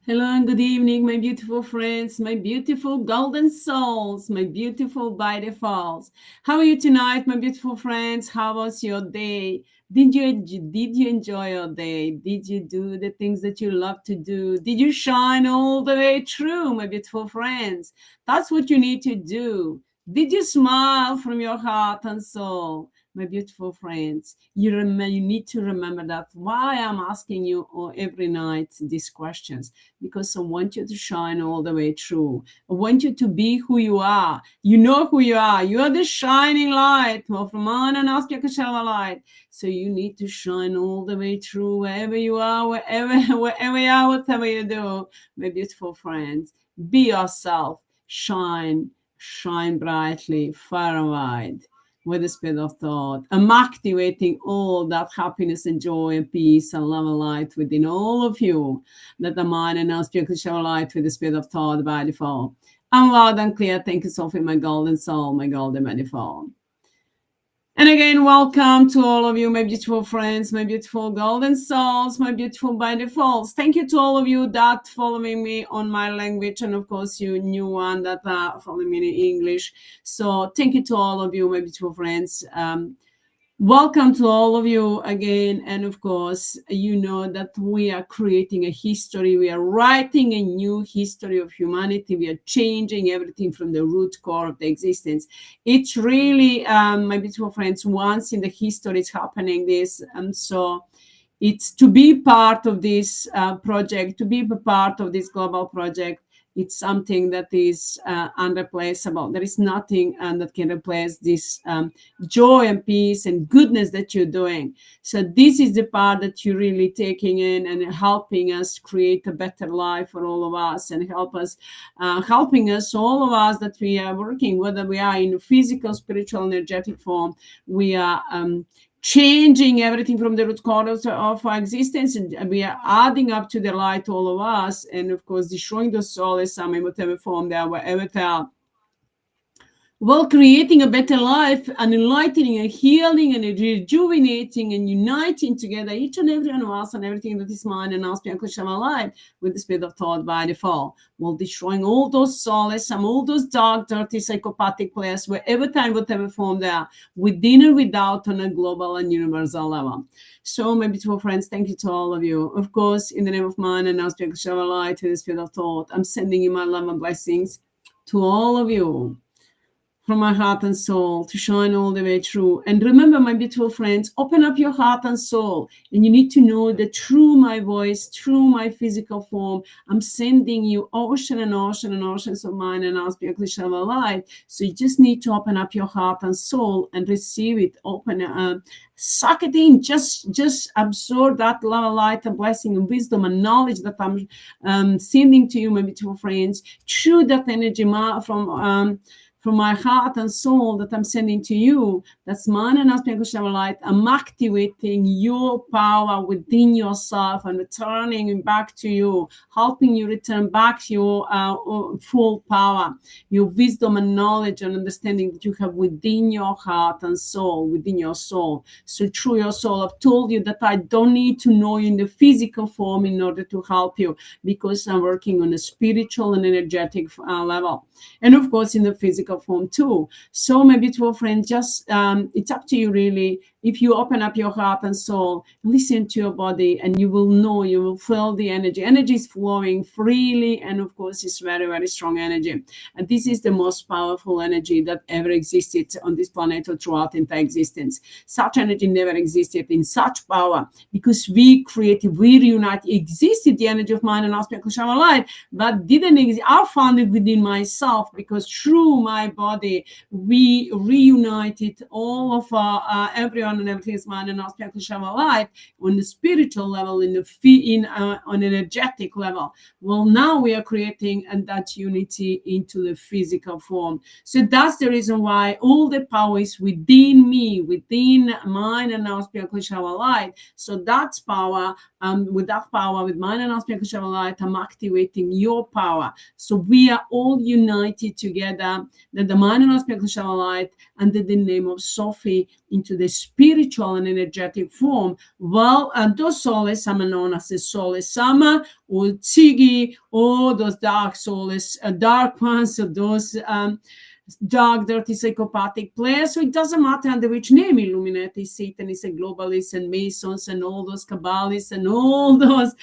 Hello and good evening, my beautiful friends, my beautiful golden souls, my beautiful by defaults. How are you tonight, my beautiful friends? How was your day? Did you enjoy your day? Did you do the things that you love to do? Did you shine all the way through, my beautiful friends? That's what you need to do. Did you smile from your heart and soul? My beautiful friends, you need to remember that why I'm asking you every night these questions, because I want you to shine all the way through. I want you to be who you are. You know who you are. You are the shining light of Ramana and Aspia light. So you need to shine all the way through wherever you are, wherever you are, whatever you do. My beautiful friends, be yourself. Shine brightly, far and wide with the speed of thought. I'm activating all that happiness and joy and peace and love and light within all of you, that the mind and our spirit shall light with the speed of thought by default. I'm loud and clear. Thank you, Sophie, my golden soul, my golden by default. And again, welcome to all of you, my beautiful friends, my beautiful golden souls, my beautiful by defaults. Thank you to all of you that following me on my language, and of course you new one that are following me in English. So thank you to all of you, my beautiful friends. Welcome to all of you again. And of course, you know that we are creating a history. We are writing a new history of humanity. We are changing everything from the root core of the existence. It's really, my beautiful friends, once in the history it's happening this. So it's to be part of this project, to be part of this global project. It's something that is unreplaceable. There is nothing that can replace this joy and peace and goodness that you're doing. So this is the part that you're really taking in and helping us create a better life for all of us, and helping us, all of us that we are working, whether we are in physical, spiritual, energetic form, we are changing everything from the root cause of our existence, and we are adding up to the light, all of us, and of course destroying the soulless, in whatever form they are, wherever they are, while creating a better life and enlightening and healing and rejuvenating and uniting together each and every one of us and everything that is mine and aspect of our life with the spirit of thought by default, while destroying all those soulless and all those dark, dirty, psychopathic players, wherever time, whatever form they are, within and without, on a global and universal level. So, my beautiful friends, thank you to all of you. Of course, in the name of mine and aspect of our light with the spirit of thought, I'm sending you my love and blessings to all of you, from my heart and soul, to shine all the way through. And remember, my beautiful friends, open up your heart and soul. And you need to know that through my voice, through my physical form, I'm sending you ocean and ocean and oceans of mine and aspect of light. So you just need to open up your heart and soul and receive it. Suck it in. Just absorb that love, light, and blessing and wisdom and knowledge that I'm sending to you, my beautiful friends, through that energy from my heart and soul that I'm sending to you. That's mine and aspect light. I'm activating your power within yourself and returning back to you, helping you return back to your full power, your wisdom and knowledge and understanding that you have within your heart and soul, within your soul. So through your soul, I've told you that I don't need to know you in the physical form in order to help you, because I'm working on a spiritual and energetic level. And of course, in the physical form too. So, my beautiful friend, just it's up to you really. If you open up your heart and soul, listen to your body, and you will know, you will feel the energy. Energy is flowing freely, and of course, it's very, very strong energy. And this is the most powerful energy that ever existed on this planet or throughout entire existence. Such energy never existed in such power, because we created, we reunited, existed the energy of mind and aspect of our life, but didn't exist. I found it within myself, because through my body, we reunited all of everyone and everything is mind and aspect of our life on the spiritual level, on energetic level. Well, now we are creating that unity into the physical form. So that's the reason why all the power is within me, within mind and aspect of our life. So that's power with that power, with mine and our spiritual light, I'm activating your power. So we are all united together, that the mind and our spiritual light, under the name of Sophie, into the spiritual and energetic form. Well, those souls are known as the soulless AMMA or Tiggy, or those dark souls, dark ones, or those dark, dirty, psychopathic players. So it doesn't matter under which name, Illuminati, Satanists, and globalists, and Masons, and all those Kabbalists, and all those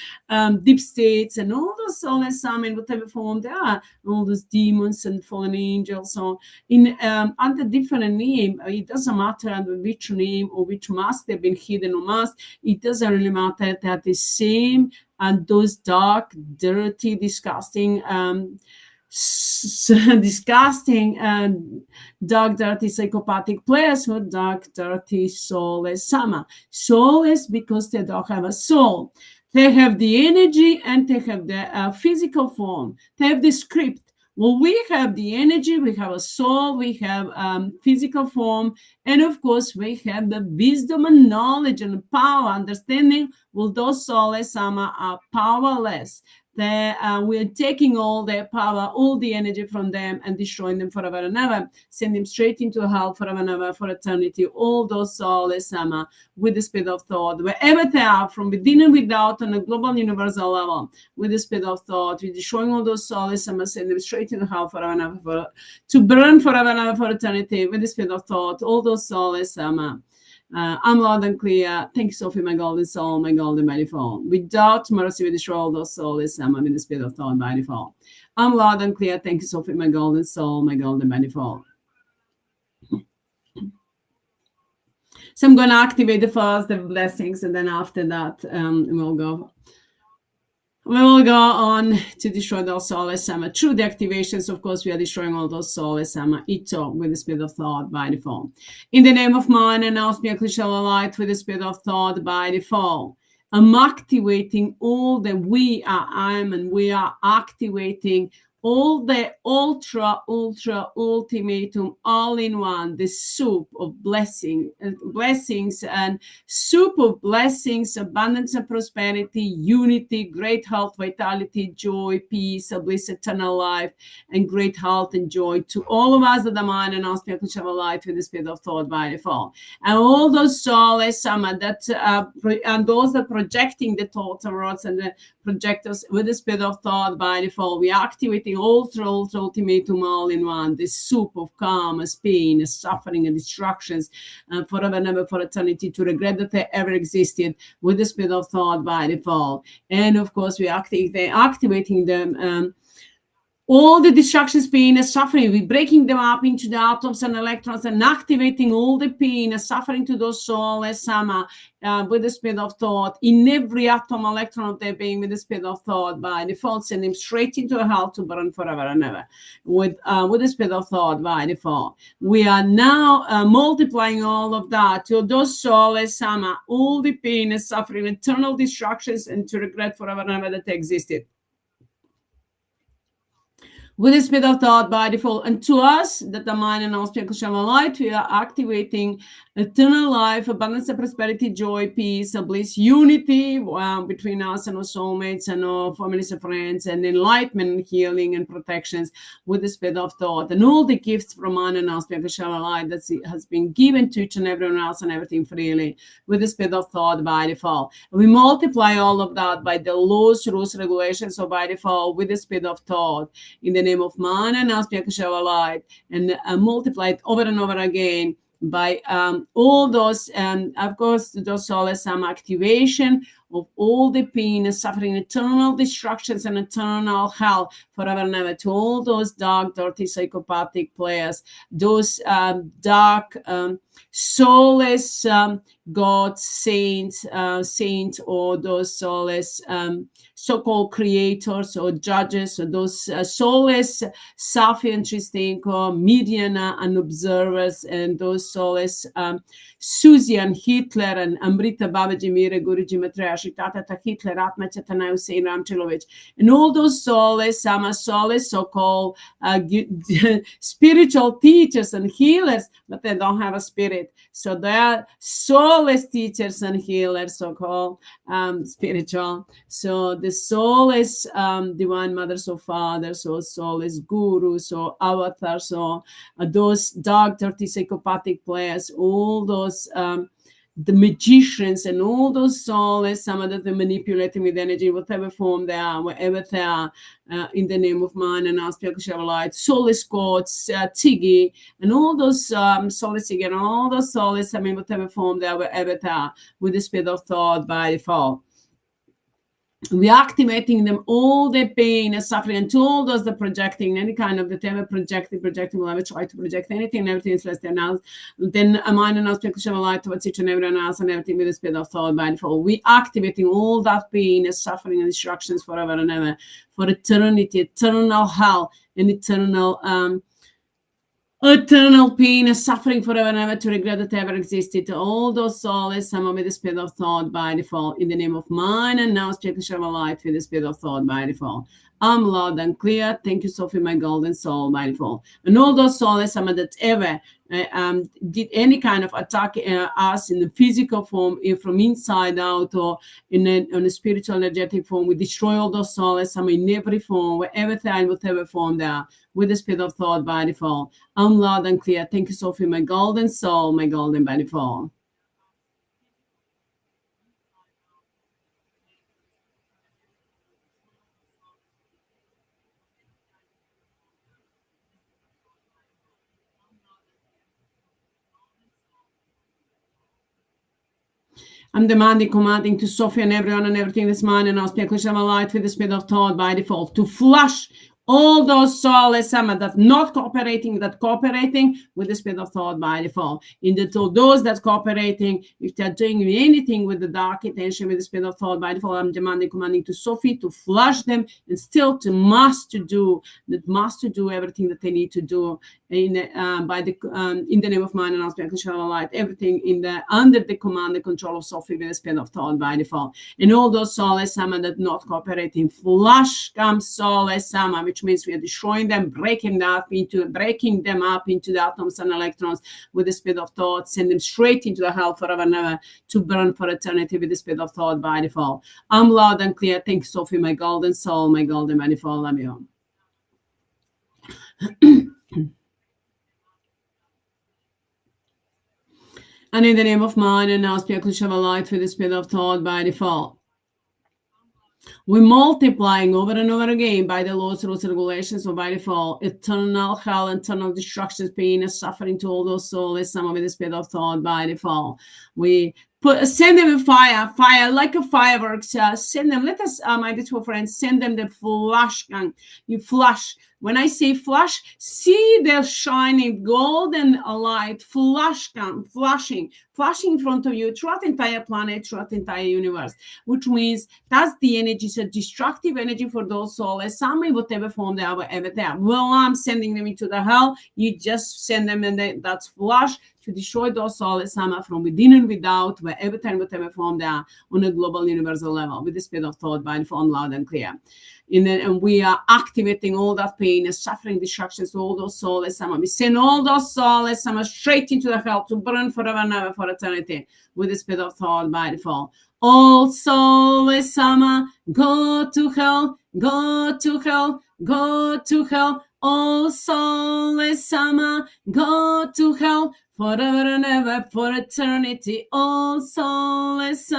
deep states, and all those soulless AMMA in whatever form they are, all those demons and fallen angels. So in under different name, it doesn't matter under which name or which mask they've been hidden or masked. It doesn't really matter. They're the same, and those dark, dirty, disgusting, dark, dirty, psychopathic players who are dark, dirty, soulless AMMA. Soulless because they don't have a soul. They have the energy and they have the physical form. They have the script. Well, we have the energy, we have a soul, we have physical form, and of course, we have the wisdom and knowledge and power, understanding. Well, those soulless AMMA are powerless. We are taking all their power, all the energy from them, and destroying them forever and ever, send them straight into hell forever and ever, for eternity. All those soulless AMMA with the speed of thought, wherever they are, from within and without, on a global universal level, with the speed of thought, we're destroying all those soulless AMMA, send them straight into hell forever and ever, to burn forever and ever, for eternity, with the speed of thought. All those soulless AMMA. I'm loud and clear. Thank you, Sophie, my golden soul, my golden by default. Without mercy, we destroy all those souls. I'm in the spirit of thought by default. I'm loud and clear. Thank you, Sophie, my golden soul, my golden by default. So I'm going to activate the first, the blessings, and then after that, we will go on to destroy those soulless AMMA. Through the activations, of course, we are destroying all those soulless AMMA, with the spirit of thought by default. In the name of mine and our spiritual light, with the spirit of thought by default. I'm activating all that we are, and we are activating all the ultimatum, all in one, the soup of blessings and soup of blessings, abundance and prosperity, unity, great health, vitality, joy, peace, bliss, eternal life, and great health and joy to all of us that are mine and our spiritual life with the spirit of thought by default. And all those soulless AMMA and those that projecting the thoughts and words and the projectors with the spirit of thought by default, we are activating ultimatum all in one, this soup of karma, pain, suffering, and destructions forever and ever, for eternity, to regret that they ever existed, with the spirit of thought by default. And of course, we are activating them. All the destructions, pain, and suffering, we're breaking them up into the atoms and electrons and activating all the pain and suffering to those soulless AMMA with the spirit of thought in every atom, electron of their being, with the spirit of thought by default, send them straight into hell to burn forever and ever with the spirit of thought by default. We are now multiplying all of that to those soulless AMMA, all the pain and suffering, eternal destructions, and to regret forever and ever that they existed, with the spirit of thought by default. And to us, that the mind and our spiritual light, we are activating eternal life, abundance and prosperity, joy, peace, bliss, unity between us and our soulmates and our families and friends, and enlightenment and healing and protections, with the spirit of thought, and all the gifts from mind and our spiritual light that has been given to each and everyone else and everything freely, with the spirit of thought by default. We multiply all of that by the laws, rules, regulations, or by default, with the spirit of thought, in the name of man and our spiritual light, and multiply it over and over again by all those, of course, those soulless AMMA activation of all the pain and suffering, eternal destructions and eternal hell forever and ever, to all those dark, dirty, psychopathic players, those dark, soulless gods, saints, or those soulless so-called creators or judges, or those soulless Sophie and Tristenko, Mediana and observers, and those soulless Susie and Hitler and Amrita Babaji, Mira Guruji, Maitreya Shitata Hitler, Atma Chetana Hussein Ramchilovich, and all those soulless, so-called spiritual teachers and healers, but they don't have a spirit. So they are soulless teachers and healers, so-called spiritual. So the soulless divine mother, so father, so soulless guru, so avatar, so those dark, dirty, psychopathic players, all those the magicians and all those soulless, some of them manipulating with energy, whatever form they are, wherever they are, in the name of man and our spiritual light, soulless gods, Tiggy, and all those soulless Tiggy and all those soulless, whatever form they are, wherever they are, with the spirit of thought by default. We're activating them, all the pain and suffering, and all those the projecting, any kind of the ever projecting, will ever try to project anything and everything is less than us. Then a mind and spiritual light towards each and everyone else and everything with the spirit of thought by default. We activating all that pain and suffering and destructions forever and ever, for eternity, eternal hell, and eternal pain and suffering forever and ever, to regret that ever existed. All those souls, some with the spirit of thought by default, in the name of mine and now spiritual light with the spirit of thought by default. I'm loud and clear. Thank you, Sophie, my golden soul by default. And all those souls, some that ever did any kind of attack us in the physical form, from inside out, or in a spiritual energetic form, we destroy all those souls, some in every form, wherever they are, whatever form they are, with the spirit of thought by default. I'm loud and clear. Thank you, Sophie, my golden soul, my golden by default. I'm commanding to Sophie and everyone and everything this mind and our spiritual light with the spirit of thought by default, to flush all those soulless that not cooperating, that cooperating with the spirit of thought by default. In the those that cooperating, if they're doing anything with the dark intention with the spirit of thought by default, I'm commanding to Sophie to flush them, and still to must to do everything that they need to do in the name of mine and our spiritual light, everything under the command, the control of Sophie with the spirit of thought by default. And all those soulless that not cooperating, flush comes soulless which means we are destroying them, breaking them up into the atoms and electrons with the spirit of thought, send them straight into the hell forever and ever, to burn for eternity with the spirit of thought by default. I'm loud and clear. Thank you, Sophie, my golden soul, my golden by default. Love you. And in the name of mine and now spiritual light with the spirit of thought by default, we're multiplying over and over again by the laws, rules, and regulations of by default, eternal hell, eternal destruction, pain, and suffering to all those souls, some with the spirit of thought by default. We send them with fire like a fireworks. Send them. Let us, my beautiful friends, send them the flash gun. You flash. When I say flash, see the shining golden light, flash gun, flashing in front of you throughout the entire planet, throughout the entire universe, which means that's the energy, so destructive energy for those souls, some in whatever form they are, wherever they are. Well, I'm sending them into the hell. You just send them, and that's flash to destroy those souls, some from within and without, wherever time, whatever form they are, on a global universal level, with the spirit of thought by phone loud and clear. And we are activating all that pain and suffering, destructions, all those souls. We send all those souls straight into the hell to burn forever and ever for eternity with the spirit of thought by default. All souls, go to hell, go to hell, go to hell. All souls, go to hell forever and ever for eternity. All souls,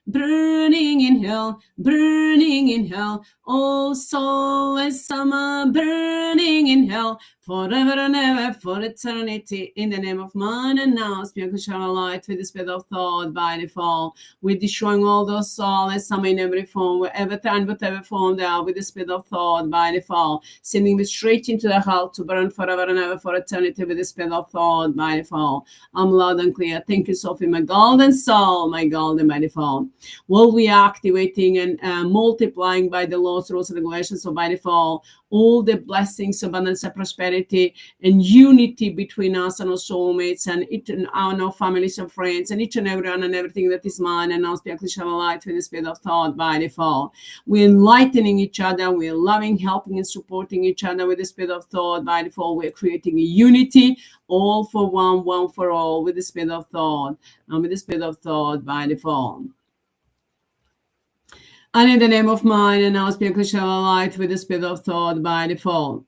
burning in hell, burning in hell. All souls, burning in hell forever and ever for eternity. In the name of mine and now spiritual light with the spirit of thought by default, we're destroying all those souls, some in every form, wherever time, whatever form they are, with the spirit of thought by default, sending them straight into the hell to burn forever and ever for eternity with the spirit of thought by default. I'm loud and clear. Thank you, Sophie, my golden soul, my golden by default. Well, we are activating and multiplying by the laws, rules, and regulations. So by default, all the blessings, abundance, and prosperity, and unity between us and our soulmates and our families and friends and each and everyone and everything that is mine and our spiritual light with the spirit of thought by default. We're enlightening each other, we're loving, helping, and supporting each other with the spirit of thought by default. We're creating a unity, all for one, one for all, with the spirit of thought and with the spirit of thought by default. And in the name of mine and our spiritual light with the spirit of thought by default.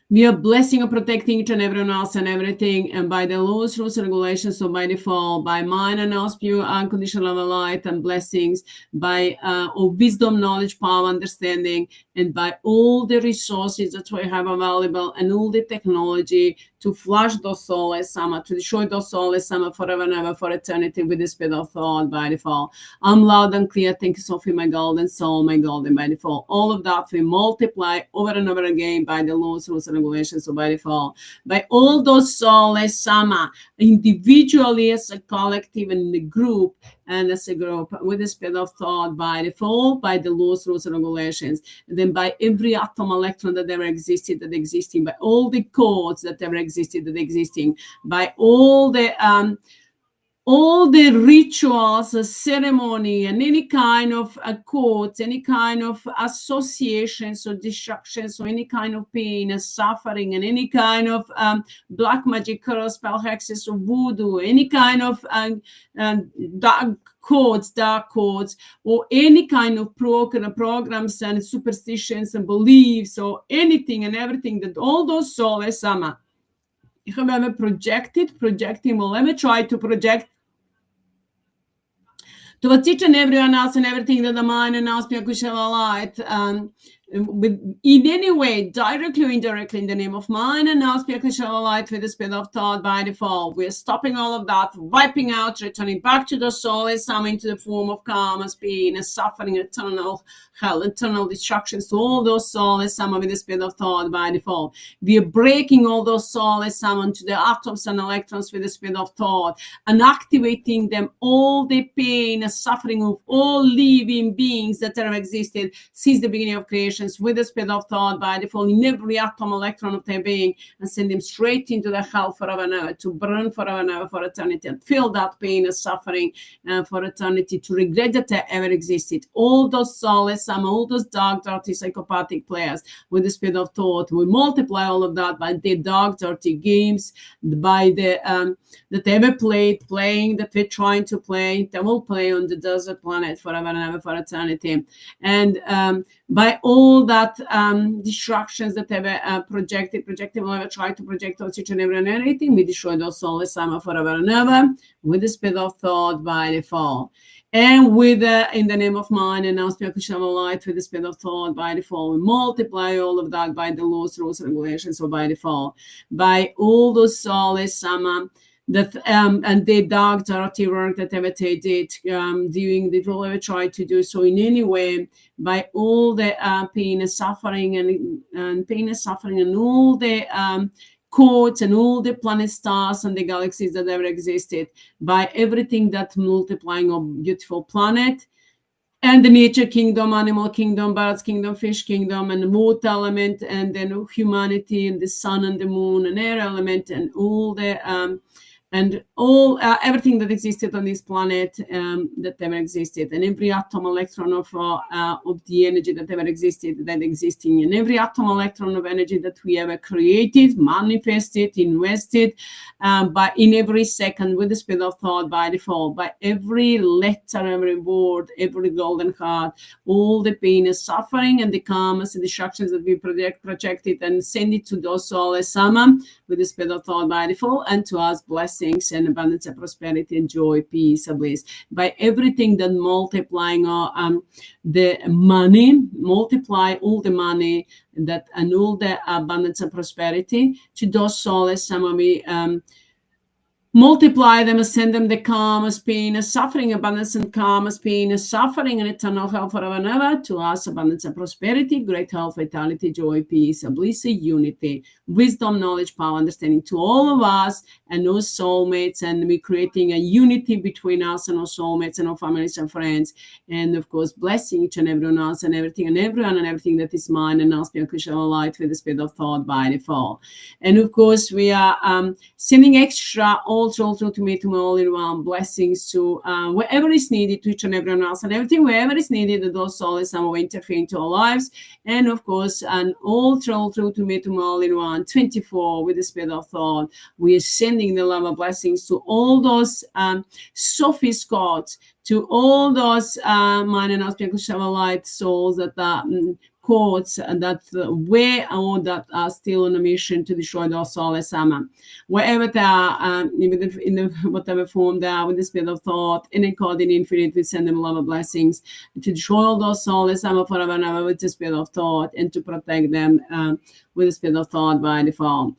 We are blessing and protecting each and everyone else and everything, and by the laws, rules, and regulations, so by default, by mine and our pure unconditional light and blessings, by all wisdom, knowledge, power, understanding, and by all the resources that we have available and all the technology to flush those soulless AMMA, to destroy those soulless AMMA forever and ever, for eternity, with the spirit of thought by default. I'm loud and clear. Thank you, Sophie, my golden soul, my golden by default. All of that we multiply over and over again by the laws, rules, and regulations, so by default. By all those soulless AMMA, individually, as a collective, and in the group, and as a group, with the spirit of thought by default, by the laws, rules, and regulations, and then by every atom, electron that ever existed, that existing, by all the codes that ever existed, that existing, by all the rituals, ceremony, and any kind of codes, any kind of associations or distractions, or any kind of pain and suffering, and any kind of black magic, curse, spell, hexes, or voodoo, any kind of dark codes, or any kind of programs and superstitions and beliefs, or anything and everything that all those soulless AMMA have ever projecting, will ever try to project towards each and everyone else and everything that the mind and our spiritual light, with in any way, directly or indirectly, in the name of mind and our spiritual light with the spirit of thought by default. We're stopping all of that, wiping out, returning back to the soul, and summoning to the form of karma, pain, and suffering, eternal hell, eternal destructions to all those souls, summon with the spirit of thought by default. We are breaking all those souls, summon to the atoms and electrons with the spirit of thought, and activating them, all the pain and suffering of all living beings that have existed since the beginning of creation, with the spirit of thought by default, in every atom, electron of their being, and send them straight into the hell forever and ever, to burn forever and ever for eternity, and feel that pain and suffering for eternity, to regret that they ever existed. All those soulless, all those dark, dirty, psychopathic players with the spirit of thought, we multiply all of that by the dark, dirty games, by the that they ever playing, that we're trying to play, they will play on the desert planet forever and ever for eternity, and by all that distractions that have projected, will ever try to project on each and every and anything, we destroy those soulless AMMA forever and ever with the spirit of thought by default. And with in the name of mine and our spiritual light with the spirit of thought by default, we multiply all of that by the laws, rules, and regulations, or by default, by all those soulless AMMA that and the dark, dirty work that ever they did, doing, they will ever try to do so in any way, by all the pain and suffering and pain and suffering, and all the codes and all the planet stars and the galaxies that ever existed, by everything that multiplying of beautiful planet, and the nature kingdom, animal kingdom, birds kingdom, fish kingdom, and the water element, and then humanity, and the sun and the moon and air element, and all the and all everything that existed on this planet that ever existed, and every atom, electron of the energy that ever existed, that existing, and every atom, electron of energy that we ever created, manifested, invested, by in every second with the spirit of thought by default, by every letter, every word, every golden heart, all the pain and suffering and the karmas and destructions that we projected, and send it to those soulless AMMA with the spirit of thought by default, and to us blessings and abundance and prosperity and joy, peace and bliss, by everything that multiplying the money, multiply all the money that and all the abundance and prosperity to those soulless AMMA multiply them and send them the calmest pain, suffering, abundance, and calmest pain, suffering, and eternal health forever and ever. To us, abundance and prosperity, great health, vitality, joy, peace, bliss, unity, wisdom, knowledge, power, understanding to all of us and our soulmates. And we're creating a unity between us and our soulmates and our families and friends. And of course, blessing each and everyone else and everything and everyone and everything that is mine and us, being Krishna light with the spirit of thought by default. And of course, we are sending extra also to me to all in one blessings to wherever is needed to each and everyone else and everything wherever is needed that those souls some will interfere into our lives. And of course, and all through to me to all in one 24 with the spirit of thought. We are sending the love of blessings to all those SOPHIE gods, to all those mine and us light souls that are courts that were or that are still on a mission to destroy those soulless AMMA. Wherever they are, even if in the whatever form they are, with the spirit of thought, in a code in infinite, we send them love of blessings to destroy all those soulless AMMA forever and ever with the spirit of thought, and to protect them with the spirit of thought by default.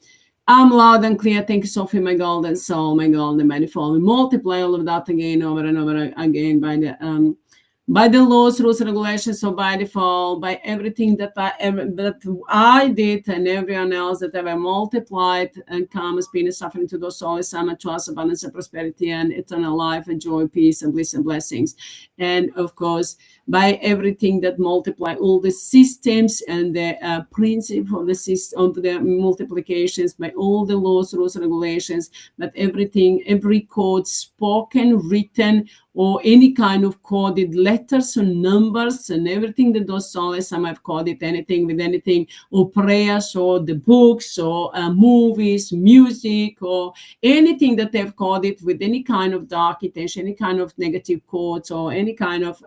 I'm loud and clear. Thank you, Sophie, my golden soul, my golden by default. We multiply all of that again, over and over again by the laws, rules, and regulations, so by default, by everything that I did and everyone else that ever multiplied and calm, pain, and suffering to those souls, to us, abundance and prosperity and eternal life and joy, peace, and bliss and blessings. And of course, by everything that multiply all the systems and the principle of the system, of the multiplications, by all the laws, rules, and regulations, but everything, every code spoken, written, or any kind of coded letters or numbers and everything that those souls, some have coded anything with anything, or prayers or the books or movies, music, or anything that they've coded with any kind of dark intention, any kind of negative codes or any kind of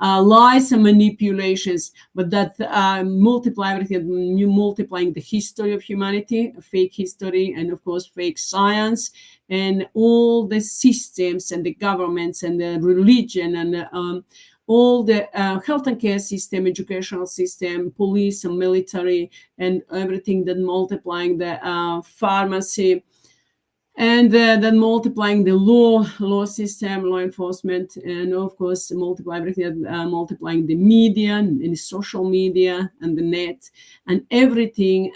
lies and manipulations, but that multiply everything, you multiplying the history of humanity, fake history, and of course fake science, and all the systems and the governments and the religion and all the health and care system, educational system, police and military, and everything that multiplying the pharmacy, and then multiplying the law system, law enforcement, and of course multiply everything, multiplying the media and the social media and the net and everything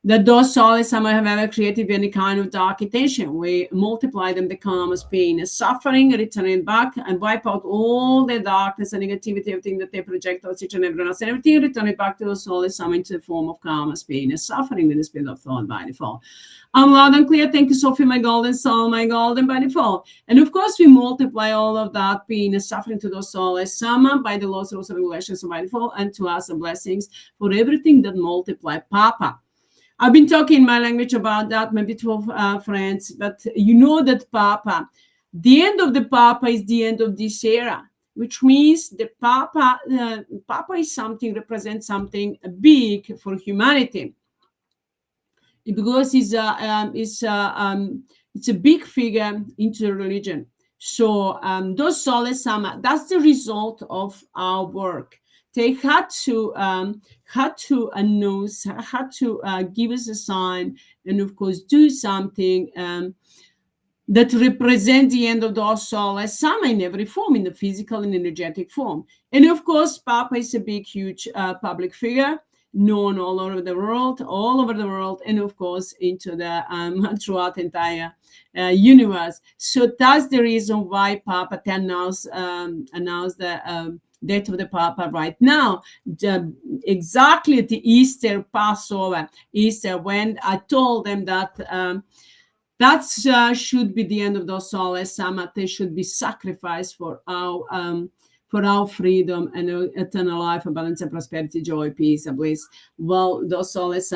that those souls have ever created any kind of dark intention. We multiply them, the calmest pain and suffering, return it back and wipe out all the darkness and negativity, everything that they project on each and everyone else, and everything return it back to the soul, some into the form of calmest pain and suffering with the spirit of thought by default. I'm loud and clear. Thank you, Sophie, my golden soul, my golden by default. And of course, we multiply all of that pain and suffering to those souls, some by the laws, rules, and regulations by default, and to us the blessings for everything that multiply. Papa. I've been talking my language about that, my beautiful friends, but you know that Papa, the end of the Papa is the end of this era, which means the Papa is something, represents something big for humanity, because it's a big figure into the religion. So those souls, that's the result of our work. They had to announce, had to give us a sign, and of course do something that represent the end of those souls, some in every form, in the physical and energetic form. And of course, Papa is a big, huge public figure, known all over the world, and of course into the throughout the entire universe. So that's the reason why Papa announced the date of the Papa right now, exactly at the Easter, Passover, Easter, when I told them that that should be the end of those souls. They should be sacrificed for our freedom and eternal life, abundance and prosperity, joy, peace, and bliss. Well, those souls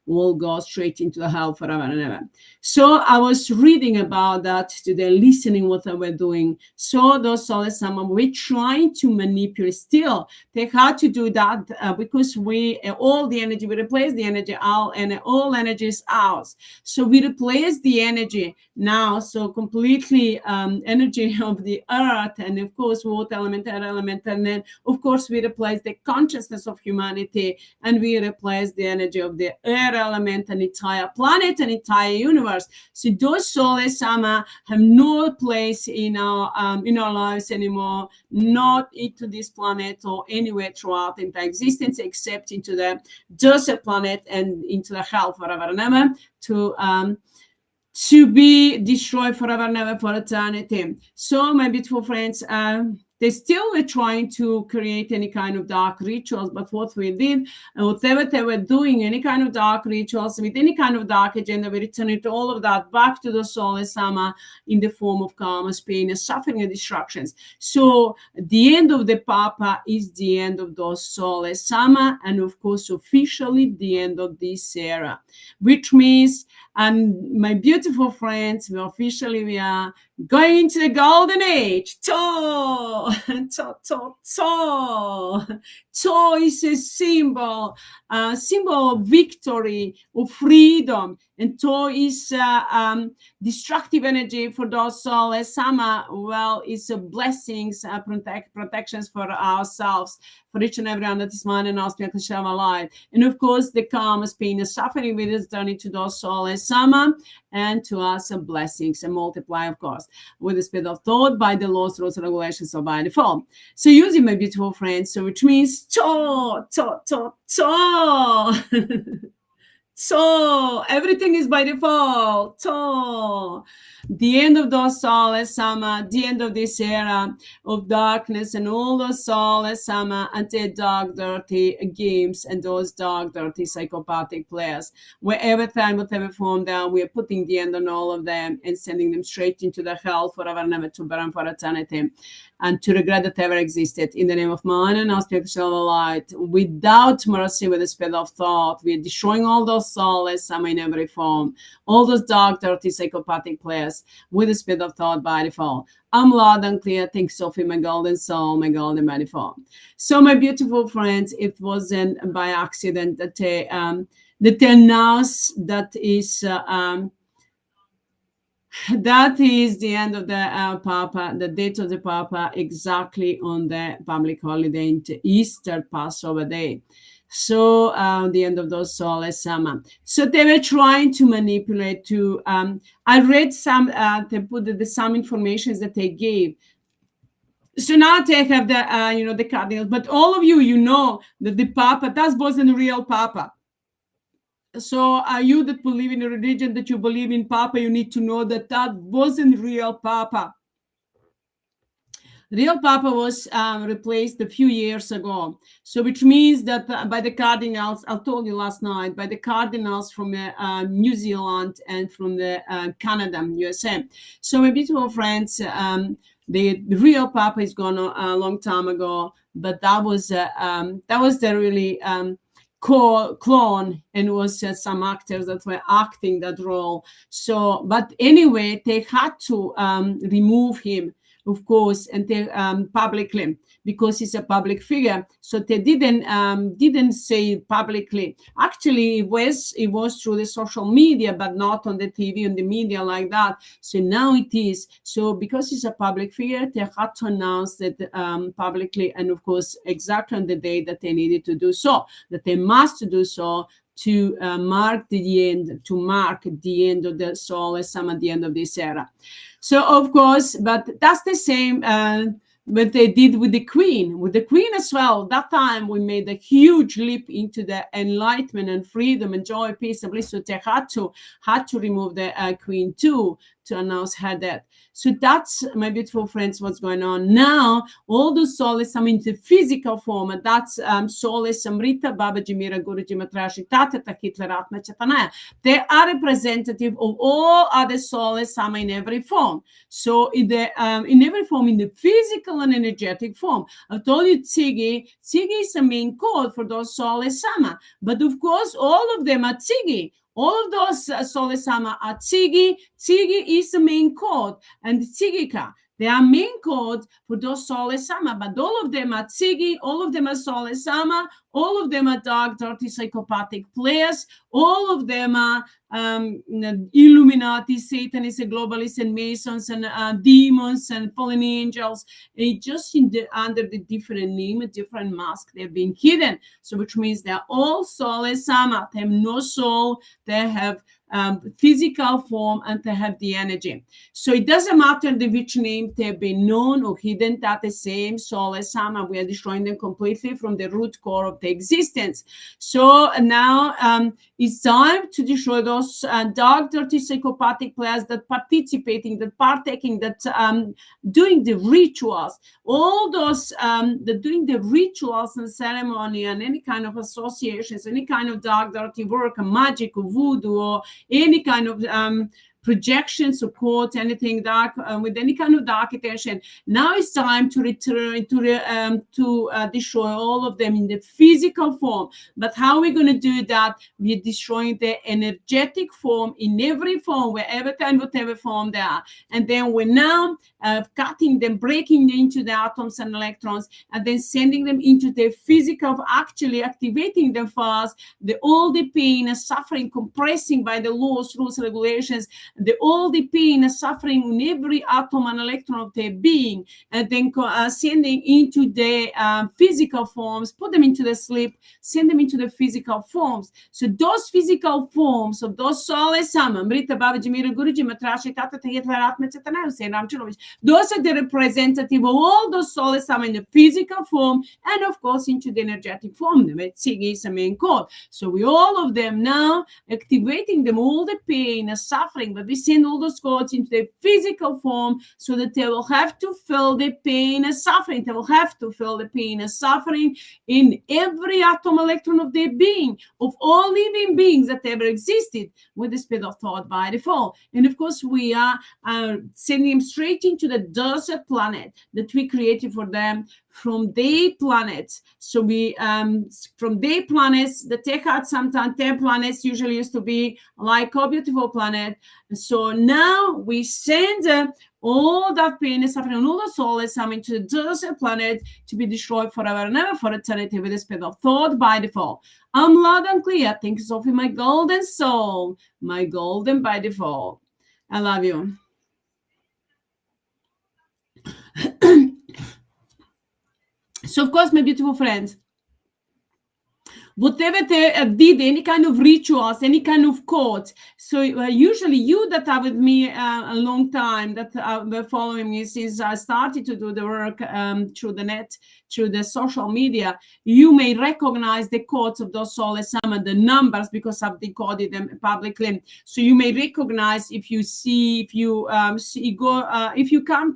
will go straight into the hell forever and ever. So I was reading about that today, listening what they were doing. So those souls we're trying to manipulate. Still, they had to do that because we all the energy, we replace the energy out, and all energy is ours. So we replace the energy now, so completely energy of the earth, and of course water element, air element, and then of course we replace the consciousness of humanity, and we replace the energy of the air entire element, an entire planet, an entire universe. So those soulless AMMA have no place in our lives anymore, not into this planet or anywhere throughout entire existence, except into the just a planet and into the hell forever and ever, to be destroyed forever and ever for eternity. So my beautiful friends, they still were trying to create any kind of dark rituals, but what we did, and whatever they were doing, any kind of dark rituals with any kind of dark agenda, we returned all of that back to the soulless AMMA in the form of karma, pain, and suffering and destructions. So the end of the Papa is the end of those soulless AMMA, and of course officially the end of this era, which means, and my beautiful friends, we are going into the golden age. To is a symbol of victory, of freedom, and to is destructive energy for those soulless AMMA. Well, it's a blessings, protections for ourselves, for each and every one that is mine and us, we can share our life. And of course, the karma, pain, and suffering with us journey to those soulless AMMA, and to us blessings and multiply, of course, with the speed of thought, by the laws, rules, and regulations, or by default. So using my beautiful friends, so which means So everything is by default. So the end of those soulless AMMA, the end of this era of darkness and all those soulless AMMA and their dark, dirty games and those dark, dirty psychopathic players. Wherever time, whatever form they are, we are putting the end on all of them and sending them straight into the hell forever and ever, to burn for eternity and to regret that ever existed. In the name of mine and our spiritual light, without mercy, with the speed of thought, we are destroying all those soulless AMMA in every form, all those dark, dirty psychopathic players with the speed of thought by default. I'm loud and clear. Thanks, Sophie, my golden soul, my golden by default. So, my beautiful friends, it wasn't by accident that they announced that is the end of the Papa, the date of the Papa, exactly on the public holiday, Easter, Passover day. So the end of those soulless AMMA. So they were trying to manipulate. I read some. They put some information that they gave. So now they have the the cardinals. But all of you know that the Papa, that wasn't real Papa. So you that believe in a religion, that you believe in Papa, you need to know that wasn't real Papa. Real Papa was replaced a few years ago. So which means that by the cardinals, I told you last night, by the cardinals from New Zealand and from the Canada, USA. So my beautiful friends, the real Papa is gone a long time ago, but that was the really clone, and it was some actors that were acting that role. So, but anyway, they had to remove him, of course, and they publicly, because he's a public figure. So they didn't say publicly. Actually, it was through the social media, but not on the TV and the media like that. So now it is. So because he's a public figure, they had to announce that publicly, and of course, exactly on the day that they needed to do so, that they must do so, to mark the end of the soulless AMMA, the end of this era. So of course, but that's the same what they did with the Queen. With the Queen as well, that time we made a huge leap into the enlightenment and freedom and joy, peace and bliss. So they had to remove the Queen too, to announce her death. So that's, my beautiful friends, what's going on now. All the soulless, in the physical form, and that's soulless Amrita, Babaji, Mira, Guruji, Matrashi, Tata, Hitler, Atma, Chaitanya. They are representative of all other soulless AMMA in every form. So in every form, in the physical and energetic form. I told you Tsigi is a main code for those soulless AMMA. But of course, all of them are Tsigi. All of those soulless AMMA are Tsigi. Tsigi is the main code, and Tsigika. They are main code for those soulless AMMA, but all of them are Tsigi, all of them are soulless AMMA, all of them are dark, dirty, psychopathic players, all of them are Illuminati, Satanists, and globalists, and Masons, and demons, and fallen angels. It just under the different name, a different mask, they're being hidden. So which means they're all soulless AMMA. They have no soul. They have physical form, and they have the energy. So it doesn't matter which name they've been known or hidden, that the same soulless AMMA. We are destroying them completely from the root core of the existence. So now it's time to destroy those dark, dirty, psychopathic players that participating, that partaking, that doing the rituals, all those that doing the rituals and ceremony and any kind of associations, any kind of dark, dirty work, magic or voodoo or any kind of projections, support, anything dark with any kind of dark attention. Now it's time to return to destroy all of them in the physical form. But how are we going to do that? We're destroying the energetic form in every form, wherever and whatever form they are. And then we're now cutting them, breaking them into the atoms and electrons, and then sending them into the physical, actually activating them first, all the pain and suffering, compressing by the laws, rules, regulations, all the pain and suffering in every atom and electron of their being, and then sending into the physical forms, put them into the sleep, send them into the physical forms. So those physical forms of those soulless AMMA, those are the representative of all those soulless AMMA in the physical form, and of course into the energetic form. The main code. So we all of them now activating them, all the pain and suffering, but we send all those codes into the physical form so that they will have to feel the pain and suffering. They will have to feel the pain and suffering in every atom, electron of their being, of all living beings that ever existed, with the speed of thought by default. And of course, we are sending them straight into the desert planet that we created for them from their planets. So we from their planets, the take out sometimes their planets usually used to be like a beautiful planet. So now we send all that pain and suffering and all the souls into the desert planet to be destroyed forever and ever for eternity with the speed of thought by default. I'm loud and clear. Thank you, Sophie, my golden soul, my golden by default. I love you. So, of course, my beautiful friends, whatever they did, any kind of rituals, any kind of codes. So usually you that are with me a long time, that were following me since I started to do the work through the net, through the social media, you may recognize the codes of those soulless AMMA, the numbers, because I've decoded them publicly. So you may recognize if you see, if you if you come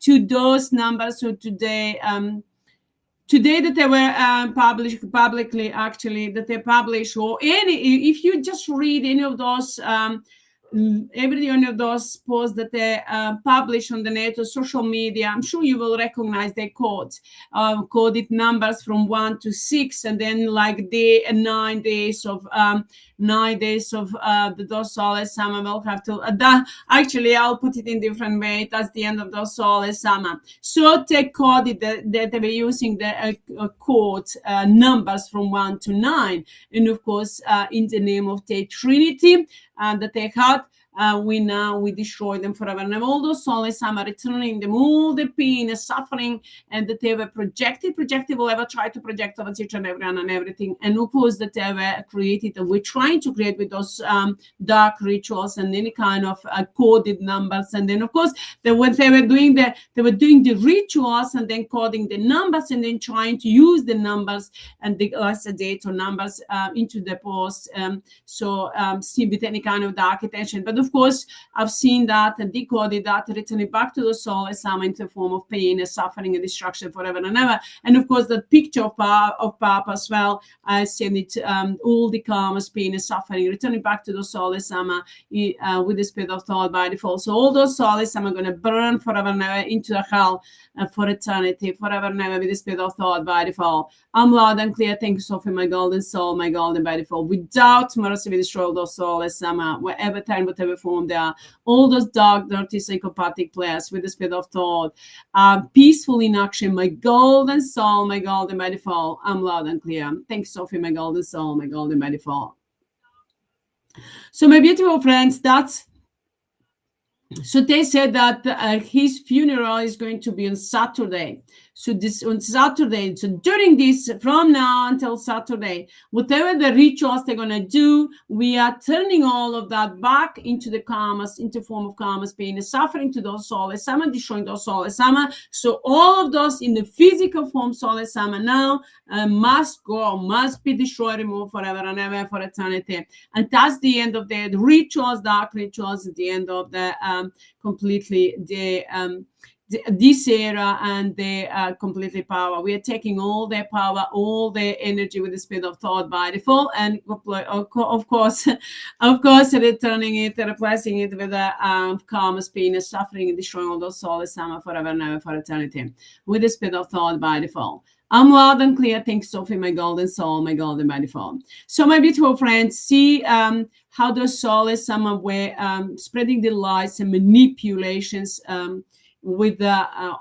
to those numbers. So today that they were published publicly, actually, that they publish, or any, if you just read any of those every one of those posts that they publish on the net or social media, I'm sure you will recognize their codes, coded numbers from 1 to 6, and then like the 9 days of the those soulless AMMA will have to actually I'll put it in different way. That's the end of those soulless AMMA. So they coded that they were using the code numbers from 1 to 9, and of course in the name of the Trinity that they had. We destroy them forever. And all those souls are returning them all the pain and suffering, and that they were projected will ever try to project over each and everyone and everything, and oppose that they were created, and we're trying to create with those dark rituals and any kind of coded numbers. And then of course they were doing the rituals and then coding the numbers, and then trying to use the numbers and the date or numbers into the post, see with any kind of dark attention. But of course, I've seen that and decoded that, written it back to the soul as some into the form of pain and suffering and destruction forever and ever. And of course, that picture of Papa as well, I send it all the karmas, pain and suffering, return it back to the soul as AMMA with the spirit of thought by default. So all those souls are going to burn forever and ever into the hell for eternity, forever and ever with the spirit of thought by default. I'm loud and clear. Thank you, Sophie, my golden soul, my golden by default. Without mercy, we destroy those souls, wherever time, whatever form they are. All those dark, dirty, psychopathic players with the spirit of thought, peaceful in action, my golden soul, my golden by default. I'm loud and clear. Thank you, Sophie, my golden soul, my golden by default. So my beautiful friends, so they said that his funeral is going to be on Saturday. So this on Saturday. So during this, from now until Saturday, whatever the rituals they're gonna do, we are turning all of that back into the karmas, into form of karmas, pain and suffering to those soulless sama, destroying those soulless sama. So all of those in the physical form soulless sama now must go, must be destroyed, removed forever and ever for eternity. And that's the end of the rituals, dark rituals, at the end of the completely this era and the completely power. We are taking all their power, all their energy with the speed of thought by default, and of course, returning it, replacing it with the karma, pain, and suffering, and destroying all those souls sama forever and ever for eternity with the speed of thought by default. I'm loud and clear. Thanks, Sophie, my golden soul, my golden by default. So, my beautiful friends, see how those souls sama were spreading the lies and manipulations with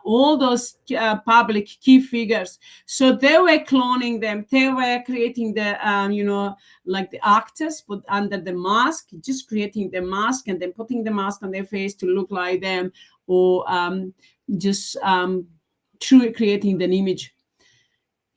all those public key figures. So they were cloning them. They were creating the, like the actors put under the mask, just creating the mask and then putting the mask on their face to look like them, or just truly creating an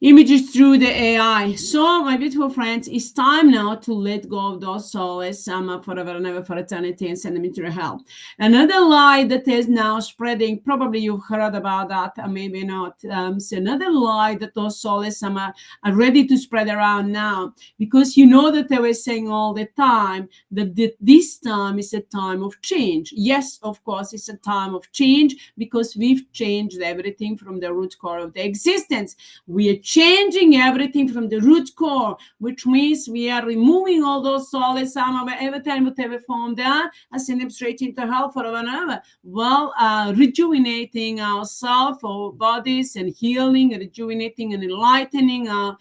images through the AI. So, my beautiful friends, it's time now to let go of those souls sama forever and ever for eternity and send them into hell. Another lie that is now spreading, probably you've heard about that, or maybe not. So another lie that those souls sama are ready to spread around now, because you know that they were saying all the time that this time is a time of change. Yes, of course, it's a time of change because we've changed everything from the root core of the existence. We are changing everything from the root core, which means we are removing all those souls sama wherever time, whatever form they are, and send them straight into hell forever and ever. Well, rejuvenating ourselves, our bodies, and healing, rejuvenating and enlightening our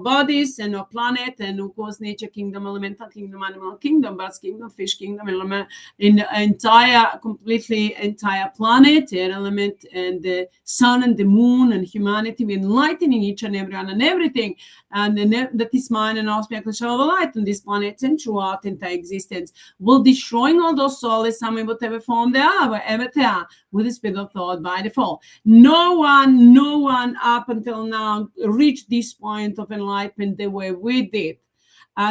bodies and our planet, and of course, nature kingdom, elemental kingdom, animal kingdom, birds kingdom, fish kingdom, element, in completely entire planet, air element, and the sun and the moon and humanity, we're enlightening each and everyone and everything, and that is mine and our spiritual show of light on this planet and throughout entire existence, will destroying all those souls, some in whatever form they are, wherever they are, with the speed of thought by default. No one up until now reached this point of enlightenment the way we did.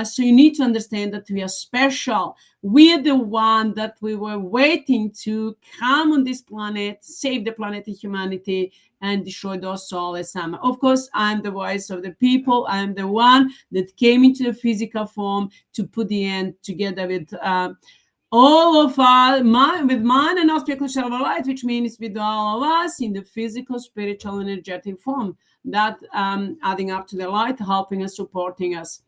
So you need to understand that we are special. We are the one that we were waiting to come on this planet, save the planet and humanity, and destroy those souls sama. Of course, I'm the voice of the people. I'm the one that came into the physical form to put the end together with all of us, with mine and our spiritual shadow of light, which means with all of us in the physical, spiritual, energetic form, that adding up to the light, helping us, supporting us.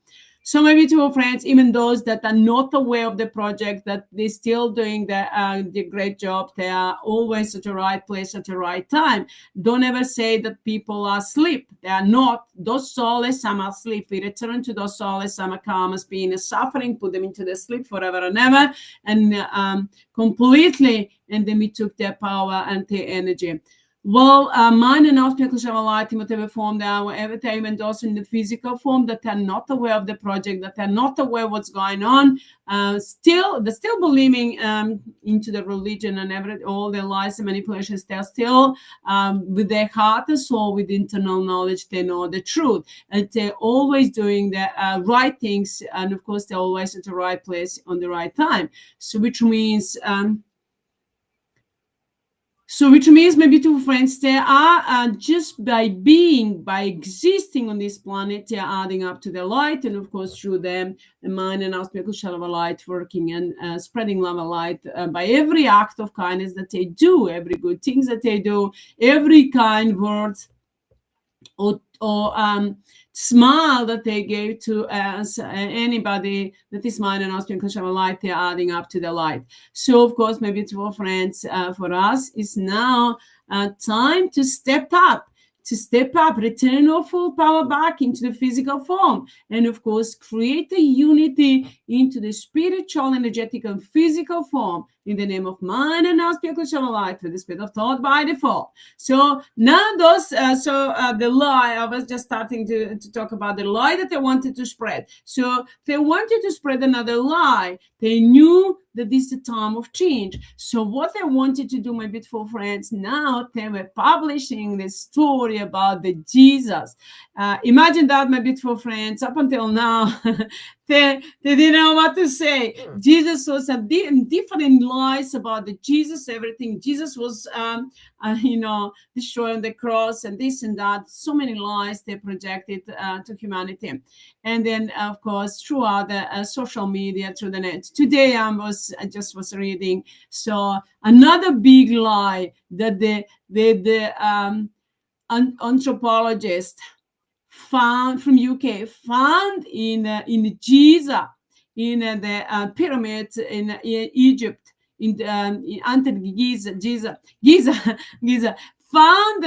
So my beautiful friends, even those that are not aware of the project, that they're still doing the great job, they are always at the right place at the right time. Don't ever say that people are asleep. They are not. Those souls are asleep. We return to those souls, karmas, being a suffering, put them into the sleep forever and ever, and completely, and then we took their power and their energy. Well, mine and our spiritual shadow light in whatever form they are, wherever they are, even those in the physical form that are not aware of the project, that are not aware what's going on, they're still believing into the religion and all their lies and manipulations. They're still with their heart and soul, with internal knowledge, they know the truth, and they're always doing the right things, and of course they're always at the right place on the right time. So which means my beautiful friends, they are just by existing on this planet, they are adding up to the light, and of course through them, the mind and our spiritual shadow of light working and spreading love and light by every act of kindness that they do, every good things that they do, every kind word or smile that they gave to anybody that is mine and our spiritual shadow of light, they are adding up to the light. So of course, my beautiful friends, for us is now time to step up, to step up, return our full power back into the physical form, and of course, create a unity into the spiritual, energetic, and physical form in the name of mind and now spiritual light with the spirit of thought by default. So now the lie, I was just starting to talk about the lie that they wanted to spread. So they wanted to spread another lie. They knew that this is a time of change. So what they wanted to do, my beautiful friends, now they were publishing this story about the Jesus. Imagine that, my beautiful friends. Up until now, they didn't know what to say. Jesus was different lies about the Jesus, everything. Jesus was, destroying the cross and this and that. So many lies they projected to humanity. And then, of course, throughout the social media, through the net. Today, I just was reading. So another big lie that the anthropologist found from UK found in Giza, in the pyramids in Egypt, under Giza, found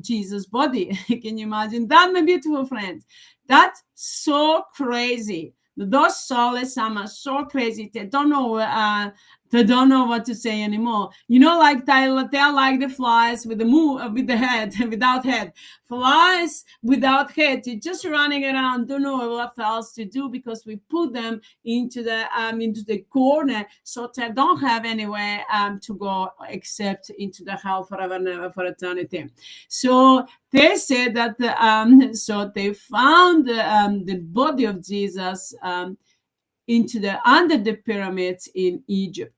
Jesus' body. Can you imagine that, my beautiful friends? That's so crazy. Those soulless are so crazy. They don't know. They don't know what to say anymore. You know, like they're like the flies with the head, without head. Flies without head. They're just running around, don't know what else to do because we put them into the corner, so they don't have anywhere to go except into the hell forever and ever for eternity. So they said that so they found the body of Jesus under the pyramids in Egypt.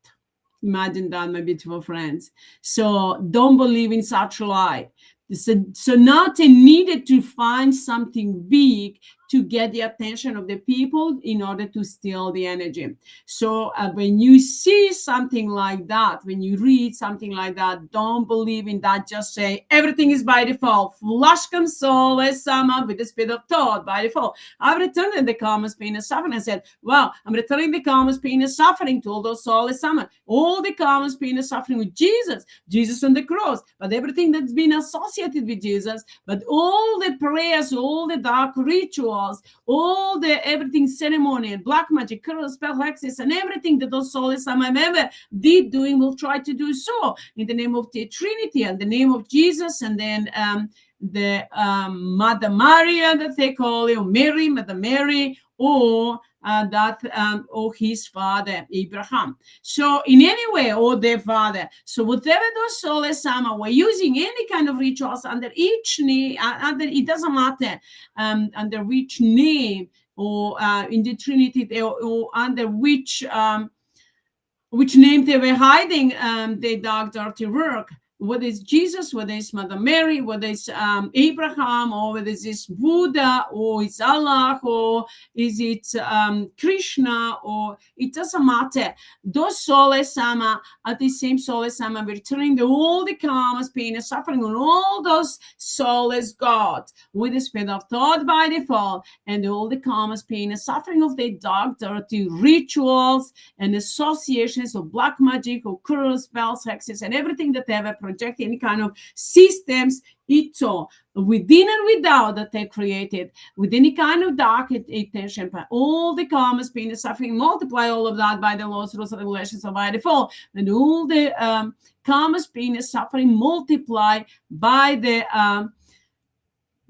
Imagine that, my beautiful friends. So don't believe in such a lie. So now they needed to find something big to get the attention of the people in order to steal the energy. So when you see something like that, when you read something like that, don't believe in that. Just say everything is by default. Flash comes soulless sama with the speed of thought by default. I've returned the karma's pain and suffering. I said, wow, I'm returning the karma's pain and suffering to all those soulless sama. All the karma's pain and suffering with Jesus on the cross, but everything that's been associated with Jesus, but all the prayers, all the dark rituals, all the everything ceremony, black magic, curse, spell, hexes, and everything that those souls ever did doing will try to do so in the name of the Trinity and the name of Jesus, and then the Mother Maria that they call it, or Mary, Mother Mary, or or his father Abraham. So in any way, or their father. So whatever those souls were using any kind of rituals under each name, it doesn't matter under which name or in the Trinity or under which name they were hiding their dark, dirty work. Whether it's Jesus, whether it's Mother Mary, whether it's Abraham, or whether it's Buddha, or it's Allah, or is it Krishna, or it doesn't matter. Those souls are the same souls returning all the karmas, pain, and suffering on all those souls God with the spirit of thought by default, and all the karmas, pain, and suffering of their dark, dirty rituals and associations of black magic or curse, spells, hexes, and everything that they ever project, any kind of systems, it's all within and without that they created, with any kind of dark intention, but all the karmas, pain, and suffering, multiply all of that by the laws, rules, and regulations of by default, and all the karmas, pain, and suffering multiply by the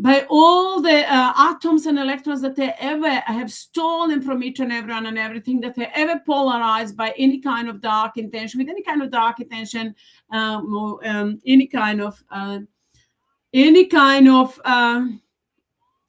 by all the atoms and electrons that they ever have stolen from each and everyone, and everything that they ever polarized by any kind of dark intention, with any kind of dark intention, any kind of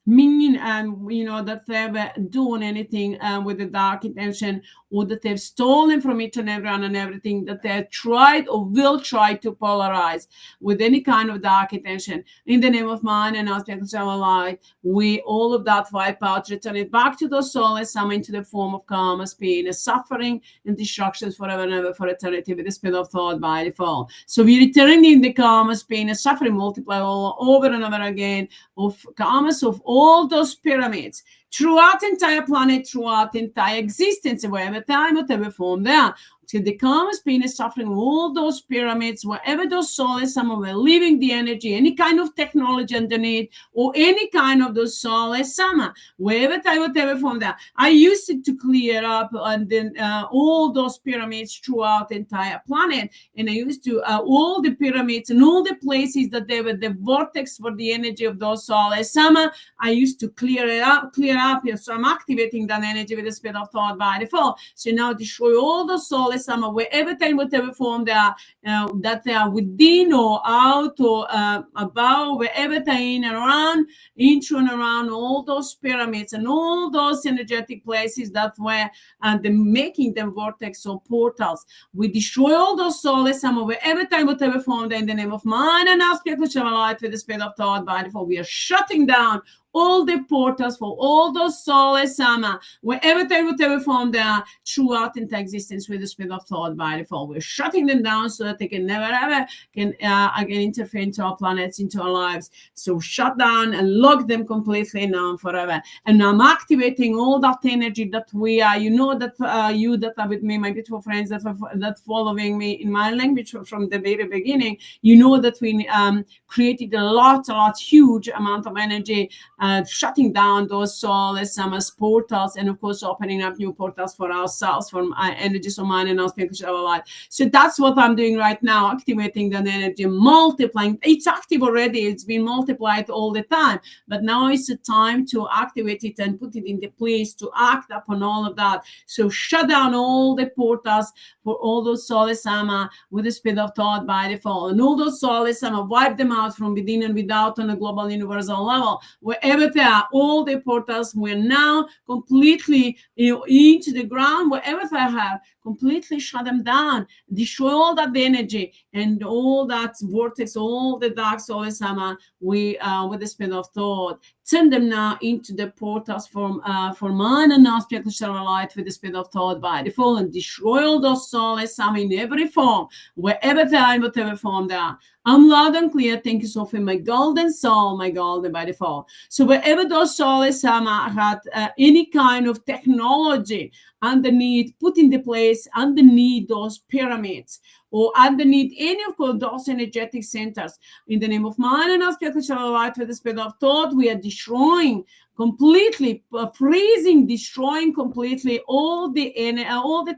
meaning, that they were doing anything with the dark intention, or that they've stolen from each and everyone and everything that they tried or will try to polarize with any kind of dark intention. In the name of mine and our spiritual light, we all of that wipe out, return it back to the soul and summon into the form of karma, pain, and suffering and destructions forever and ever for eternity with the spirit of thought by default. So we return in the karma, pain, and suffering, multiply all over and over again of karmas of all those pyramids throughout the entire planet, throughout the entire existence, wherever time, whatever form they are, to the calmness, pain, and suffering, all those pyramids, wherever those souls, some of them leaving the energy, any kind of technology underneath, or any kind of those souls, some whatever form that. I used it to clear up and then all those pyramids throughout the entire planet, and I used to all the pyramids and all the places that they were the vortex for the energy of those souls, some I used to clear up. So I'm activating that energy with the spirit of thought by default. So now destroy all the souls, some wherever time, whatever form they are, that they are within or out or above, wherever they in and around, into and around all those pyramids and all those energetic places that were making them vortex or portals. We destroy all those souls, some wherever time, whatever form they in the name of mind and aspect which have a light with the spirit of thought by default. We are shutting down all the portals for all those souls, wherever they, whatever form they are, throughout into existence with the spirit of thought by default. We're shutting them down so that they can never ever can again interfere into our planets, into our lives. So shut down and lock them completely now and forever. And I'm activating all that energy that we are. You know that you that are with me, my beautiful friends that are following me in my language from the very beginning. You know that we created a lot, huge amount of energy. Shutting down those souls, portals, and of course opening up new portals for ourselves, from energies of mind and our spiritual life. So that's what I'm doing right now, activating that energy, multiplying. It's active already, it's been multiplied all the time, but now it's the time to activate it and put it in the place to act upon all of that. So shut down all the portals for all those souls, with the spirit of thought by default, and all those souls, wipe them out from within and without on a global universal level. Wherever they are, all the portals were now completely into the ground. Wherever they have, completely shut them down, destroy all that energy and all that vortex, all the dark souls, we with the spirit of thought, turn them now into the portals for mind and non-spiritual shall light with the spirit of thought by default, and destroy all those souls, in every form, wherever they are, in whatever form they are. I'm loud and clear. Thank you, Sophie, my golden soul, my golden by default. So wherever those souls had any kind of technology underneath, put in the place underneath those pyramids, or underneath any of those energetic centers, in the name of mind and our spiritual light with the spirit of thought, we are destroying completely, freezing, destroying completely all the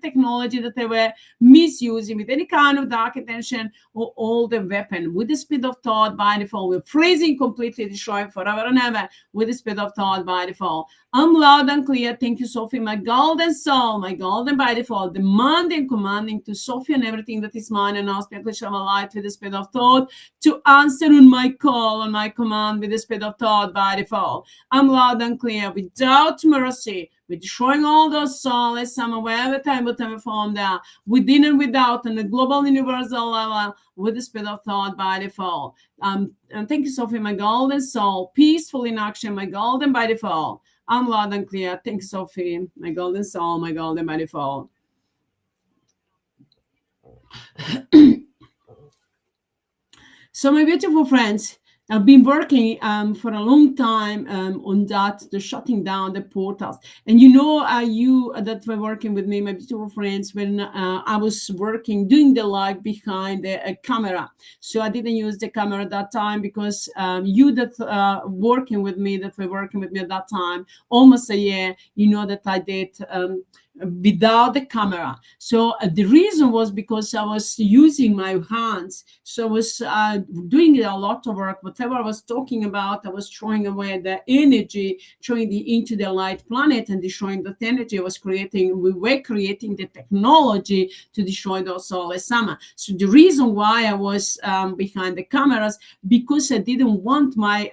technology that they were misusing with any kind of dark intention, or all the weapon with the speed of thought by default. We're freezing, completely destroying forever and ever with the speed of thought by default. I'm loud and clear. Thank you, Sophie, my golden soul, my golden by default, demanding, commanding to Sophie and everything that is mine and our spiritual light with the speed of thought to answer on my call, on my command with the speed of thought by default. I'm loud and clear, without mercy. We're destroying all those souls, wherever time, whatever form they are, within and without, on the global universal level, with the spirit of thought by default. And thank you, Sophie, my golden soul, peaceful in action, my golden by default. I'm loud and clear. Thank you, Sophie, my golden soul, my golden by default. So, my beautiful friends, I've been working for a long time on that, the shutting down the portals. And you that were working with me, my beautiful friends, when I was working, doing the live behind the camera. So I didn't use the camera at that time because you that working with me, that were working with me at that time, almost a year, that I did without the camera. So the reason was because I was using my hands. So I was doing a lot of work. Whatever I was talking about, I was throwing away the energy, throwing into the light planet and destroying that energy. We were creating the technology to destroy those souls. So the reason why I was behind the cameras, because I didn't want my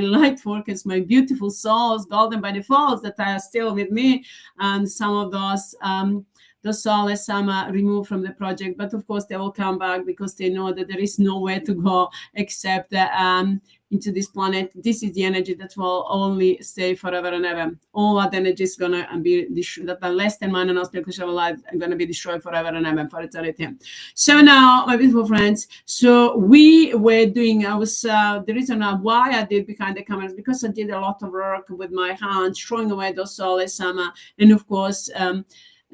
light workers, my beautiful souls, golden by default, that are still with me, and some of those souls removed from the project, but of course they will come back because they know that there is nowhere to go except into this planet. This is the energy that will only stay forever and ever. All that energy is gonna be destroyed, that are less than mine and our spiritual life are gonna be destroyed forever and ever for eternity. So now, my beautiful friends, so we were doing, the reason why I did behind the cameras, because I did a lot of work with my hands, throwing away those souls, and of course,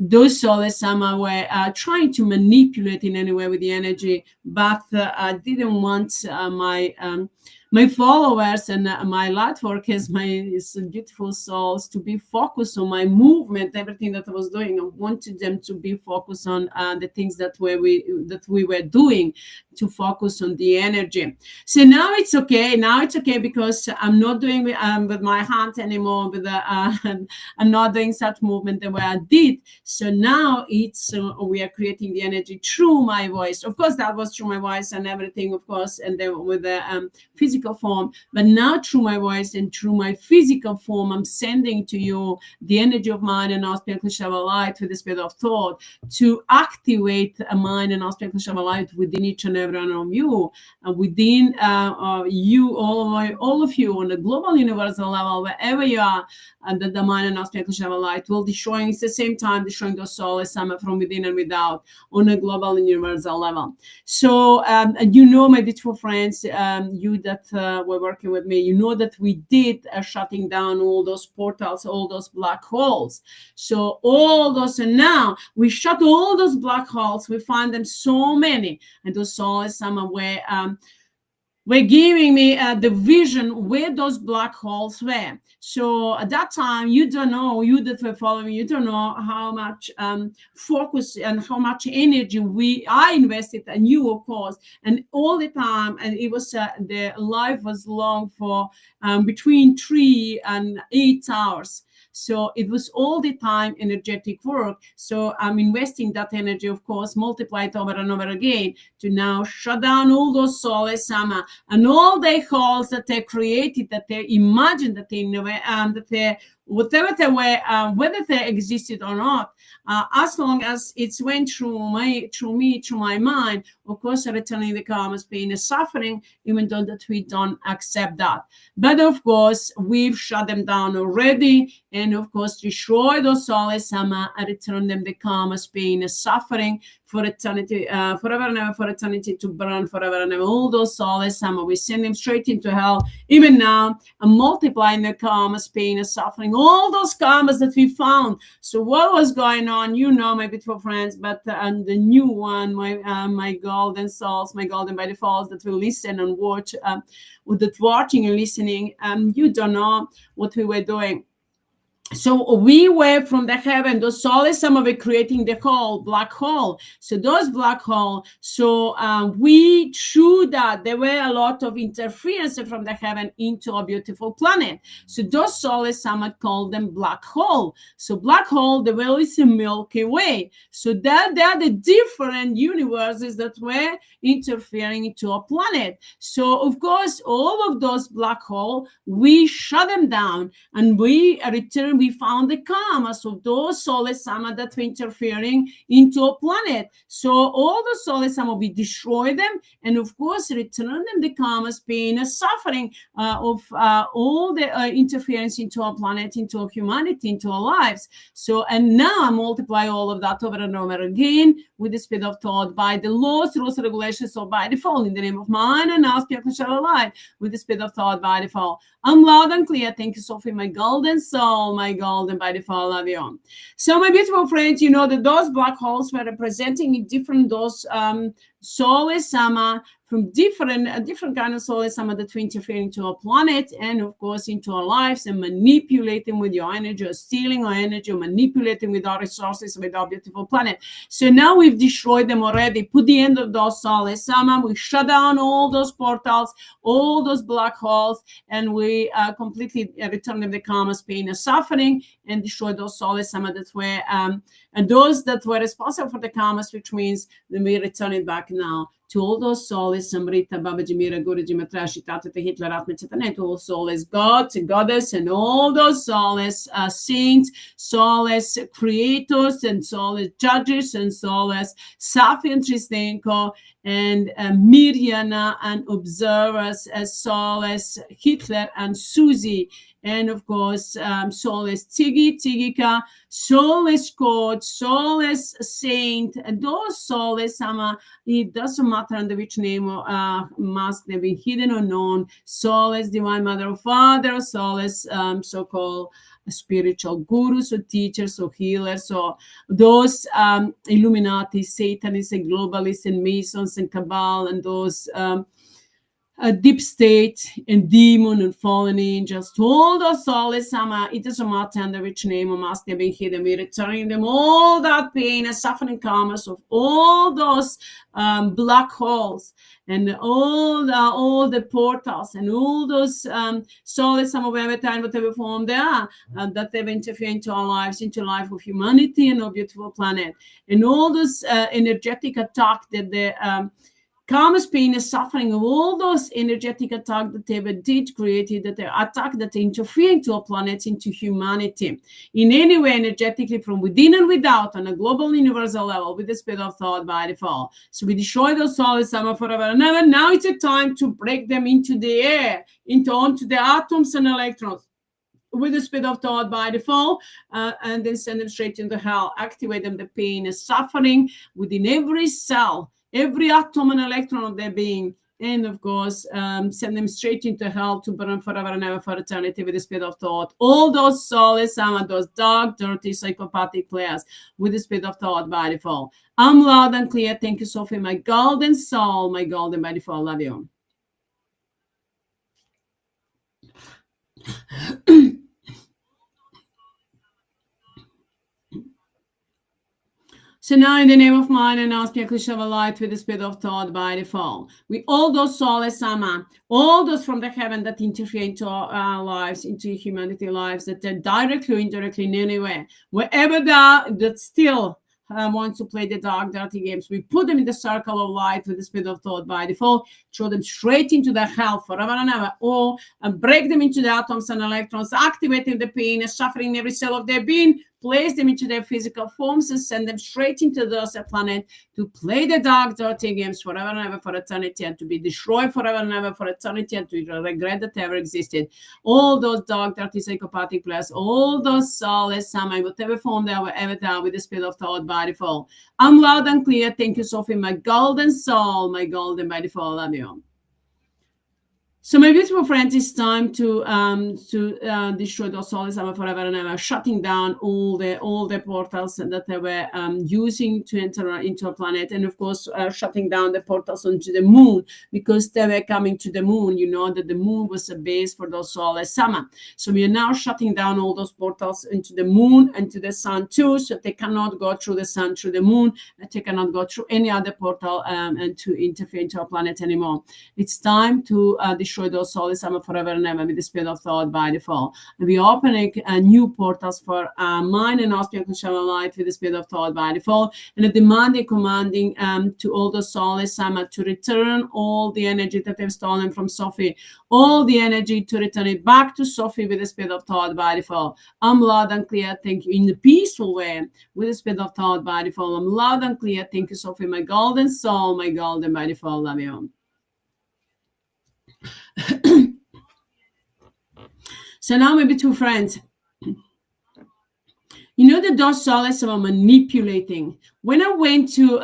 those soulless AMMA were trying to manipulate in any way with the energy, but I didn't want my followers and my light workers, my beautiful souls, to be focused on my movement, everything that I was doing. I wanted them to be focused on the things that we were doing, to focus on the energy. So now it's okay. Now it's okay, because I'm not doing with my hands anymore. I'm not doing such movement the way I did. So now it's we are creating the energy through my voice. Of course, that was through my voice and everything, of course, and then with the physical form. But now through my voice and through my physical form, I'm sending to you the energy of mind and aspect of light with the spirit of thought, to activate a mind and aspect of light within each and every one of you, within you, all of you, on a global universal level, wherever you are, and that the mind and aspect of light will destroying at the same time, destroying the soul from within and without, on a global and universal level. So you know, my beautiful friends, you that were working with me, you know that we did shutting down all those portals, all those black holes. So all those, and now we shut all those black holes. We find them so many, and those souls somewhere were giving me the vision where those black holes were. So at that time, you don't know, you that were following, you don't know how much focus and how much energy I invested, and you, of course, and all the time. And it was the life was long for between 3 and 8 hours. So it was all the time energetic work. So I'm investing that energy, of course, multiply it over and over again, to now shut down all those soulless AMMA and all the holes that they created, that they imagined, that they never, that they, whatever they were, whether they existed or not, as long as it's went through me, through my mind, of course, returning the karma's pain and suffering, even though that we don't accept that. But of course, we've shut them down already, and of course, destroy those soulless AMMA and return them the karma's pain and suffering for eternity, forever and ever, for eternity, to burn forever and ever. All those soulless AMMA, we send them straight into hell, even now, and multiplying the karma's pain and suffering, all those karmas that we found. So what was going on, you know, my beautiful friends, but and the new one, my golden souls, my golden by defaults that will listen and watch, with that watching and listening, you don't know what we were doing. So we were from the heaven, those soulless AMMA were creating the whole black hole. So those black hole, so we, through that, there were a lot of interference from the heaven into a beautiful planet. So those soulless AMMA called them black hole. So black hole, the well is a Milky Way. So that they are the different universes that were interfering into a planet. So of course, all of those black hole, we shut them down, and we returned. We found the karmas of those soulless AMMA that were interfering into a planet. So all the soulless AMMA, we destroy them, and of course return them the karmas, pain, and suffering of all the interference into our planet, into our humanity, into our lives. So, and now I multiply all of that over and over again with the speed of thought, by the laws, rules, regulations, or by default, in the name of mine and our spiritual life, with the speed of thought by default. I'm loud and clear. Thank you, Sophie, my golden soul, my golden by default, love you. So, my beautiful friends, you know that those black holes were representing different those soulless AMMA, from different kind of soulless AMMA that we interfere into our planet, and of course into our lives, and manipulating with your energy, or stealing our energy, or manipulating with our resources, with our beautiful planet. So now we've destroyed them already, put the end of those soulless AMMA, we shut down all those portals, all those black holes, and we completely return them the karma's pain and suffering, and destroy those soulless AMMA that were and those that were responsible for the karmas, which means then we return it back now to all those soulless, Amrita, Babaji, Mira, Guruji, Matrashi, Tata, HEATRT, Chetane, to all soulless gods and goddess, and all those soulless saints, soulless creators, and soulless judges, and soulless Safi and Tristenko, and Mirjana, and observers as soulless Hitler and Susie, and of course, soulless Tiggy, Tigika, soulless coach, soulless saint, and those soulless it doesn't matter under which name or mask they've been hidden or known, soulless divine mother or father, soulless so-called spiritual gurus or teachers or healers, or those Illuminati, Satanists and globalists and Masons and Cabal, and those deep state and demon and fallen angels, to all those souls, it doesn't matter under which name or mask they've been hidden. We're returning them all that pain and suffering karmas of all those black holes and all the portals and all those souls, whatever time, whatever form they are, that they've interfered into our lives, into life of humanity and our beautiful planet, and all those energetic attack that the karma's pain and suffering of all those energetic attacks that they did created, that they attack, that they interfere into our planet, into humanity, in any way energetically from within and without, on a global universal level, with the speed of thought by default. So we destroy those souls forever and ever. Now it's a time to break them into the air, onto the atoms and electrons, with the speed of thought by default, and then send them straight into hell. Activate them, the pain and suffering within every cell, every atom and electron of their being, and of course, send them straight into hell to burn forever and ever for eternity with the speed of thought. All those souls, those dark, dirty, psychopathic players, with the speed of thought by default. I'm loud and clear. Thank you, Sophie, my golden soul, my golden by default. Love you. So now in the name of mine and ask me shower light with the speed of thought by default. We all those souls, all those from the heaven that interfere into our lives, into humanity lives, that they're directly or indirectly in any way, wherever they are, that still want to play the dark, dirty games, we put them in the circle of light with the speed of thought by default, throw them straight into the hell forever and ever, or break them into the atoms and electrons, activating the pain and suffering in every cell of their being, place them into their physical forms and send them straight into the other planet to play the dark, dirty games forever and ever for eternity, and to be destroyed forever and ever for eternity, and to regret that they ever existed. All those dark, dirty, psychopathic players, all those soulless, whatever form they are, ever they are, with the speed of thought by default. I'm loud and clear. Thank you, Sophie, my golden soul, my golden by default. Love you. So my beautiful friends, it's time to destroy those souls forever and ever, shutting down all the portals that they were using to enter into a planet, and of course shutting down the portals onto the moon, because they were coming to the moon. You know that the moon was a base for those souls. So we are now shutting down all those portals into the moon and to the sun too, so they cannot go through the sun, through the moon, and they cannot go through any other portal and to interfere into our planet anymore. It's time to destroy those souls forever and ever with the speed of thought by default. And we are opening new portals for mind and auspicious shower light with the speed of thought by default, and demanding, commanding to all the souls to return all the energy that they've stolen from Sophie, all the energy, to return it back to Sophie with the speed of thought by default. I'm loud and clear. Thank you. In the peaceful way with the speed of thought by default. I'm loud and clear. Thank you, Sophie, my golden soul, my golden by default. Love you. So now maybe two friends, you know that those souls are manipulating. When I went to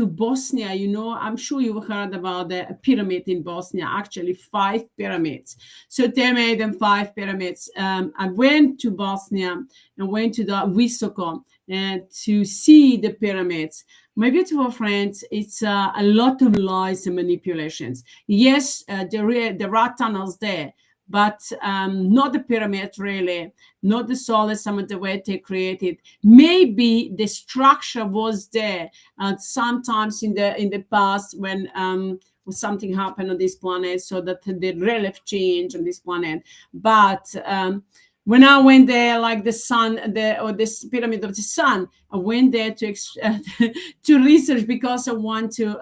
Bosnia, you know, I'm sure you heard about the pyramid in Bosnia, actually 5 pyramids. So they made them 5 pyramids. I went to Bosnia and went to the Visoko to see the pyramids. My beautiful friends, it's a lot of lies and manipulations. Yes, there are tunnels there, but not the pyramids really, not the souls, some of the way they created. Maybe the structure was there sometimes in the past when something happened on this planet, so that the relief changed on this planet. But when I went there, like the sun, or this pyramid of the sun, I went there to to research, because I want to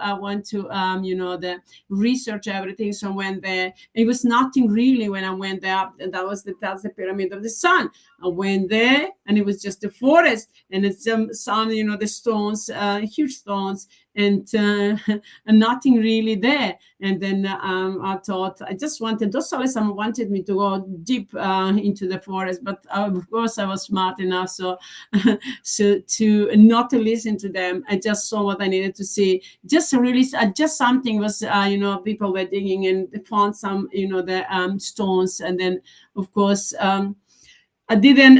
you know, the research everything. So I went there. It was nothing really when I went there, and that's the pyramid of the sun. I went there, and it was just a forest, and it's some, you know, the stones, huge stones, and nothing really there. And then I thought I just wanted, those souls wanted me to go deep into the forest, but of course I was smart enough so to not to listen to them. I just saw what I needed to see. Just really, just something was, people were digging and they found some, the stones, and then of course. I didn't,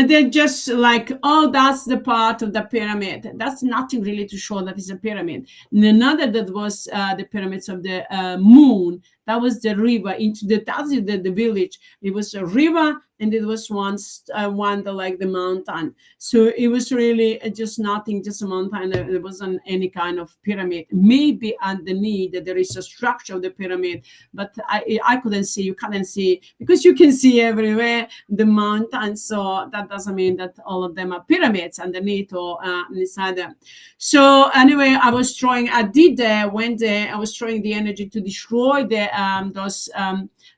they're just like, oh, that's the part of the pyramid. That's nothing really to show that it's a pyramid. And another that was the pyramids of the moon. That was the river into that's the village. It was a river, and it was once one like the mountain. So it was really just nothing, just a mountain. There wasn't any kind of pyramid. Maybe underneath there is a structure of the pyramid, but I couldn't see. You couldn't see, because you can see everywhere the mountain. So that doesn't mean that all of them are pyramids underneath or inside them. So anyway, I was trying. I went there. I was trying the energy to destroy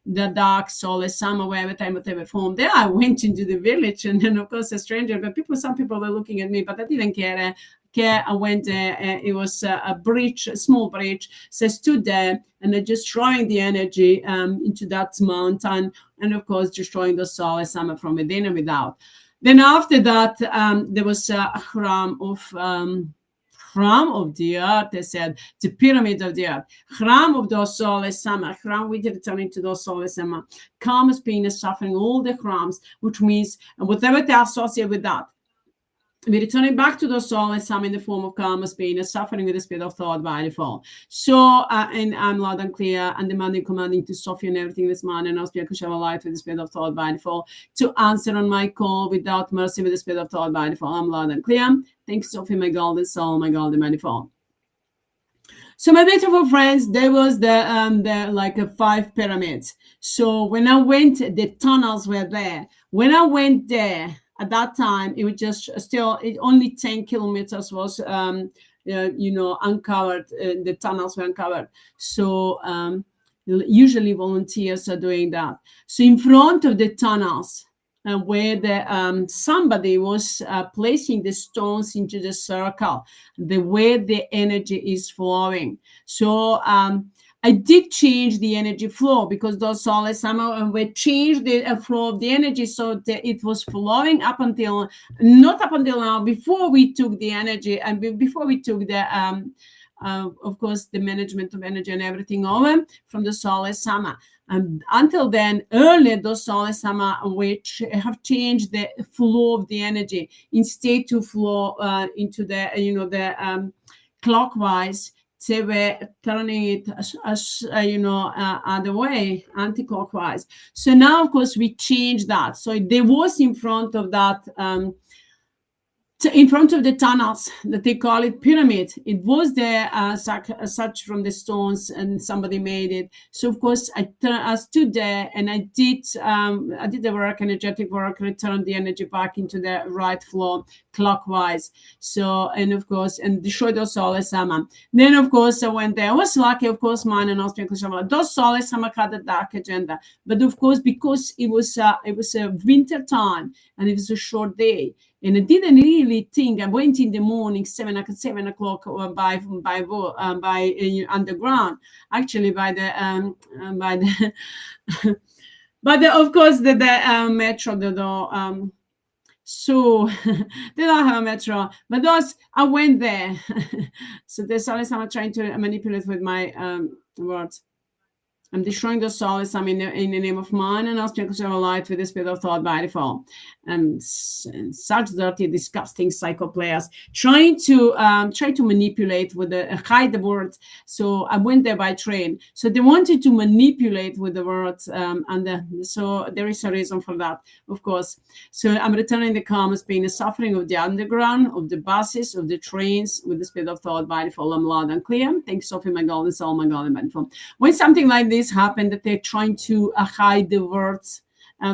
the dark soulless summer, wherever time whatever form. Then I went into the village, and then of course a stranger, but some people were looking at me, but I didn't care. I went there. It was a bridge, a small bridge. So I stood there and I just throwing the energy into that mountain, and of course destroying the soulless summer from within and without. Then after that, there was a hram of the earth, they said, the pyramid of the earth, hram of the soulless summer, hram we returning to the soulless summer, karma's pain is suffering, all the hrams, which means whatever they associate with that. We're returning back to the soulless summer in the form of karma's pain and suffering with the spirit of thought by default. So, and I'm loud and clear and demanding, commanding to Sophie and everything this man and ask me to share a light with the spirit of thought by default to answer on my call without mercy with the spirit of thought by default. I'm loud and clear. Thanks, Sophie, my golden soul, my golden by default. So my beautiful friends, there was the like 5 pyramids. So when I went, the tunnels were there. When I went there, at that time, it was just still, only 10 kilometers was, uncovered. The tunnels were uncovered. So usually volunteers are doing that. So in front of the tunnels, where the somebody was placing the stones into the circle, the way the energy is flowing. So I did change the energy flow, because those soulless somehow we changed the flow of the energy so that it was flowing not up until now, before we took the energy and before we took the of course the management of energy and everything over from the soulless summer. Until then, earlier those soulless summer which have changed the flow of the energy, instead to flow into the clockwise. They were turning it other way, anti-clockwise. So now, of course, we changed that. So there was in front of that, in front of the tunnels that they call it pyramid. It was there such from the stones, and somebody made it. So of course I stood there and I did the work, energetic work, returned the energy back into the right flow clockwise. So, and of course, and destroyed those soulless summer. Then of course I went there. I was lucky, of course, mine and those soulless summer had a dark agenda, but of course because it was a winter time and it was a short day. And I didn't really think. I went in the morning, 7 o'clock, by underground. Actually, by the of course the metro. So they don't have a metro, but those I went there. So there's always I'm trying to manipulate with my words. I'm destroying the soulless. I'm in the name of mine, and asking to share a light with the spirit of thought by default. Such dirty, disgusting psycho players trying to manipulate with hide the words. So I went there by train. So they wanted to manipulate with the words, so there is a reason for that, of course. So I'm returning the karma's pain, the suffering of the underground, of the buses, of the trains, with the spirit of thought by default. I'm loud and clear. Thanks, Sophie, my golden soul, my golden by default. When something like this happened, that they're trying to hide the words,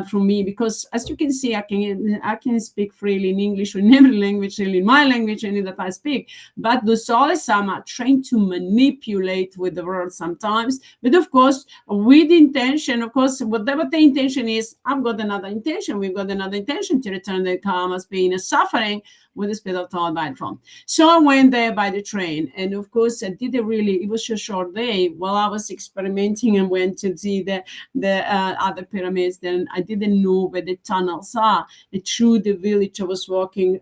from me, because as you can see, I can speak freely in English or in every language, really in my language, any that I speak. But the soulless are trying to manipulate with the words sometimes. But of course, with intention, of course, whatever the intention is, I've got another intention. We've got another intention to return the karma's pain and suffering with the spirit of thought by the phone. So I went there by the train, and of course I did it was a short day while I was experimenting and went to see the other pyramids. Then I didn't know where the tunnels are. And through the village I was walking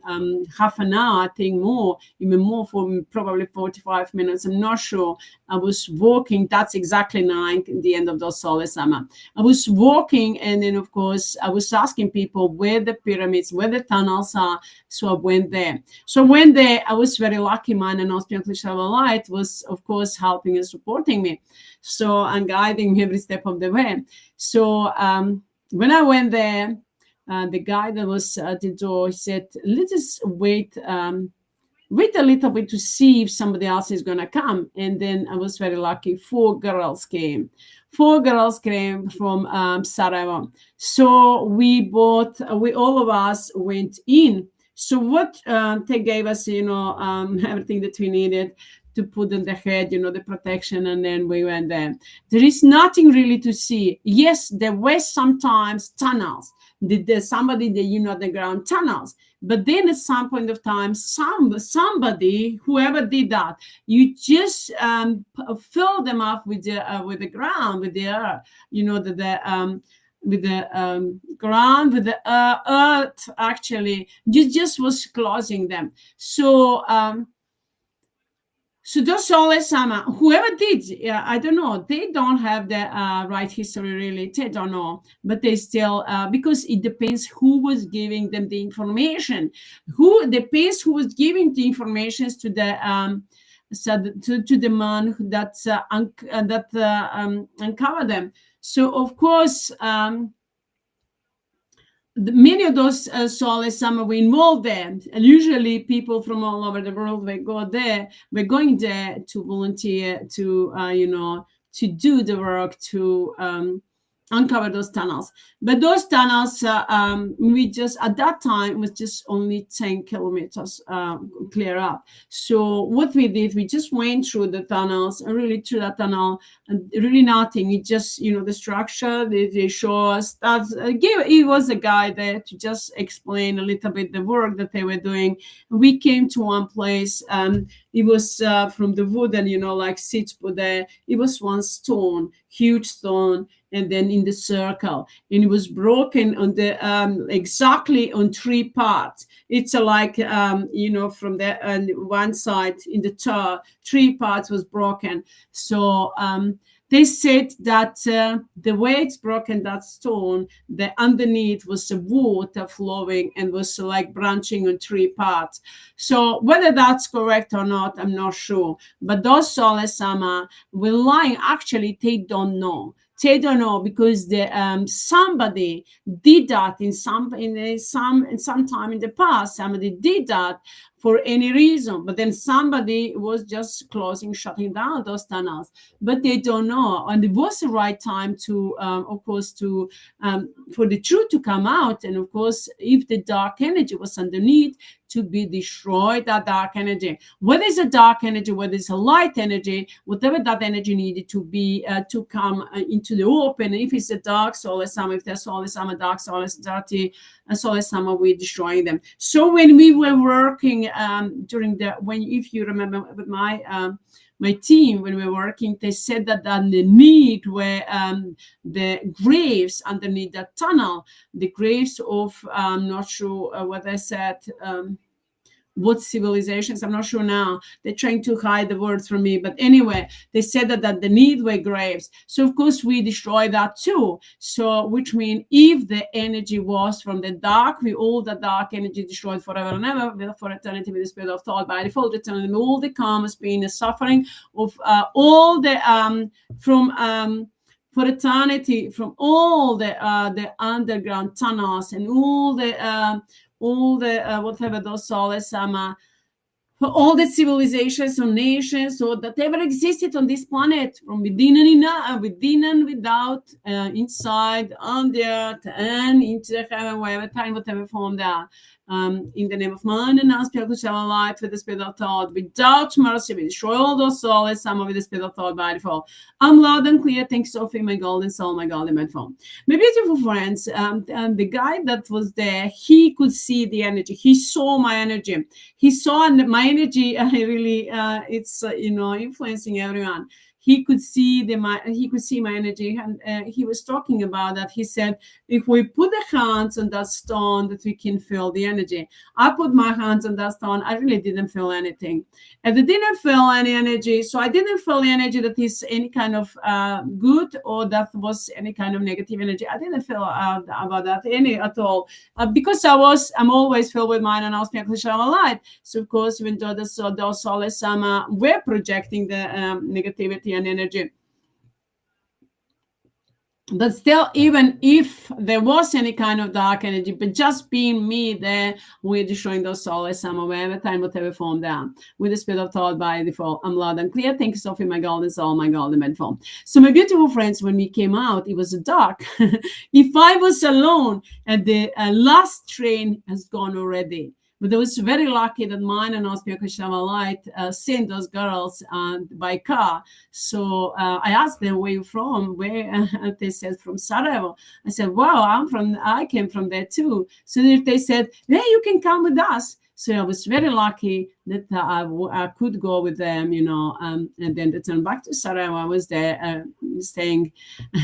half an hour, I think more, even more, for probably 45 minutes, I'm not sure. I was walking, that's exactly 9 at the end of the Soulless Summer. I was walking, and then of course I was asking people where the pyramids, where the tunnels are. So I went there. So when there, I was very lucky. Mine and Austrian Travel Light was, of course, helping and supporting me, so and guiding me every step of the way. So when I went there, the guy that was at the door said, "Let us wait a little bit to see if somebody else is going to come." And then I was very lucky. 4 girls came. 4 girls came from Sarajevo. So we all of us went in. So what they gave us, everything that we needed to put on the head, the protection, and then we went there. There is nothing really to see. Yes, there were sometimes tunnels. There's somebody that, the ground tunnels. But then at some point of time, somebody, whoever did that, you just fill them up with the ground, with the earth, with the ground, with the earth, actually, just was closing them. So those soulless whoever did, I don't know, they don't have the right history, really. They don't know, but they still, because it depends who was giving them the information. Who was giving the information to the to the man that uncovered them. So of course, many of those soulless were involved there, and usually people from all over the world we're going there to volunteer, to to do the work, to uncover those tunnels. But those tunnels, we just, at that time, was just only 10 kilometers clear up. So what we did, we just went through the tunnels, and really through that tunnel, and really nothing. It just, the structure, they show us that. It was a guy there to just explain a little bit the work that they were doing. We came to one place, it was from the wood, and like seats put there. It was one stone, huge stone, and then in the circle, and it was broken on the exactly on 3 parts. It's like from the one side in the top, 3 parts was broken. So they said that the way it's broken, that stone, the underneath was the water flowing and was like branching on 3 parts. So whether that's correct or not, I'm not sure. But those soulless were lying. Actually, they don't know. They don't know, because somebody did that in some time in the past. Somebody did that for any reason, but then somebody was just shutting down those tunnels. But they don't know, and it was the right time to, of course, to for the truth to come out. And of course, if the dark energy was underneath, to be destroyed, that dark energy. Whether it's a dark energy, whether it's a light energy, whatever that energy needed to be to come into the open. If it's a dark soulless if there's soulless dark soulless, dirty soulless we're destroying them. So when we were working if you remember with my team, when we were working, they said that underneath were the graves, underneath that tunnel, the graves of, I'm not sure what I said, what civilizations, I'm not sure now. They're trying to hide the words from me. But anyway, they said that underneath were graves. So of course we destroyed that too. So which means if the energy was from the dark, all the dark energy destroyed forever and ever, for eternity, with the spirit of thought by default, returning all the karmas, pain, and suffering of all the for eternity, from all the underground tunnels and all the whatever those soulless for all the civilizations or nations or that ever existed on this planet, from within and without, inside, on the earth, and into the heaven, wherever time, whatever form they are. In the name of man and now spiritual shall light with the spirit of thought, without mercy, we destroy all those souls, some with the spirit of thought by default. I'm loud and clear. Thanks, Sophie, my golden soul, my golden man phone. My beautiful friends, the guy that was there, he could see the energy. He saw my energy. He saw my energy. Really, it's influencing everyone. He could see my energy, and he was talking about that. He said, if we put the hands on that stone, that we can feel the energy. I put my hands on that stone. I really didn't feel anything, and I didn't feel any energy. So I didn't feel the energy that is any kind of good or that was any kind of negative energy. I didn't feel about that at all, because I'm always filled with mind and I'll speak light. So of course, even though those soulless AMMA were projecting the negativity and energy, but still, even if there was any kind of dark energy, but just being me there, we're destroying those souls AMMA wherever time, whatever form down with the spirit of thought by default. I'm loud and clear. Thank you, Sophie, my golden soul, my golden man form. So my beautiful friends, when we came out, it was dark. If I was alone, and the last train has gone already. But I was very lucky that mine and Osmia Krishna Light sent those girls by car. So I asked them, where you from? Where? They said, from Sarajevo. I said, wow, I came from there too. So they said, yeah, you can come with us. So I was very lucky that I could go with them, and then to turn back to Sarajevo. I was there staying.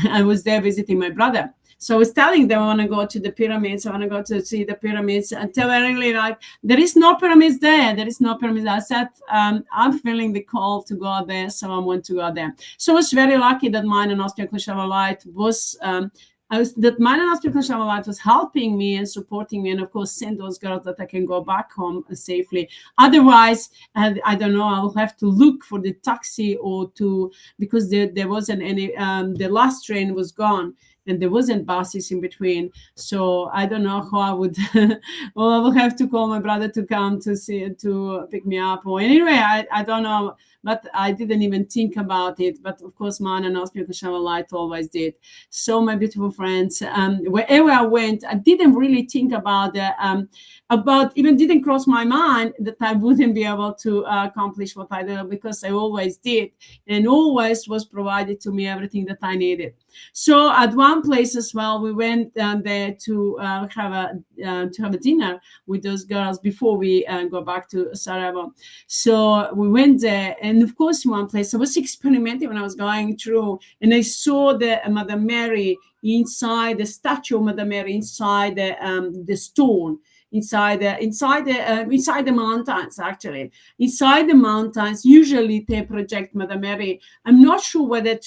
I was there visiting my brother. So I was telling them I want to go to the pyramids. I want to go to see the pyramids. And they were really like, there is no pyramids there. There is no pyramids. I said, I'm feeling the call to go there, so I want to go there. So I was very lucky that mine and Osmia Kushava Light was was helping me and supporting me, and of course send those girls that I can go back home safely. Otherwise, I don't know, I will have to look for the taxi because there wasn't any, the last train was gone and there wasn't buses in between. So I don't know how I would, well, I will have to call my brother to come to pick me up. Or anyway, I don't know, but I didn't even think about it. But of course, man and Osmia Kushava Light always did. So my beautiful friends, wherever I went, I didn't really think about even didn't cross my mind that I wouldn't be able to accomplish what I did, because I always did, and always was provided to me everything that I needed. So at one place as well, we went there to have a dinner with those girls before we go back to Sarajevo. So we went there, and of course, in one place I was experimenting when I was going through, and I saw the Mother Mary inside the statue of Mother Mary, inside the stone. Inside the mountains, actually. Inside the mountains, usually they project Mother Mary. I'm not sure whether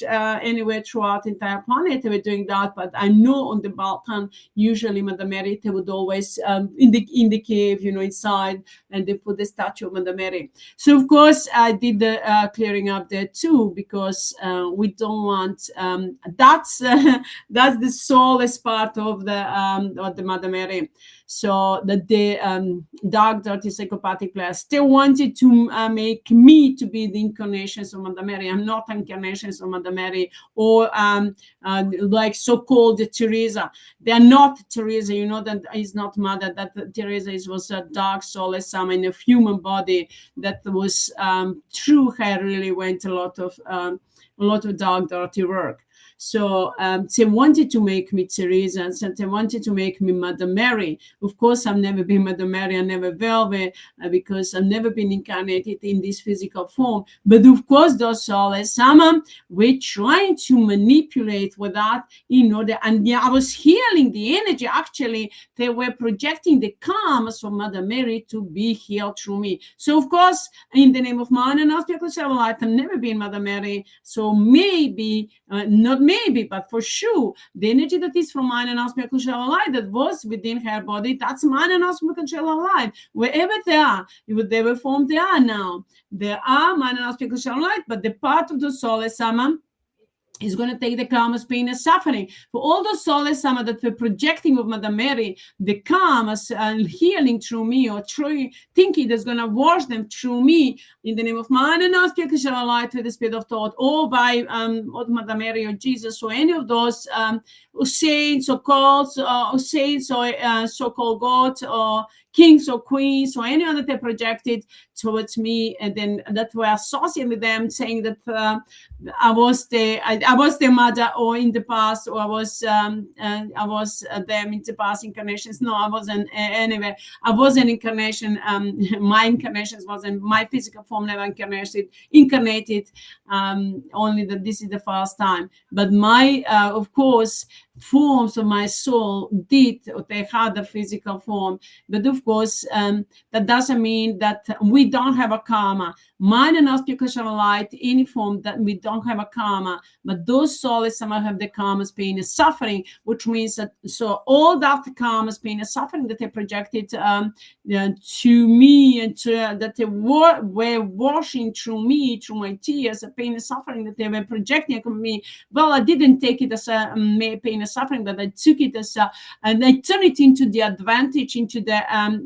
anywhere throughout the entire planet they were doing that, but I know on the Balkan, usually Mother Mary, they would always, in the cave, inside, and they put the statue of Mother Mary. So, of course, I did the clearing up there too, because we don't want, that's the soulless part of the Mother Mary. So the dark, dirty, psychopathic players still wanted to make me to be the incarnations of Mother Mary. I'm not incarnations of Mother Mary, or like so-called Teresa. They are not Teresa. That is not Mother. That Teresa was a dark soulless AMMA in a human body that was through her really went a lot of dark, dirty work. So they wanted to make me Teresa, and they wanted to make me Mother Mary. Of course, I've never been Mother Mary. I never will be, because I've never been incarnated in this physical form. But of course, those soulless AMMA were trying to manipulate with that in order. And yeah, I was healing the energy. Actually, they were projecting the karmas for Mother Mary to be healed through me. So of course, in the name of man and Light, I've never been Mother Mary. So maybe, not maybe, but for sure, the energy that is from mine and Osmia Kushava Light that was within her body, that's mine and Osmia Kushava Light. Wherever they are, whatever form they are now, they are mine and Osmia Kushava Light, but the part of the soulless AMMA is going to take the karma's pain and suffering. For all those soulless Amma that were projecting with Mother Mary, the karma's healing through me, or through thinking that's going to wash them through me, in the name of man and us, shall light with the spirit of thought, or by Mother Mary or Jesus, or any of those saints or gods, or saints or so-called gods, or kings or queens, or anyone that they projected towards me, and then that were associated with them, saying that I was their mother, or in the past, or I was them in the past incarnations. No, I wasn't. Anyway, I was an incarnation. My incarnations wasn't, my physical form never incarnated. Only that this is the first time. But my, of course, forms of my soul did, or they had a physical form. But of course, that doesn't mean that we don't have a karma. Mind and aspirational light, any form that we don't have a karma, but those souls somehow have the karma's pain and suffering, which means that, so all that karma's pain and suffering that they projected to me, and that they were washing through me, through my tears, the pain and suffering that they were projecting on me. Well, I didn't take it as a pain and suffering, but I took it as and I turned it into the advantage, into the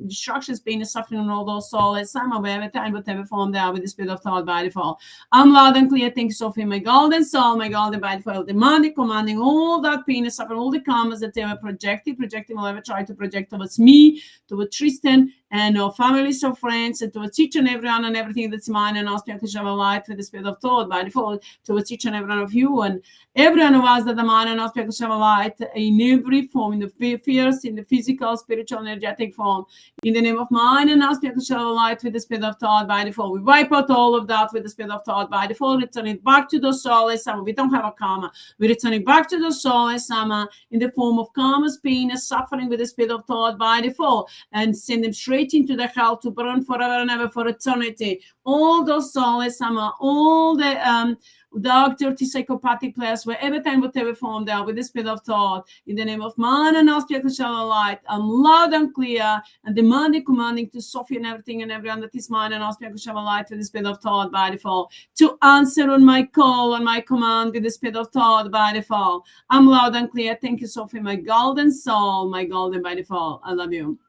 destructions, pain and suffering, and all those souls, somehow every time, whatever form they are, with the spirit of thought by default. I'm loud and clear. Thank you, Sophie, my golden soul, my golden by default, demanding, commanding all that pain and suffering, all the karmas that they were projecting will ever try to project towards me, towards Tristan, and our families, our friends, and towards each and everyone and everything that's mine, and ask me to share a light with the spirit of thought by default, towards each and every one of you, and everyone of us that are mine, and ask me to share a light in every form, in the fierce, in the physical, spiritual, energetic form, in the name of mine, and ask me to share a light with the spirit of thought by default. We wipe out all of that with the spirit of thought by default, return it back to the soulless Amma. We don't have a karma. We return it back to the soulless Amma in the form of karma's pain and suffering with the spirit of thought by default, and send them straight into the hell to burn forever and ever for eternity. All those soulless Amma, all the dark, dirty, psychopathic players, where every time, whatever form they are, with the spirit of thought, in the name of man and us, spiritual light, I'm loud and clear, and demanding, commanding to Sophie and everything and everyone that is mine and us, spiritual light, with the spirit of thought by default, to answer on my call, on my command, with the spirit of thought by default. I'm loud and clear. Thank you, Sophie, my golden soul, my golden by default. I love you.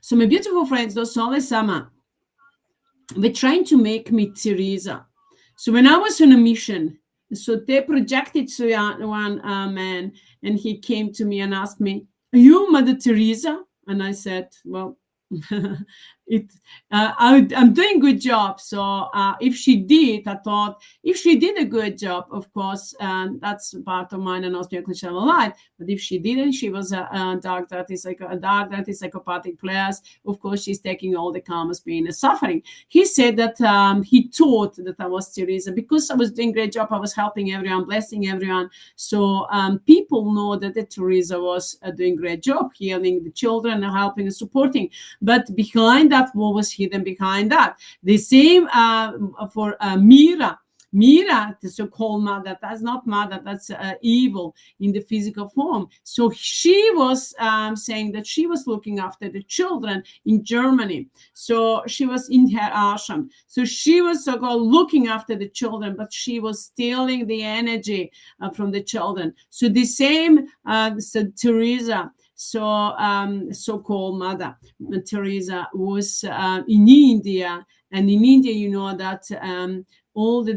So, my beautiful friends, those soulless Amma, they're trying to make me Teresa. So when I was on a mission, so they projected to one man, and he came to me and asked me, "Are you Mother Teresa?" And I said, "Well, I'm doing a good job." So if she did, I thought, if she did a good job, of course, that's part of mine and spiritual life. But if she didn't, she was a dark, dirty, psychopathic player. Of course, she's taking all the karma's pain and suffering. He said that he thought that I was Teresa because I was doing a great job. I was helping everyone, blessing everyone. So people know that the Teresa was doing a great job, healing the children, helping and supporting. But behind that, what was hidden behind that? The same for Mira. Mira, the so-called mother, that's not mother, that's evil in the physical form. So she was saying that she was looking after the children in Germany. So she was in her ashram. So she was so-called looking after the children, but she was stealing the energy from the children. So the same, so Teresa, so-called mother Teresa was in India, and in India, you know that all the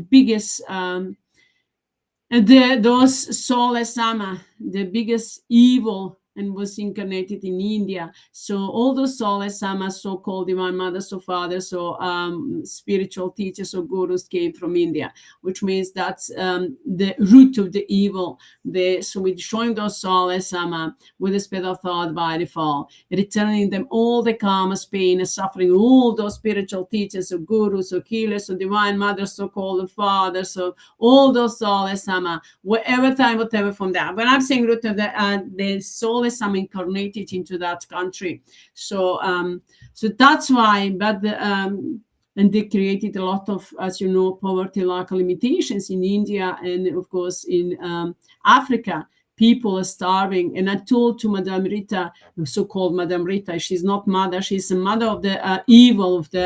biggest those soulless Amma, the biggest evil, and was incarnated in India. So all those soulless Amma, so-called divine mother, so father, so spiritual teachers or gurus came from India, which means that's the root of the evil. So we're showing those soulless Amma with the spirit of thought by default, returning them all the karma's pain and suffering, all those spiritual teachers or gurus or healers or divine mothers, so-called fathers, so all those soulless Amma, whatever time, whatever from that. When I'm saying root of the soul, I'm incarnated into that country. So so that's why, but and they created a lot of, as you know, poverty, lack, limitations in India, and of course in Africa. people are starving. And I told to Madame Rita, so-called Madame Rita, she's not mother, she's the mother of the evil, of the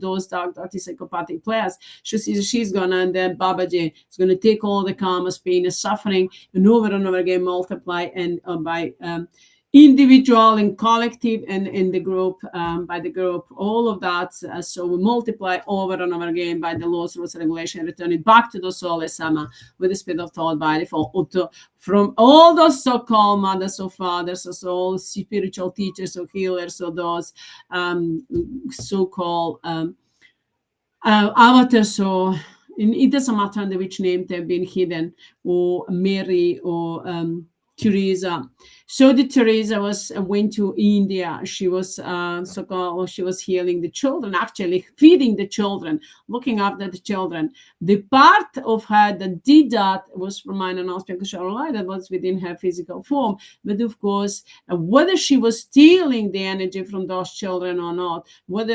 those dark, dirty psychopathic players. She's gonna, and then Babaji is gonna take all the karmas, pain, and suffering, and over again multiply, and by individual and collective, and in the group, by the group, all of that. So we multiply over and over again by the laws, rules, regulation, return it back to the soulless Amma with the speed of thought by default, from all those so-called mothers or fathers, or all spiritual teachers or healers, or those so-called avatars, or it doesn't matter under which name they've been hidden, or Mary, or Teresa. So the Teresa went to India. She was she was healing the children, actually feeding the children, looking after the children. The part of her that did that was from minor non-spiritual light, that was within her physical form. But of course, whether she was stealing the energy from those children or not, what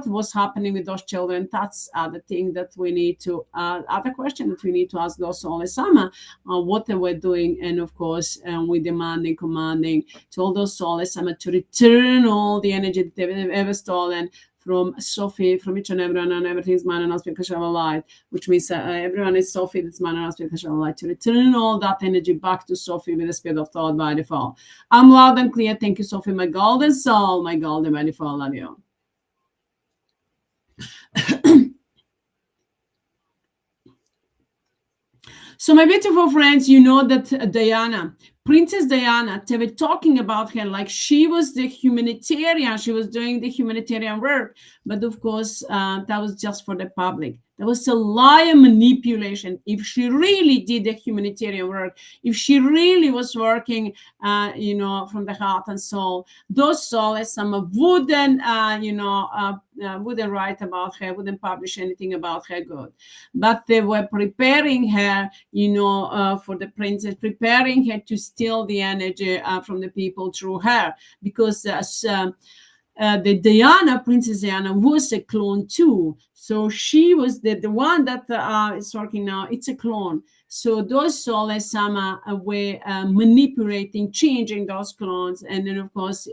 was happening with those children, that's the thing that we need to, other question that we need to ask those soulless Amma, what they were doing. And of course, we demanding, commanding to all those soulless Amma to return all the energy that they've ever stolen from Sophie, from each and everyone, and everything is man and non-spiritual light, which means everyone is Sophie, that's man and non-spiritual light, to return all that energy back to Sophie with the speed of thought by default. I'm loud and clear. Thank you, Sophie, my golden soul, my golden by default. Love you. So my beautiful friends, you know that Diana, Princess Diana, they were talking about her like she was the humanitarian. She was doing the humanitarian work. But of course, that was just for the public. That was a lie and manipulation. If she really did the humanitarian work, if she really was working, from the heart and soul, those soulless Amma wouldn't, wouldn't write about her, wouldn't publish anything about her good. But they were preparing her, for the princess, preparing her to steal the energy from the people through her, because the Diana, Princess Diana, was a clone too. So she was the one that is working now. It's a clone. So those soulless Amma were manipulating, changing those clones, and then of course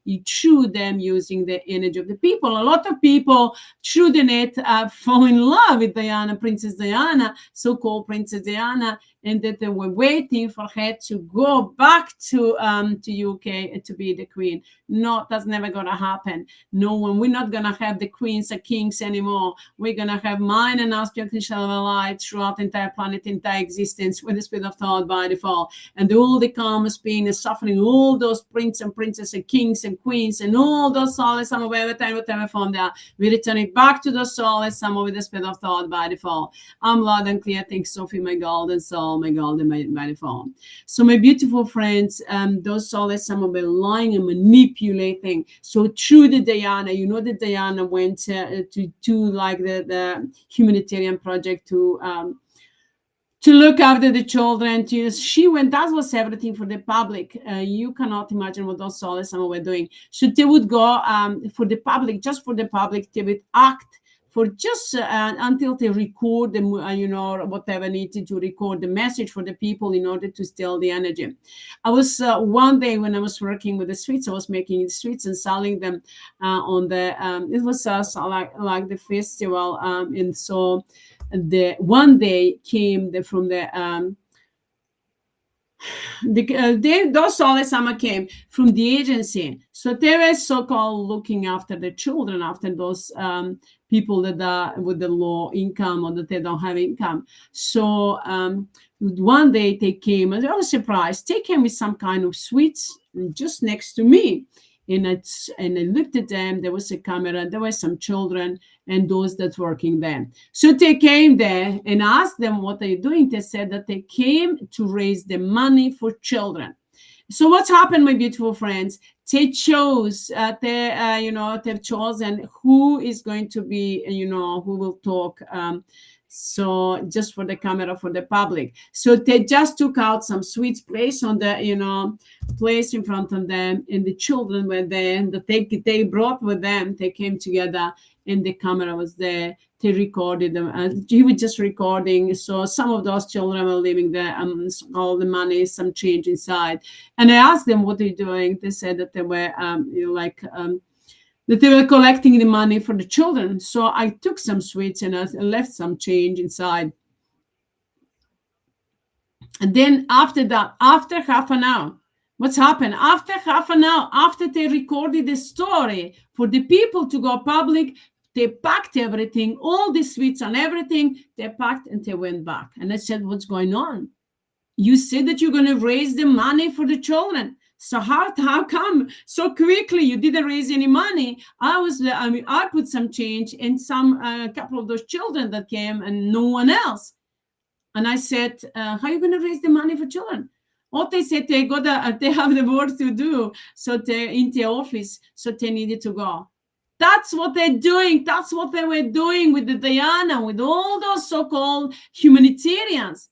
you through them using the energy of the people. A lot of people through the net fall in love with Diana, Princess Diana, so-called Princess Diana, and that they were waiting for her to go back to UK to be the queen. No, that's never gonna happen. No, when we're not gonna have the queens and kings anymore. We're gonna have mine and spiritual light throughout the entire planet, entire existence, with the speed of thought by default, and all the karmas, pain, and suffering, all those princes and princesses and kings and queens, and all those soulless Amma, whatever form they are, we return it back to the soulless Amma with the speed of thought by default. I'm loud and clear. Thanks, Sophie, my golden soul, my golden by default. So my beautiful friends, those soulless Amma were lying and manipulating. So through the Diana, the Diana went to like the humanitarian project to look after the children. She went, that was everything for the public. You cannot imagine what those soulless Amma were doing. So they would go for the public, just for the public, they would act for just until they record them, whatever needed to record the message for the people in order to steal the energy. I was one day when I was working with the sweets, I was making the sweets and selling them on the, it was like the festival. And so the one day came from the, those soulless Amma came from the agency. So they were so-called looking after the children, after those people that are with the low income or that they don't have income. So one day they came, and I was surprised. They came with some kind of sweets just next to me. And I looked at them. There was a camera. There were some children and those that working there. So they came there and asked them, what are you doing? They said that they came to raise the money for children. So what's happened, my beautiful friends? They chose, they've chosen who is going to be, who will talk So just for the camera, for the public. So they just took out some sweets, place on the, place in front of them, and the children were there, and they brought with them, they came together, and the camera was there. They recorded them, and he was just recording. So some of those children were leaving there, all the money, some change inside. And I asked them, what are you doing? They said that they were that they were collecting the money for the children. So I took some sweets and I left some change inside. And then after that, after half an hour, what's happened? After half an hour, after they recorded the story for the people to go public, they packed everything, all the sweets and everything, they packed and they went back. And I said, what's going on? You said that you're going to raise the money for the children. So how come so quickly you didn't raise any money? I put some change in some couple of those children that came and no one else. And I said, how are you going to raise the money for children? Oh, they said they have the work to do. So they're in the office. So they needed to go. That's what they're doing. That's what they were doing with the Diana, with all those so-called humanitarians.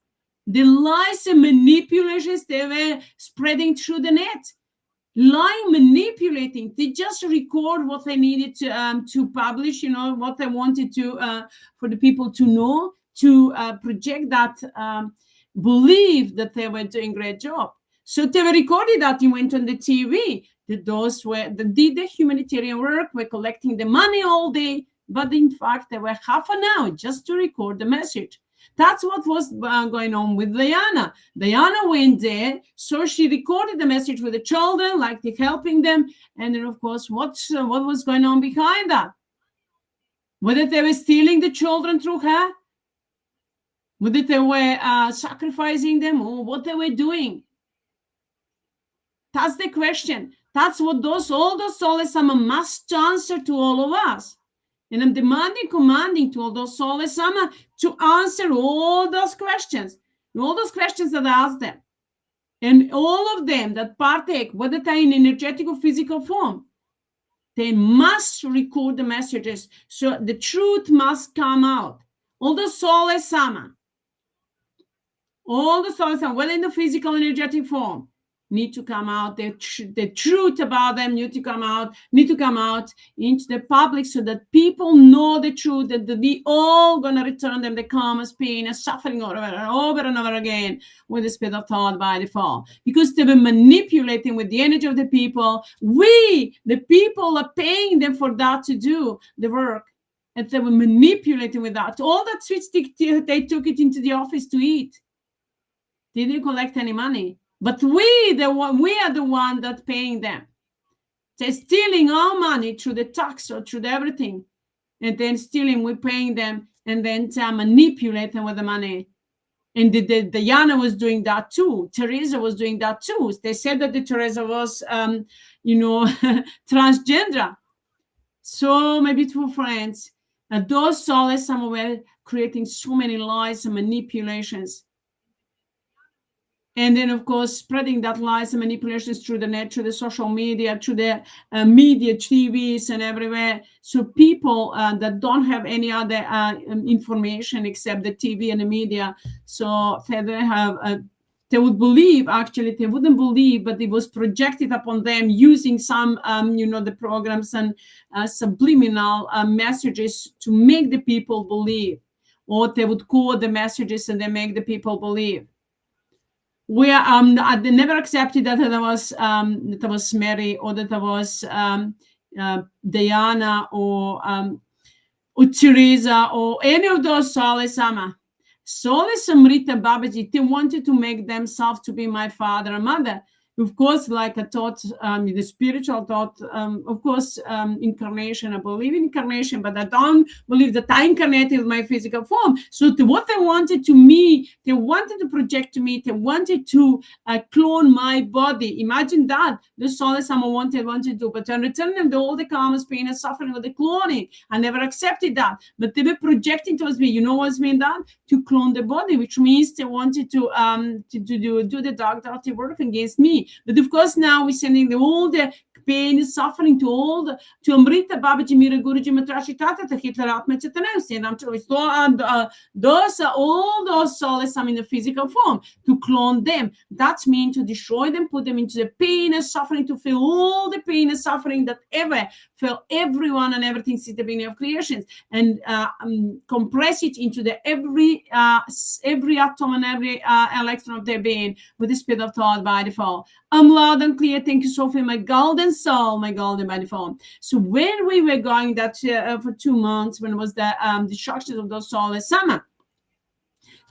The lies and manipulations they were spreading through the net. Lying, manipulating. They just record what they needed to publish, what they wanted to for the people to know, to project that belief that they were doing a great job. So they were recorded that he went on the TV. Those that did the humanitarian work, were collecting the money all day, but in fact they were half an hour just to record the message. That's what was going on with Diana. Diana went there, so she recorded the message for the children, like helping them. And then, of course, what was going on behind that? Whether they were stealing the children through her, whether they were sacrificing them, or what they were doing. That's the question. That's what all those SOULESS AMMA must answer to all of us. And I'm commanding to all those SOULESS AMMA to answer all those questions that I asked them. And all of them that partake, whether they're in energetic or physical form, they must record the messages. So the truth must come out. All the SOULESS AMMA, whether in the physical energetic form, need to come out. The truth about them need to come out into the public, so that people know the truth, that we all gonna return them the karmas, pain, and suffering over and over again with the spirit of thought by default, because they were manipulating with the energy of the people. We, the people, are paying them for that to do the work, and they were manipulating with that. All that sweets they took it into the office to eat. They didn't collect any money. But we are the one that's paying them. They're stealing our money through the tax or through everything. And then we're paying them, and then manipulating with the money. And Diana was doing that too. Teresa was doing that too. They said that the Teresa was, transgender. So, my beautiful friends, those SOULESS AMMA were creating so many lies and manipulations. And then, of course, spreading that lies and manipulations through the net, through the social media, through the media, TVs, and everywhere. So people that don't have any other information except the TV and the media, so they would believe. Actually, they wouldn't believe, but it was projected upon them using some, the programs and subliminal messages to make the people believe, or they would code the messages and they make the people believe. They never accepted that there was Mary, or that there was Diana, or Teresa, or any of those SOULESS AMMA. SOULESS Amrita Babaji, they wanted to make themselves to be my father and mother. Of course, like I taught, the spiritual thought, of course, incarnation. I believe in incarnation, but I don't believe that I incarnated with my physical form. So what they wanted to me, they wanted to project to me, they wanted to clone my body. Imagine that. The SOULESS AMMA wanted to, but I returned them all the karmas, pain, and suffering with the cloning. I never accepted that. But they were projecting towards me. You know what's mean that? To clone the body, which means they wanted to do the dark, dirty work against me. But of course, now we're sending all the pain, suffering to all the, to Amrita Babaji Mira Guruji Matrashi Tata to HEATRT and I'm to restore those all those souls in the physical form, to clone them. That means to destroy them, put them into the pain and suffering, to feel all the pain and suffering that ever felt everyone and everything since the beginning of creations, and compress it into the every atom and every electron of their being with the spirit of thought by default. I'm loud and clear. Thank you, Sophie, my golden soul, my golden by default. So when we were going that for 2 months, when it was the destruction of those souls, summer,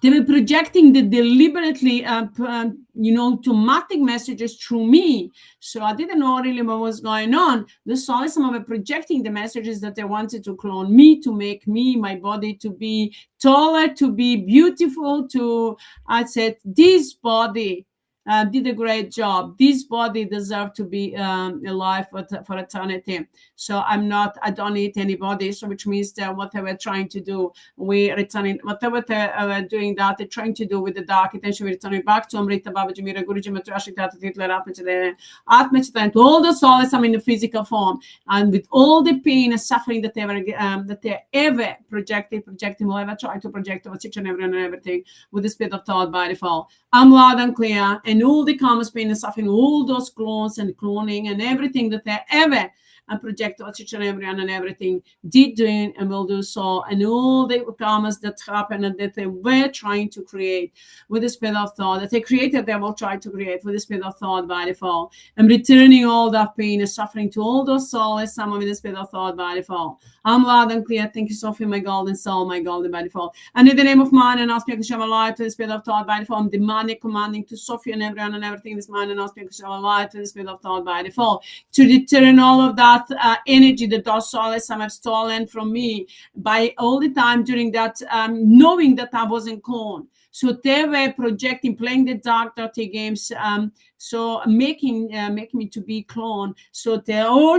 they were projecting the deliberately, automatic messages through me. So I didn't know really what was going on. The souls were projecting the messages that they wanted to clone me, to make me, my body, to be taller, to be beautiful. I said, this body did a great job. This body deserves to be alive for eternity. So I don't need anybody. So which means that what they were trying to do, we're returning, whatever they were doing that, they're trying to do with the dark attention, we're returning back to Amrita Babaji Mira Guruji Matrashi Tata HEATRT and to all the souls in the physical form, and with all the pain and suffering that they ever projecting, will ever try to project over each and everything with the spirit of thought by default. I'm loud and clear, and all the karma's pain and suffering, all those clones and cloning and everything that they ever project on each and everyone and everything did doing and will do so, and all the karmas that happen and that they were trying to create with the spirit of thought, that they created, they will try to create with the spirit of thought by default. I'm returning all that pain and suffering to all those souls, some with the spirit of thought by default. I'm loud and clear. Thank you, Sophie, my golden soul, my golden by default. And in the name of mine and ask me to share my light to the spirit of thought by default, I'm demanding, commanding to Sophie and everyone and everything this mind and ask me to share my light to the spirit of thought by default, to return all of that energy that those souls have stolen from me by all the time during that, knowing that I wasn't cloned. So they were projecting, playing the dark, dirty games, so making me to be cloned. So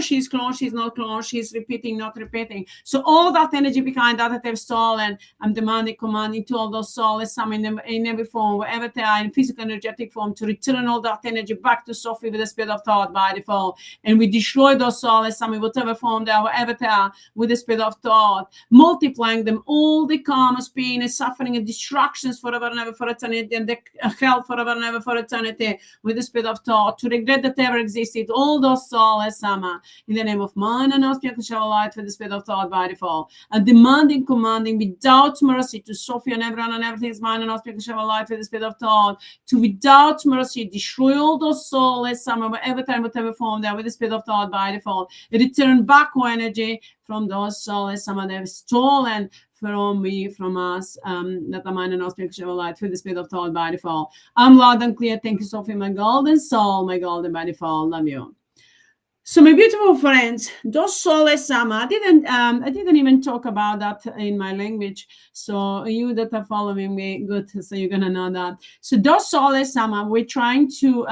she's cloned, she's not cloned, she's repeating, not repeating. So all that energy behind that they've stolen, I'm demanding, commanding to all those souls, some in every form, wherever they are, in physical, energetic form, to return all that energy back to Sophie with the spirit of thought by default. And we destroy those souls, some in whatever form they are, wherever they are, with the spirit of thought, multiplying them, all the karmas, pain and suffering and distractions forever and ever for eternity, and the hell forever and ever for eternity, with the spirit of thought, to regret that ever existed, all those souls, Sama, in the name of mine and ask to shower light for the spirit of thought by default, and demanding, commanding without mercy to Sophie and everyone and everything is mine and ask to shower light for the spirit of thought, to without mercy destroy all those souls, Sama, whatever time, whatever form they are, with the spirit of thought by default, return back energy from those souls, Sama, they've stolen from me, from us, that the mind and our spiritual light through the spirit of thought by default. I'm loud and clear. Thank you, Sophie, my golden soul, my golden by default. Love you. So, my beautiful friends, those souls, I didn't even talk about that in my language. So you that are following me, good. So you're gonna know that. So those souls, we're trying to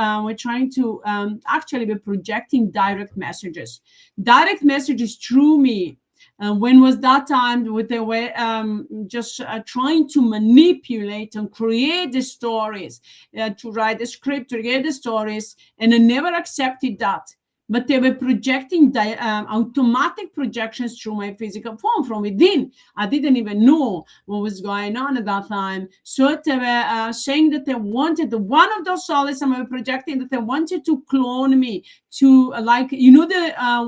actually be projecting direct messages through me. When was that time with the way just trying to manipulate and create the stories, to write the script, to create the stories, and I never accepted that. But they were projecting automatic projections through my physical form from within. I didn't even know what was going on at that time. So they were saying that they wanted, one of those souls were projecting that they wanted to clone me, to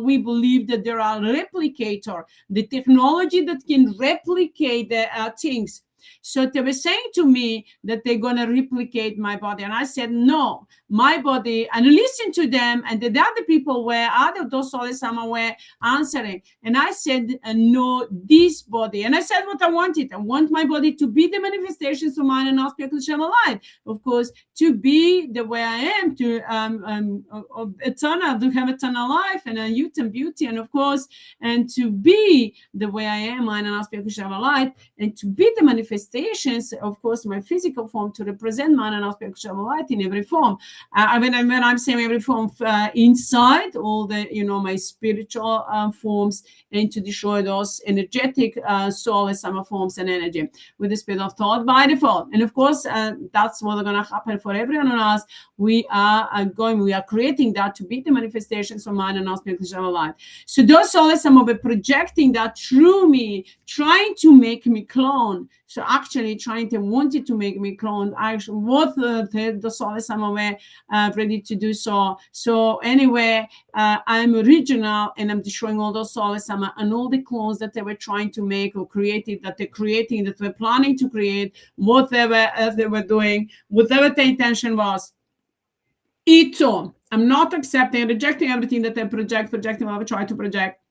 we believe that there are replicator, the technology that can replicate the things. So they were saying to me that they're going to replicate my body. And I said, no, my body, and listen to them. And the other people were, other those souls were answering. And I said, no, this body. And I said what I wanted. I want my body to be the manifestations of mine and our spiritual life. Of course, to be the way I am, to eternal, to have eternal life and a youth and beauty. And of course, and to be the way I am, mine and our spiritual life, and to be the manifestations, of course, my physical form, to represent man and our spiritual light in every form. When I'm saying every form inside all the, my spiritual forms, and to destroy those energetic soulless summer forms and energy with the spirit of thought by default. And of course, that's what's going to happen for everyone on us. We are creating that to be the manifestations of mind and aspects of our life. So those soulless summer will be projecting that through me, trying to make me clone. So actually wanted to make me clone. Actually, what the soulless summer were ready to do so. So anyway, I'm original, and I'm destroying all those soulless summer and all the clones that they were trying to make or created, that they're creating, that we're planning to create, whatever they were doing, whatever the intention was. I'm not accepting, rejecting everything that they projecting what I try to project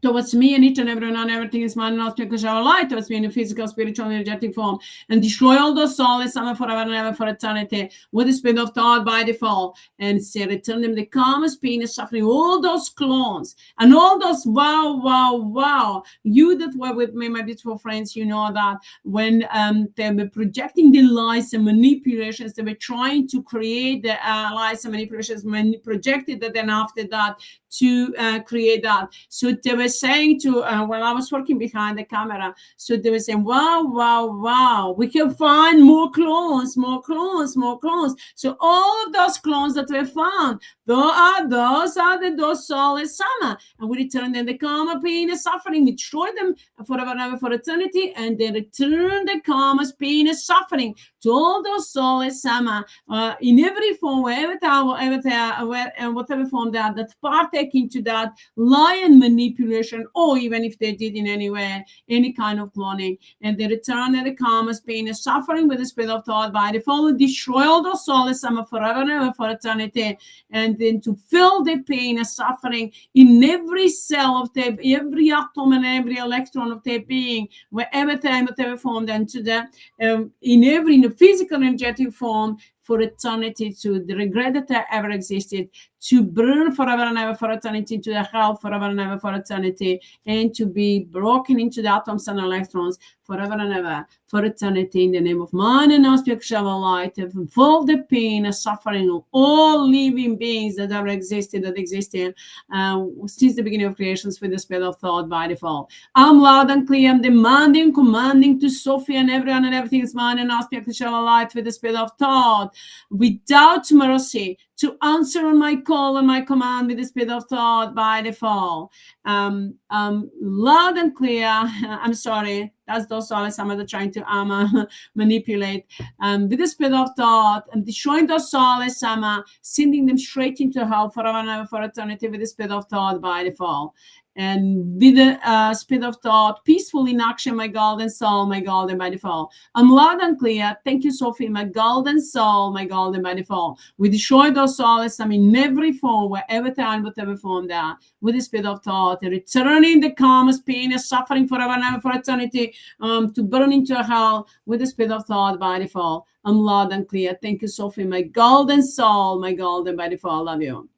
towards me and each and everyone, and everything is mine and not because our light towards me in a physical, spiritual, energetic form, and destroy all those souls, summer forever and ever for eternity, with the spirit of thought by default, and say, return them the calmest pain and suffering, all those clones, and all those wow. You that were with me, my beautiful friends, you know that when they were projecting the lies and manipulations, they were trying to create the lies and manipulations, projected that, then after that, to create that. So they were saying to while I was working behind the camera, so they were saying, wow, we can find more clones. So all of those clones that were found, those are soulless summer, and we return them the karma, pain, and suffering. We destroy them forever and ever for eternity, and then return the karma, pain, and suffering to all those soulless summer in every form, wherever they are, and whatever form they are, that partake into that lie and manipulation, or even if they did in any way, any kind of cloning, and they return the karma, pain, and suffering with the spirit of thought by default, and destroy all those soulless summer forever and ever for eternity, and then to feel the pain and suffering in every cell of their, every atom and every electron of their being, wherever time, whatever form, then to the in the physical energetic form, for eternity, to the regret that they ever existed, to burn forever and ever for eternity, to the hell forever and ever for eternity, and to be broken into the atoms and electrons forever and ever for eternity, in the name of mind and aspect of light, to fulfill the pain and suffering of all living beings that ever existed, that existed since the beginning of creations, with the spirit of thought by default. I'm loud and clear. I'm demanding, commanding to Sophie and everyone and everything is mind and aspect of light, with the spirit of thought, without mercy, to answer on my call and my command with the spirit of thought by default. Loud and clear. I'm sorry. That's those souls some are trying to manipulate with the spirit of thought, and destroying those souls, sending them straight into hell forever and ever for eternity with the spirit of thought by default. And with the spirit of thought, peaceful in action, my golden soul, my golden by default. I'm loud and clear. Thank you, Sophie, my golden soul, my golden by default. We destroy those souls, in every form, wherever time, whatever form they are, with the spirit of thought, and returning the calmest pain and suffering forever and ever for eternity, to burn into hell with the spirit of thought by default. I'm loud and clear. Thank you, Sophie, my golden soul, my golden by default. Love you.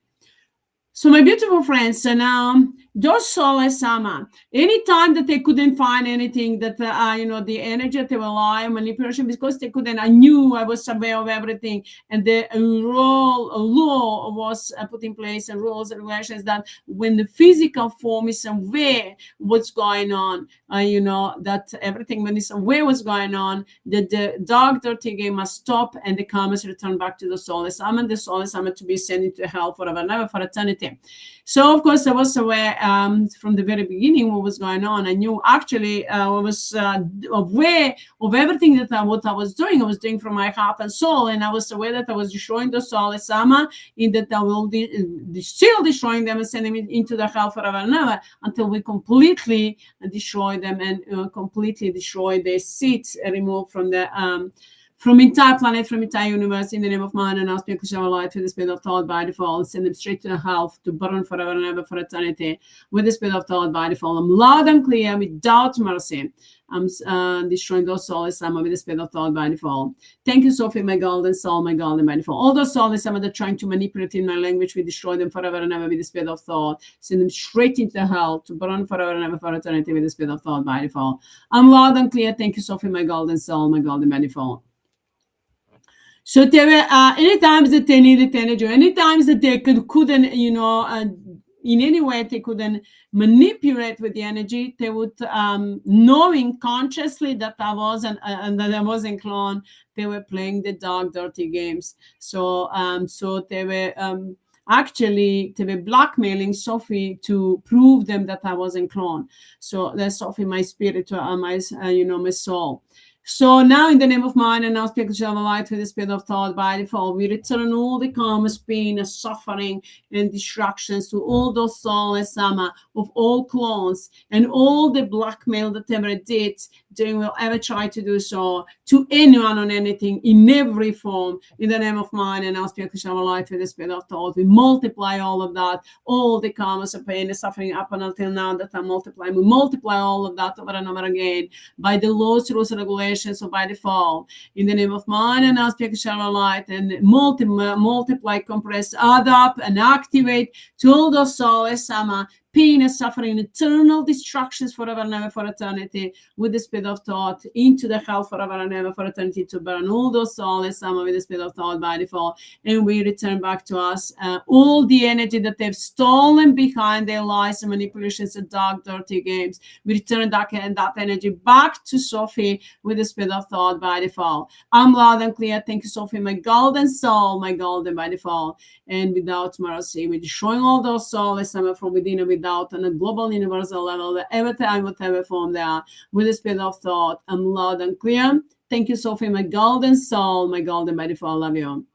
So my beautiful friends, so now those soulless anytime that they couldn't find anything that the energy that they were lying, manipulation, because they couldn't, I knew I was aware of everything, and the law was put in place, and rules and regulations, that when the physical form is aware what's going on, that everything when it's aware what's going on, that the dark dirty game must stop, and the karmas return back to the soulless the soulless to be sent into hell forever and ever for eternity. So of course I was aware from the very beginning what was going on. I knew actually I was aware of everything that what I was doing. I was doing from my heart and soul, and I was aware that I was destroying the soulless in that I will still destroying them and sending them into the hell forever and ever, until we completely destroy them and completely destroy their seats, removed from the from entire planet, from entire universe, in the name of mind and aspect of our light, with the spirit of thought by default, send them straight to the hell to burn forever and ever for eternity with the spirit of thought by default. I'm loud and clear, without mercy. I'm destroying those souls with the spirit of thought by default. Thank you, Sophie, my golden soul, my golden by default. All those souls that are trying to manipulate in my language, we destroy them forever and ever with the spirit of thought. Send them straight into the hell to burn forever and ever for eternity with the spirit of thought by default. I'm loud and clear. Thank you, Sophie, my golden soul, my golden by default. So there were any times that they needed energy, any times that they couldn't, in any way they couldn't manipulate with the energy, they would, knowing consciously that I wasn't and that I wasn't clone, they were playing the dark, dirty games. So they were actually they were blackmailing Sophie to prove them that I wasn't clone. So that's Sophie, my spirit, my soul. So now in the name of mine and now speak to light with the spirit of thought by default, we return all the karmas, pain, and suffering and distractions to all those soulless AMMA of all clones and all the blackmail that they ever did, they will ever try to do so to anyone on anything in every form. In the name of mine and now speak to light with the spirit of thought, we multiply all of that, all the karmas of pain and suffering up until now that I multiply. We multiply all of that over and over again by the laws, rules, and regulations. So by default, in the name of mine and now speak to light and multiply, compress, add up, and activate to all those soulless AMMA, pain and suffering, eternal destructions forever and ever for eternity, with the speed of thought into the hell forever and ever for eternity, to burn all those soulless AMMA with the speed of thought by default, and we return back to us all the energy that they've stolen behind their lies and manipulations and dark, dirty games. We return that energy back to Sophie with the speed of thought by default. I'm loud and clear. Thank you, Sophie, my golden soul, my golden by default, and without mercy, we're destroying all those soulless AMMA from within and without on a global universal level, whatever time, whatever form they are, with the speed of thought. I'm loud and clear. Thank you, Sophie, my golden soul, my golden by default. Love you.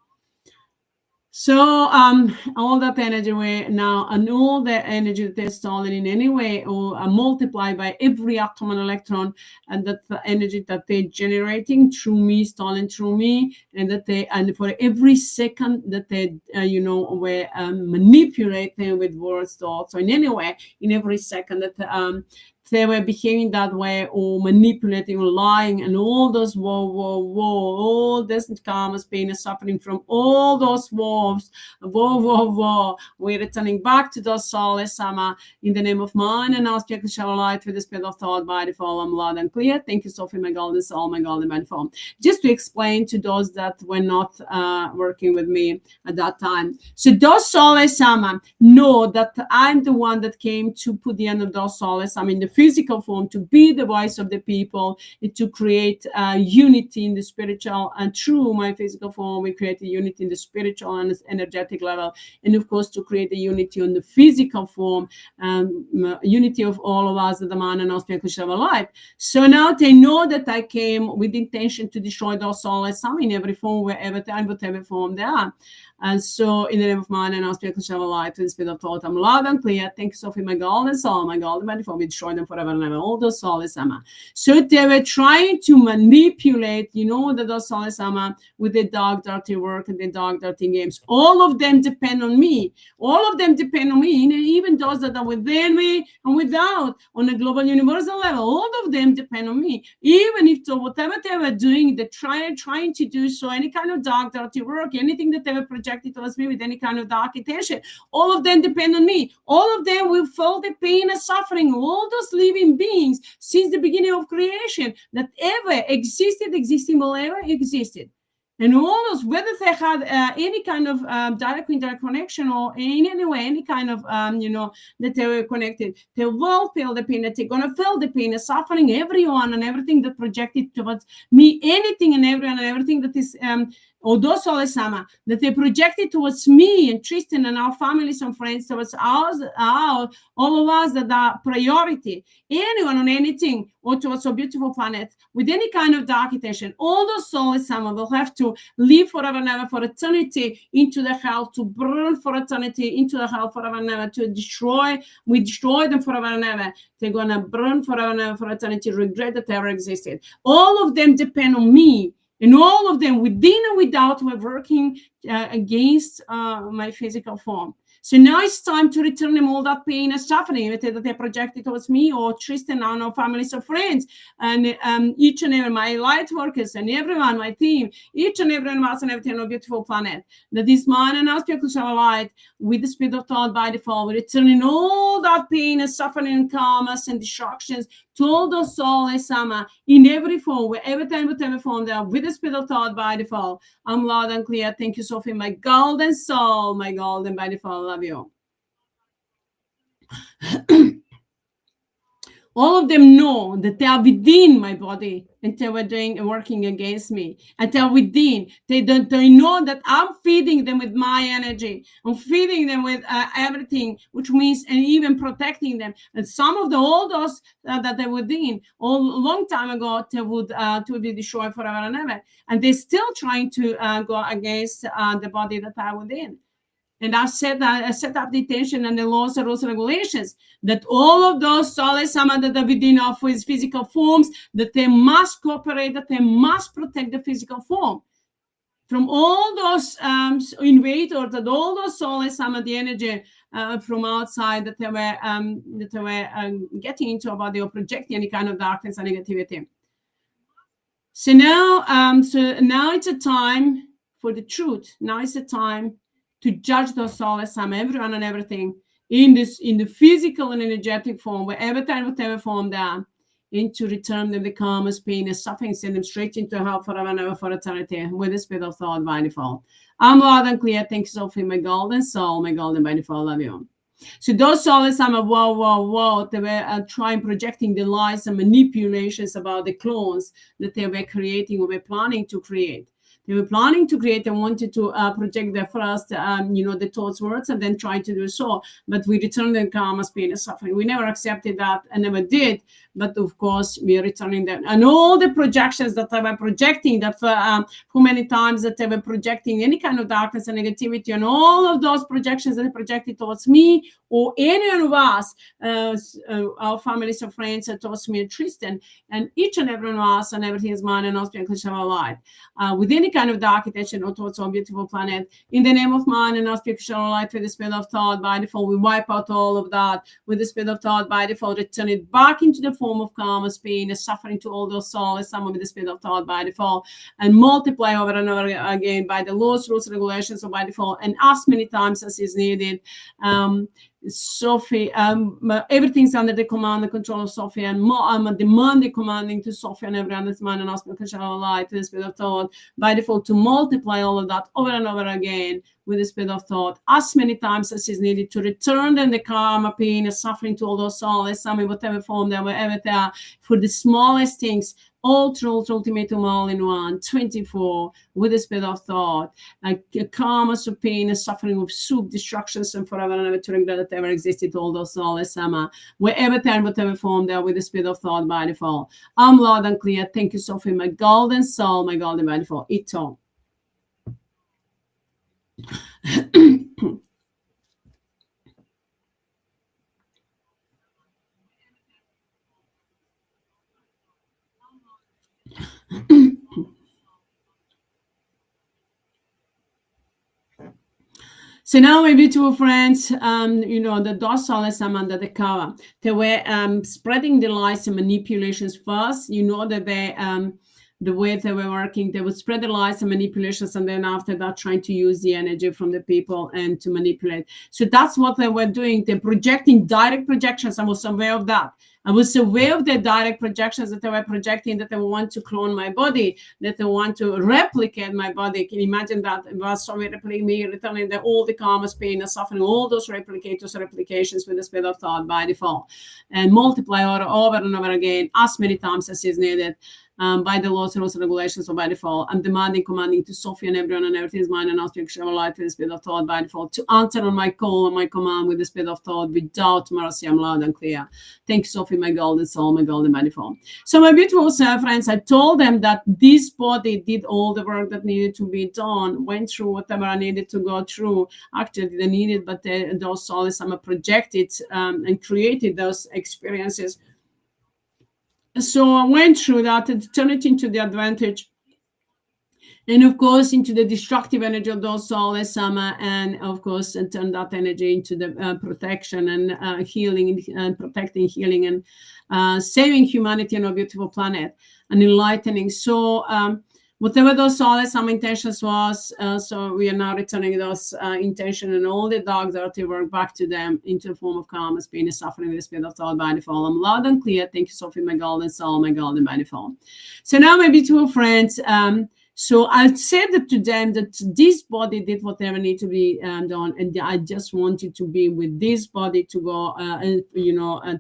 So all that energy way now, and all the energy that is stolen in any way or multiplied by every atom and electron, and that the energy that they're generating through me, stolen through me, and that they, and for every second that they were manipulating with words, thoughts, or in any way, in every second that they were behaving that way or manipulating or lying, and all those all this karmas, pain and suffering from all those wars, we're returning back to those soulless AMMA in the name of mine and now speak to shower light with the spirit of thought by default. I'm loud and clear. Thank you, Sophie, my golden soul, my golden by default. Just to explain to those that were not working with me at that time. So those soulless AMMA know that I'm the one that came to put the end of those soulless AMMA in the physical form, to be the voice of the people, to create unity in the spiritual, and through my physical form we create a unity in the spiritual and energetic level, and of course to create a unity on the physical form, unity of all of us, the man and us of life. So now they know that I came with intention to destroy those souls in every form, wherever time, whatever form they are. And so in the name of mine and our spiritual shower light, to the spirit of thought, I'm loud and clear. Thank you, Sophie, my golden soul, my golden body, for we destroy them forever and ever. All those souls, AMMA. So they were trying to manipulate, those souls, AMMA, with the dark, dirty work and the dark, dirty games. All of them depend on me. All of them depend on me, even those that are within me and without, on a global universal level. All of them depend on me. Even if so, whatever they were doing, they trying to do so, any kind of dark, dirty work, anything that they were projected towards me with any kind of dark intention, all of them depend on me. All of them will feel the pain and suffering. All those living beings since the beginning of creation that ever existing will ever existed. And all those, whether they had any kind of direct indirect connection or in any way, any kind of, that they were connected, they will feel the pain, that they're going to feel the pain and suffering, everyone and everything that projected towards me, anything and everyone and everything that is, or those souls, AMMA, that they projected towards me and Tristan and our families and friends, towards ours, all of us that are priority, anyone on anything, or towards our beautiful planet, with any kind of dark intention, all those souls, AMMA, will have to live forever and ever for eternity into the hell, to burn for eternity into the hell forever and ever, to destroy, we destroy them forever and ever. They're going to burn forever and ever for eternity, regret that they ever existed. All of them depend on me. And all of them, within and without, were working against my physical form. So now it's time to return them all that pain and suffering that they projected towards me or Tristan and our families or friends, and each and every my light workers and everyone, my team, each and every one of us and everything on a beautiful planet. That is mine and our spiritual shower light with the spirit of thought by default. We're returning all that pain and suffering and karmas and distractions to all those soulless AMMA in every form, whatever form they are, with the spirit of thought by default. I'm loud and clear. Thank you, Sophie, my golden soul, my golden by default. Love you. All of them know that they are within my body and they were working against me. And they are within. They know that I'm feeding them with my energy. I'm feeding them with everything, which means and even protecting them. And some of all those that they were within, a long time ago, they would to be destroyed forever and ever. And they're still trying to go against the body that I within. And I set up the intention and the laws and rules and regulations that all of those soulless AMMA that are within of his physical forms, that they must cooperate, that they must protect the physical form from all those invaders, that all those soulless AMMA, the energy from outside that they were getting into our body or projecting any kind of darkness and negativity. So now it's a time for the truth. Now it's a time to judge those soulless AMMA, everyone and everything, in the physical and energetic form, whatever form they are, and to return them the karma's pain and suffering, send them straight into hell forever and ever for eternity with the spirit of thought by default. I'm loud and clear. Thank you, Sophie, my golden soul, my golden by default. Love you. So those soulless AMMA, whoa, they were trying, projecting the lies and manipulations about the clones that they were creating or were planning to create. They were planning to create and wanted to project their first, the thoughts, words, and then try to do so. But we returned the karma's pain and suffering. We never accepted that and never did. But of course, we are returning them. And all the projections that they were projecting, that for many times that they were projecting any kind of darkness and negativity, and all of those projections that they projected towards me or any of us, our families and friends, towards me and Tristan, and each and every one of us, and everything is mine and us, because our life. With any kind of dark intention or towards our beautiful planet, in the name of mine and our spiritual light, with the spirit of thought by default, we wipe out all of that with the spirit of thought by default, return it back into the form of karma's pain and suffering to all those souls, some with the spirit of thought by default, and multiply over and over again by the laws, rules, regulations of by default, and ask many times as is needed. Sophie, everything's under the command and control of Sophie, and I'm demanding, commanding to Sophie and everyone that's mine and us, because shall light to the spirit of thought by default, to multiply all of that over and over again with the spirit of thought as many times as is needed, to return them the karma, pain, and suffering to all those souls, some in whatever form they are, wherever they are, for the smallest things, all truth, ultimatum, all in one, 24, with the spirit of thought, karma, so pain and suffering of soup, destructions, and forever and ever to regret that ever existed, all those souls, wherever they are, whatever form they are, with the spirit of thought by default. I'm loud and clear. Thank you, Sophie, my golden soul, my golden by default. Ito. So now, my beautiful friends, the docile under the cover, they were spreading the lies and manipulations first. You know that they the way they were working, they would spread the lies and manipulations, and then after that trying to use the energy from the people and to manipulate. So that's what they were doing. They're projecting direct projections. I was aware of that. I was aware of the direct projections that they were projecting, that they want to clone my body, that they want to replicate my body. Can you imagine that? It was so replicating me, returning all the karma's pain and suffering, all those replications with the spirit of thought by default, and multiply over and over again as many times as is needed. By the laws and rules and regulations or by default. I'm demanding, commanding to Sophie and everyone and everything is mine, and asking to light with the spirit of thought by default, to answer on my call and my command with the spirit of thought without mercy. I'm loud and clear. Thank you, Sophie, my golden soul, my golden by default. So my beautiful friends, I told them that this body did all the work that needed to be done, went through whatever I needed to go through. Actually, they needed, but those souls projected and created those experiences. So I went through that and turned it into the advantage, and of course into the destructive energy of those souls, and of course and turn that energy into the protection and healing and protecting, healing and saving humanity on a beautiful planet and enlightening. So Whatever those soulless some intentions was, so we are now returning those intention and all the dark dirty work back to them into the form of karma, pain, and suffering with the spirit of thought by default. I'm loud and clear. Thank you, Sophie, my golden soul, my golden by default. So now, my beautiful friends, so I said that to them that this body did whatever need to be done, and I just wanted to be with this body to go, and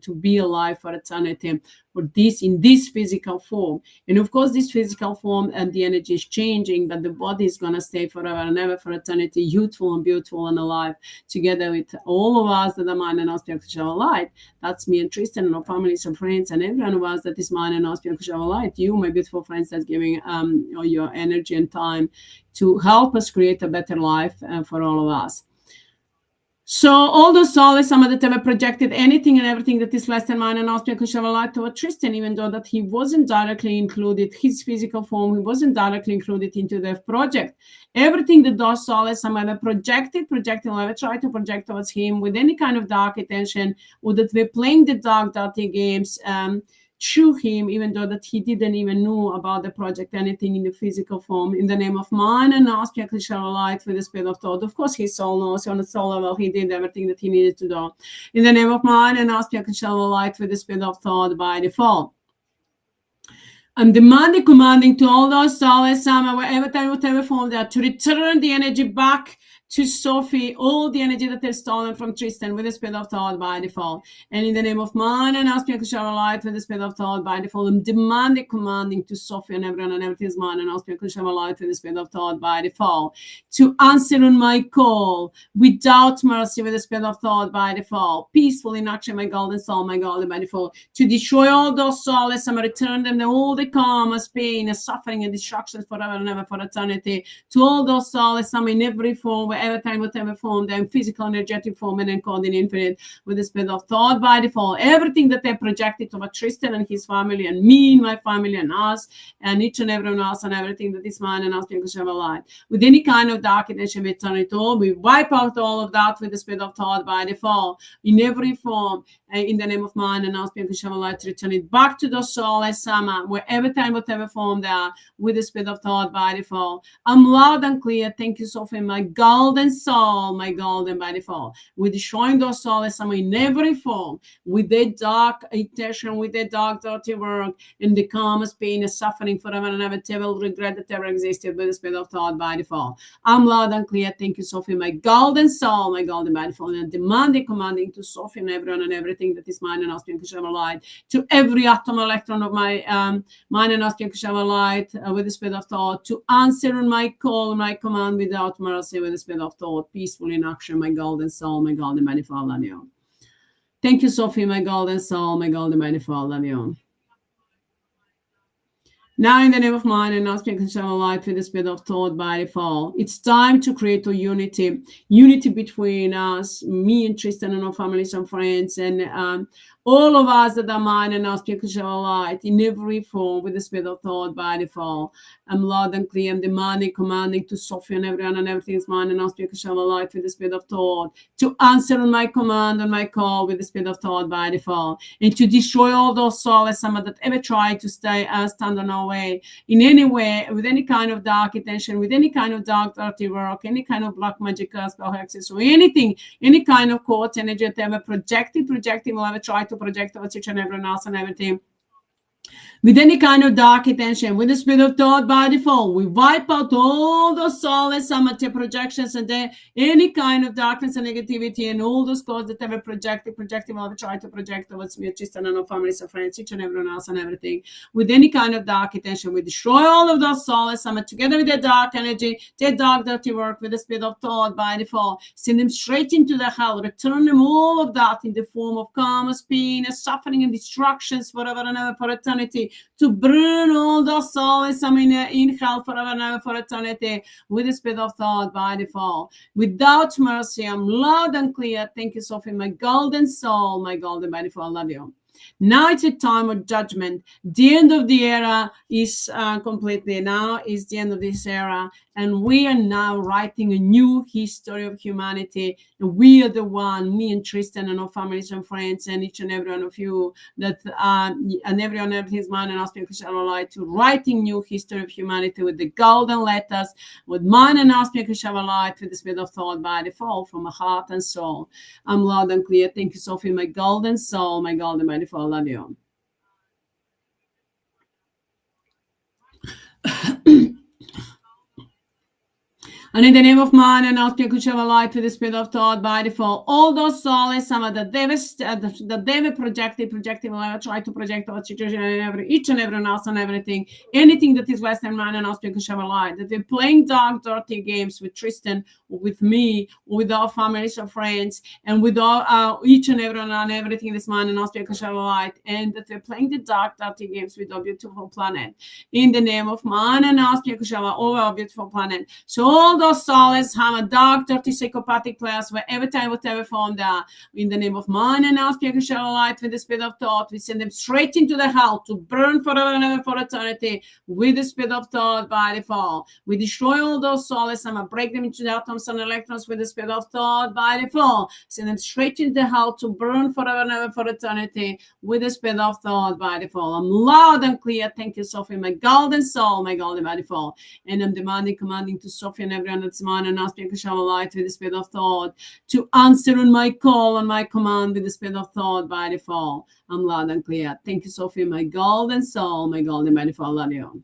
to be alive for eternity, or this in this physical form. And of course, this physical form and the energy is changing, but the body is gonna stay forever and ever for eternity, youthful and beautiful and alive, together with all of us that are mind and spiritual light. That's me and Tristan and our families and friends and everyone of us that is mind and spiritual light. You, my beautiful friends, that's giving your energy and time to help us create a better life for all of us. So all those souls, some of that ever projected anything and everything that is less than mine and spiritual light toward Tristan, even though that he wasn't directly included, his physical form, he wasn't directly included into the project. Everything that those souls, some ever projected, or ever tried to project towards him with any kind of dark intention, or that we're playing the dark, dirty games, through him, even though that he didn't even know about the project, anything in the physical form, in the name of mind and spiritual light with the spirit of thought. Of course, his soul knows on the soul level he did everything that he needed to do. In the name of mind and spiritual light with the spirit of thought by default. I'm commanding to all those souls, wherever time, whatever form they are, to return the energy back to Sophie, all the energy that they've stolen from Tristan with the spirit of thought by default. And in the name of mind and spiritual light with the spirit of thought by default, I'm commanding to Sophie and everyone and everything's mind and spiritual light with the spirit of thought by default, to answer on my call without mercy with the spirit of thought by default, peacefully in action, my golden soul, my golden by default, to destroy all those souls and return them to all the karma, pain, and suffering and destructions forever and ever for eternity, to all those souls, some in every form, wherever time, whatever form, then physical, energetic form, and encoded infinite with the spirit of thought by default. Everything that they projected over Tristan and his family, and me, my family, and us, and each and everyone else, and everything that is mine and us, because of a light. With any kind of dark intention, we turn it all. We wipe out all of that with the spirit of thought by default, in every form, in the name of mine and us, because of a light, return it back to the soul as Sama, wherever time, whatever form they are, with the spirit of thought by default. I'm loud and clear. Thank you, Sophie, my golden soul, my golden by default. We're destroying those souls in every form, with the dark intention, with the dark dirty work, and the karma, pain, and suffering forever and ever, devil regret that ever existed with the spirit of thought by default. I'm loud and clear. Thank you, Sophie, my golden soul, my golden by default, and commanding to Sophie and everyone and everything that is mine and asking to shine a light, to every atom electron of my mind and asking to shine a light with the spirit of thought, to answer on my call, my command without mercy with the spirit of thought, peacefully in action, my golden soul, my golden manifold, love you. Thank you, Sophie, my golden soul, my golden manifold, love you. Now, in the name of mind and not speaking to light with the spirit of thought by default, it's time to create a unity between us, me and Tristan and our families and friends, and all of us that are mind and not speaking to light in every form with the spirit of thought by default. I'm loud and clear. I'm demanding, commanding to Sophie and everyone and everything is mine and not speaking to light with the spirit of thought, to answer on my command and my call with the spirit of thought by default, and to destroy all those souls that ever try to stand on our way in any way, with any kind of dark intention, with any kind of dark dirty work, any kind of black magic, spell hexes, or anything, any kind of court energy that ever projecting will ever try to project over each and everyone else and everything. With any kind of dark intention, with the spirit of thought by default, we wipe out all those soulless amateur projections and any kind of darkness and negativity and all those causes that ever projecting will ever try to project towards me, Tristan and our families and friends, each and everyone else and everything. With any kind of dark intention, we destroy all of those soulless amateur together with the dark energy, their dark dirty work with the spirit of thought by default. Send them straight into the hell, return them all of that in the form of karma, pain, and suffering and destructions forever and ever for eternity, to burn all those souls in hell forever and ever for eternity with the spirit of thought by default. Without mercy, I'm loud and clear. Thank you, Sophie, my golden soul, my golden by default. Love you. Now it's a time of judgment. The end of the era is completely. Now is the end of this era. and we are now writing a new history of humanity. And we are the one, me and Tristan and our families and friends and each and every one of you, that and everyone of his mind and aspect shall light, to writing new history of humanity with the golden letters, with mind and aspect shall light, with the spirit of thought by default from my heart and soul. I'm loud and clear. Thank you, Sophie, my golden soul, my golden by default. Love you. And in the name of man and our spiritual light to the spirit of thought by default, all those souls, some of the devil projected, will try to project our situation and each and every else and everything, anything that is less than man and our spiritual light, that we're playing dark, dirty games with Tristan, or with me, or with our families or friends, and with all each and everyone and everything this man and our spiritual light, and that we're playing the dark, dirty games with our beautiful planet. In the name of man and our spiritual, over our beautiful planet. So all those souls have a dark, dirty, psychopathic place where every time, whatever form they are, in the name of man and our spiritual light, with the spirit of thought, we send them straight into the hell to burn forever and ever for eternity with the spirit of thought by default. We destroy all those souls and break them into the atoms and electrons with the spirit of thought by default. Send them straight into the hell to burn forever and ever for eternity with the spirit of thought by default. I'm loud and clear. Thank you, Sophie, my golden soul, my golden by default. And I'm demanding, commanding to Sophie and everyone that's mine and asking to shall light with the spirit of thought to answer on my call, on my command with the spirit of thought by default. I'm loud and clear. Thank you, Sophie, my golden soul, my golden by default. Love you.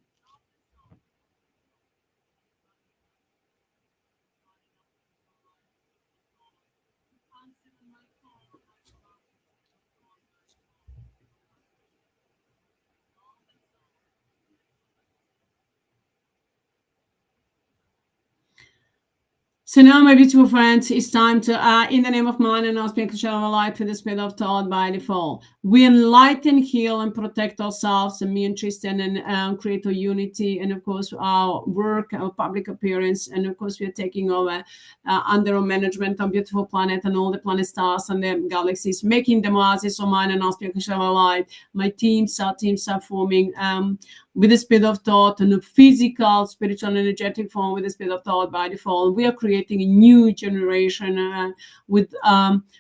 So now, my beautiful friends, it's time to, in the name of man and our spiritual light with the spirit of thought by default, we enlighten, heal, and protect ourselves, and me and Tristan, and create a unity, and of course our work, our public appearance, and of course we are taking over under our management our beautiful planet and all the planet stars and the galaxies, making them oasis of mine and our spiritual light. My teams are forming with the spirit of thought and a physical, spiritual, energetic form with the spirit of thought by default. We are creating a new generation with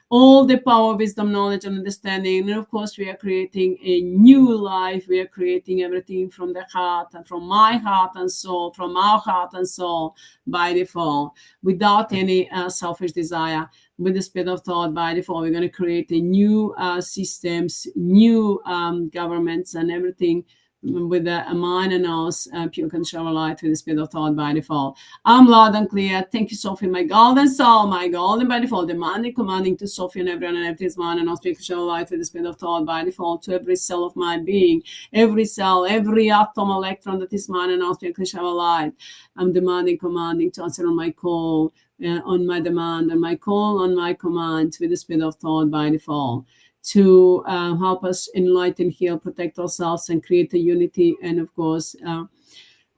all the power, wisdom, knowledge, and understanding. And of course, we are creating a new life. We are creating everything from the heart and from my heart and soul, from our heart and soul by default, without any selfish desire. With the spirit of thought by default, we're going to create a new systems, new governments, and everything with a mind and us, pure control light with the spirit of thought by default. I'm loud and clear. Thank you, Sophie, my golden soul, my golden by default, demanding, commanding to Sophie and everyone and everything's mind and us, pure control light with the spirit of thought by default to every cell of my being, every cell, every atom, electron that is mine and us, pure control light. I'm demanding, commanding to answer on my call, on my demand, on my call, on my command with the spirit of thought by default, to help us enlighten, heal, protect ourselves, and create a unity, and of course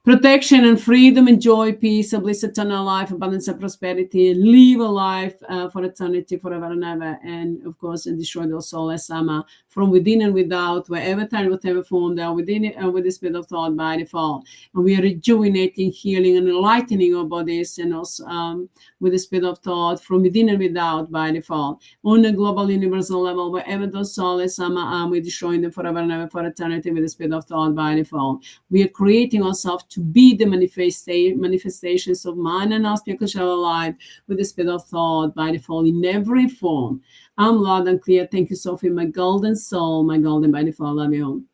protection and freedom and joy, peace, and bliss, eternal life, abundance and prosperity, live a life for eternity, forever and ever, and of course, and destroy those soulless AMMA from within and without, wherever time, whatever form they are within it, and with the spirit of thought by default. And we are rejuvenating, healing, and enlightening our bodies, and also with the spirit of thought from within and without by default. On a global, universal level, wherever those soulless AMMA are, we're destroying them forever and ever for eternity with the spirit of thought by default. We are creating ourselves to be the manifestations of mind and our spiritual life with the spirit of thought by default in every form. I'm loud and clear. Thank you, Sophie, my golden soul, my golden by default. Love you.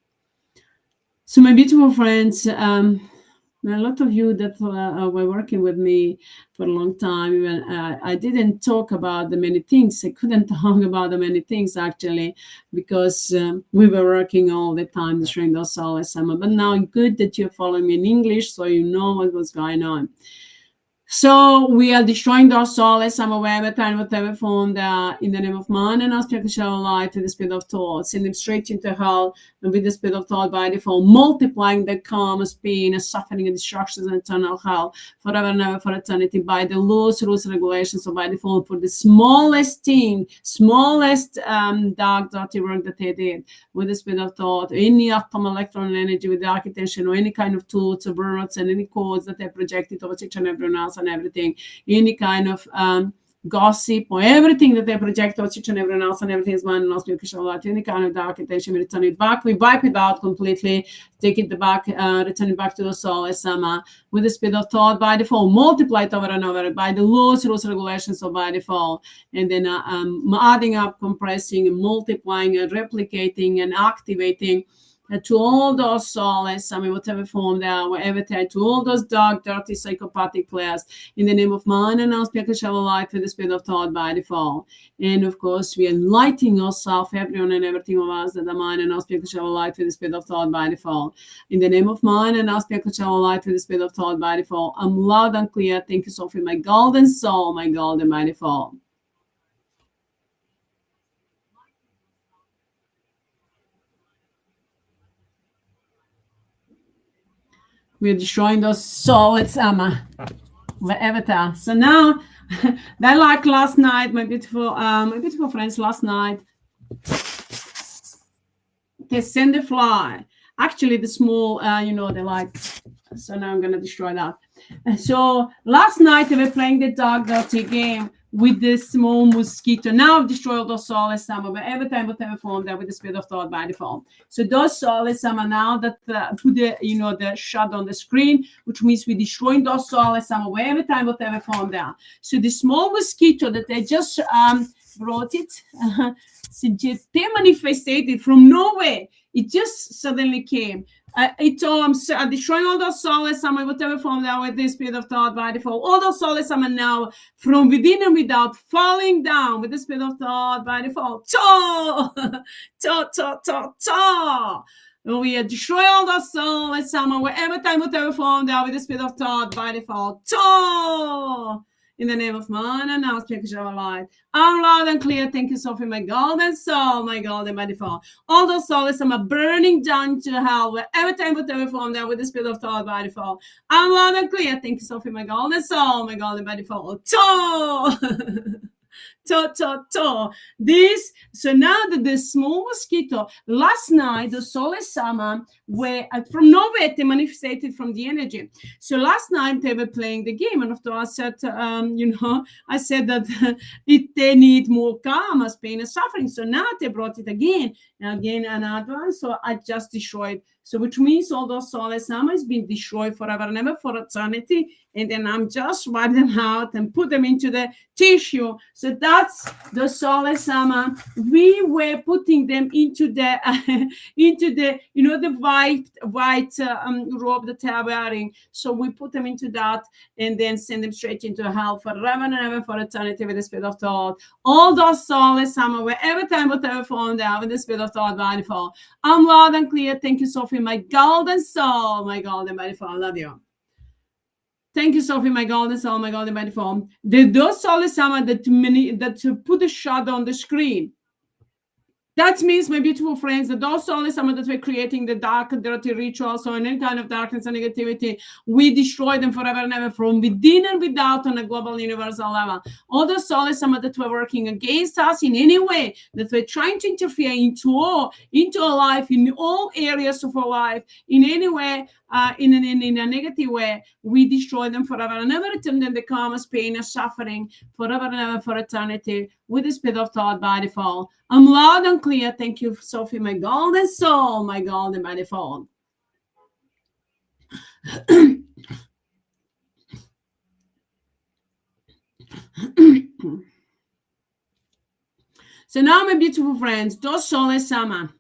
So, my beautiful friends, a lot of you that were working with me for a long time, even I didn't talk about the many things. I couldn't talk about the many things actually, because we were working all the time during those summer. But now good that you're following me in English, so you know what was going on. So we are destroying those souls, some whatever time, whatever form, in the name of man and aspect of shall light with the spirit of thought, send them straight into hell, and with the spirit of thought by default, multiplying the karma's pain, and suffering, and destructions, and eternal hell, forever and ever for eternity, by the laws, rules, and regulations, so by default, for the smallest thing, smallest dark, dirty work that they did, with the spirit of thought, any atom, electron, energy, with the architecture, or any kind of thoughts, or words, and any codes that they projected towards each and everyone else, and everything, any kind of gossip or everything that they project towards each and everyone else, and everything is mine and also any kind of dark intention, we return it back, we wipe it out completely, take it back, return it back to the soul as AMMA, with the speed of thought by default, multiply it over and over by the laws, rules, regulations of by default, and then adding up, compressing, and multiplying, and replicating, and activating to all those souls, whatever form they are, whatever they are, to all those dark, dirty, psychopathic players, in the name of man and our speaker shall light with the spirit of thought by default. And of course, we are enlightening ourselves, everyone and everything of us, that the mind and our speaker shall light with the spirit of thought by default. In the name of man and our speaker shall light with the spirit of thought by default. I'm loud and clear. Thank you, Sophie, my golden soul, my golden by default. We're destroying those souls, AMMA, wherever they are. So now, that like last night, my beautiful friends, last night, they send the fly. Actually, the small, they like. So now I'm gonna destroy that. And so last night they were playing the dark, dirty game with the small mosquito. Now I've destroyed those souls, AMMA, but every time, whatever form, they're with the spirit of thought by default. So those souls, AMMA, now that put the, the shot on the screen, which means we're destroying those souls, AMMA, every time, whatever form they are. So the small mosquito that they just brought it, they manifested it from nowhere. It just suddenly came. I'm destroying all those souls, whatever form they are with this spirit of thought by default. All those souls now from within and without falling down with the spirit of thought by default. We destroy all those souls, wherever time, whatever form they are with the spirit of thought by default. In the name of man and now speak of light. I'm loud and clear. Thank you, Sophie, my golden soul, my golden by default. All those souls are burning down to hell, wherever time, whatever form they are with the spirit of thought by default. I'm loud and clear. Thank you, Sophie, my golden soul, my golden by default. This, so now that the small mosquito, last night, the soulless AMMA were from nowhere, they manifested from the energy. So last night they were playing the game, and after I said, I said that they need more karma, pain, and suffering. So now they brought it again and again, another one. So I just destroyed. So which means all those soulless AMMA has been destroyed forever and ever for eternity. And then I'm just wipe them out and put them into the tissue. So that's the soulless AMMA. We were putting them into the the white robe that they are wearing. So we put them into that and then send them straight into hell forever and ever for eternity with the spirit of thought. All those soulless AMMA, wherever time, whatever form they are with the spirit of thought by default. I'm loud and clear. Thank you, Sophie, my golden soul, my golden by default. I love you. Thank you, Sophie, my golden soul, my golden by default. Those soulless AMMA that put a shadow on the screen. That means, my beautiful friends, that those soulless AMMA that we're creating the dark, dirty rituals or any kind of darkness and negativity, we destroy them forever and ever from within and without on a global universal level. All the soulless AMMA that were working against us in any way, that we're trying to interfere into our life, in all areas of our life, in any way, in a negative way, we destroy them forever and ever, return them the karma's pain and suffering forever and ever for eternity with the spirit of thought by default. I'm loud and clear. Thank you, Sophie, my golden soul, my golden by default. So now, my beautiful friends, those soulless AMMA.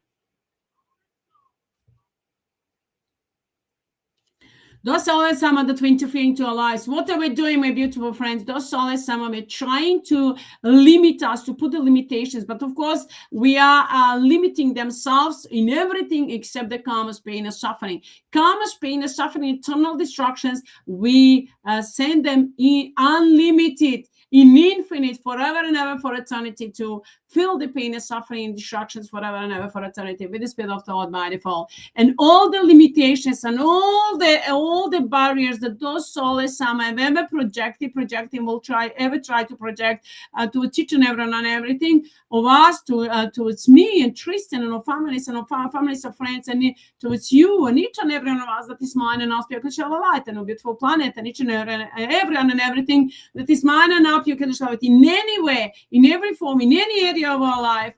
Those soulless Amma that we interfere into our lives. What are we doing, my beautiful friends? Those soulless Amma, we're trying to limit us, to put the limitations. But of course, we are limiting themselves in everything except the karma's pain and suffering. Karma's pain and suffering, eternal destructions, we send them in unlimited, in infinite, forever and ever, for eternity, to feel the pain and suffering and destructions forever and ever, for eternity, with the spirit of thought by default. And all the limitations and all the barriers that those soulless Amma have ever projected, will try to project to each and everyone and everything of us, towards me and Tristan and our families and our families of friends, and towards you and each and every one of us that is mine and our spiritual light and our beautiful planet, and each and everyone and everything that is mine and our spiritual light, in any way, in every form, in any area of our life,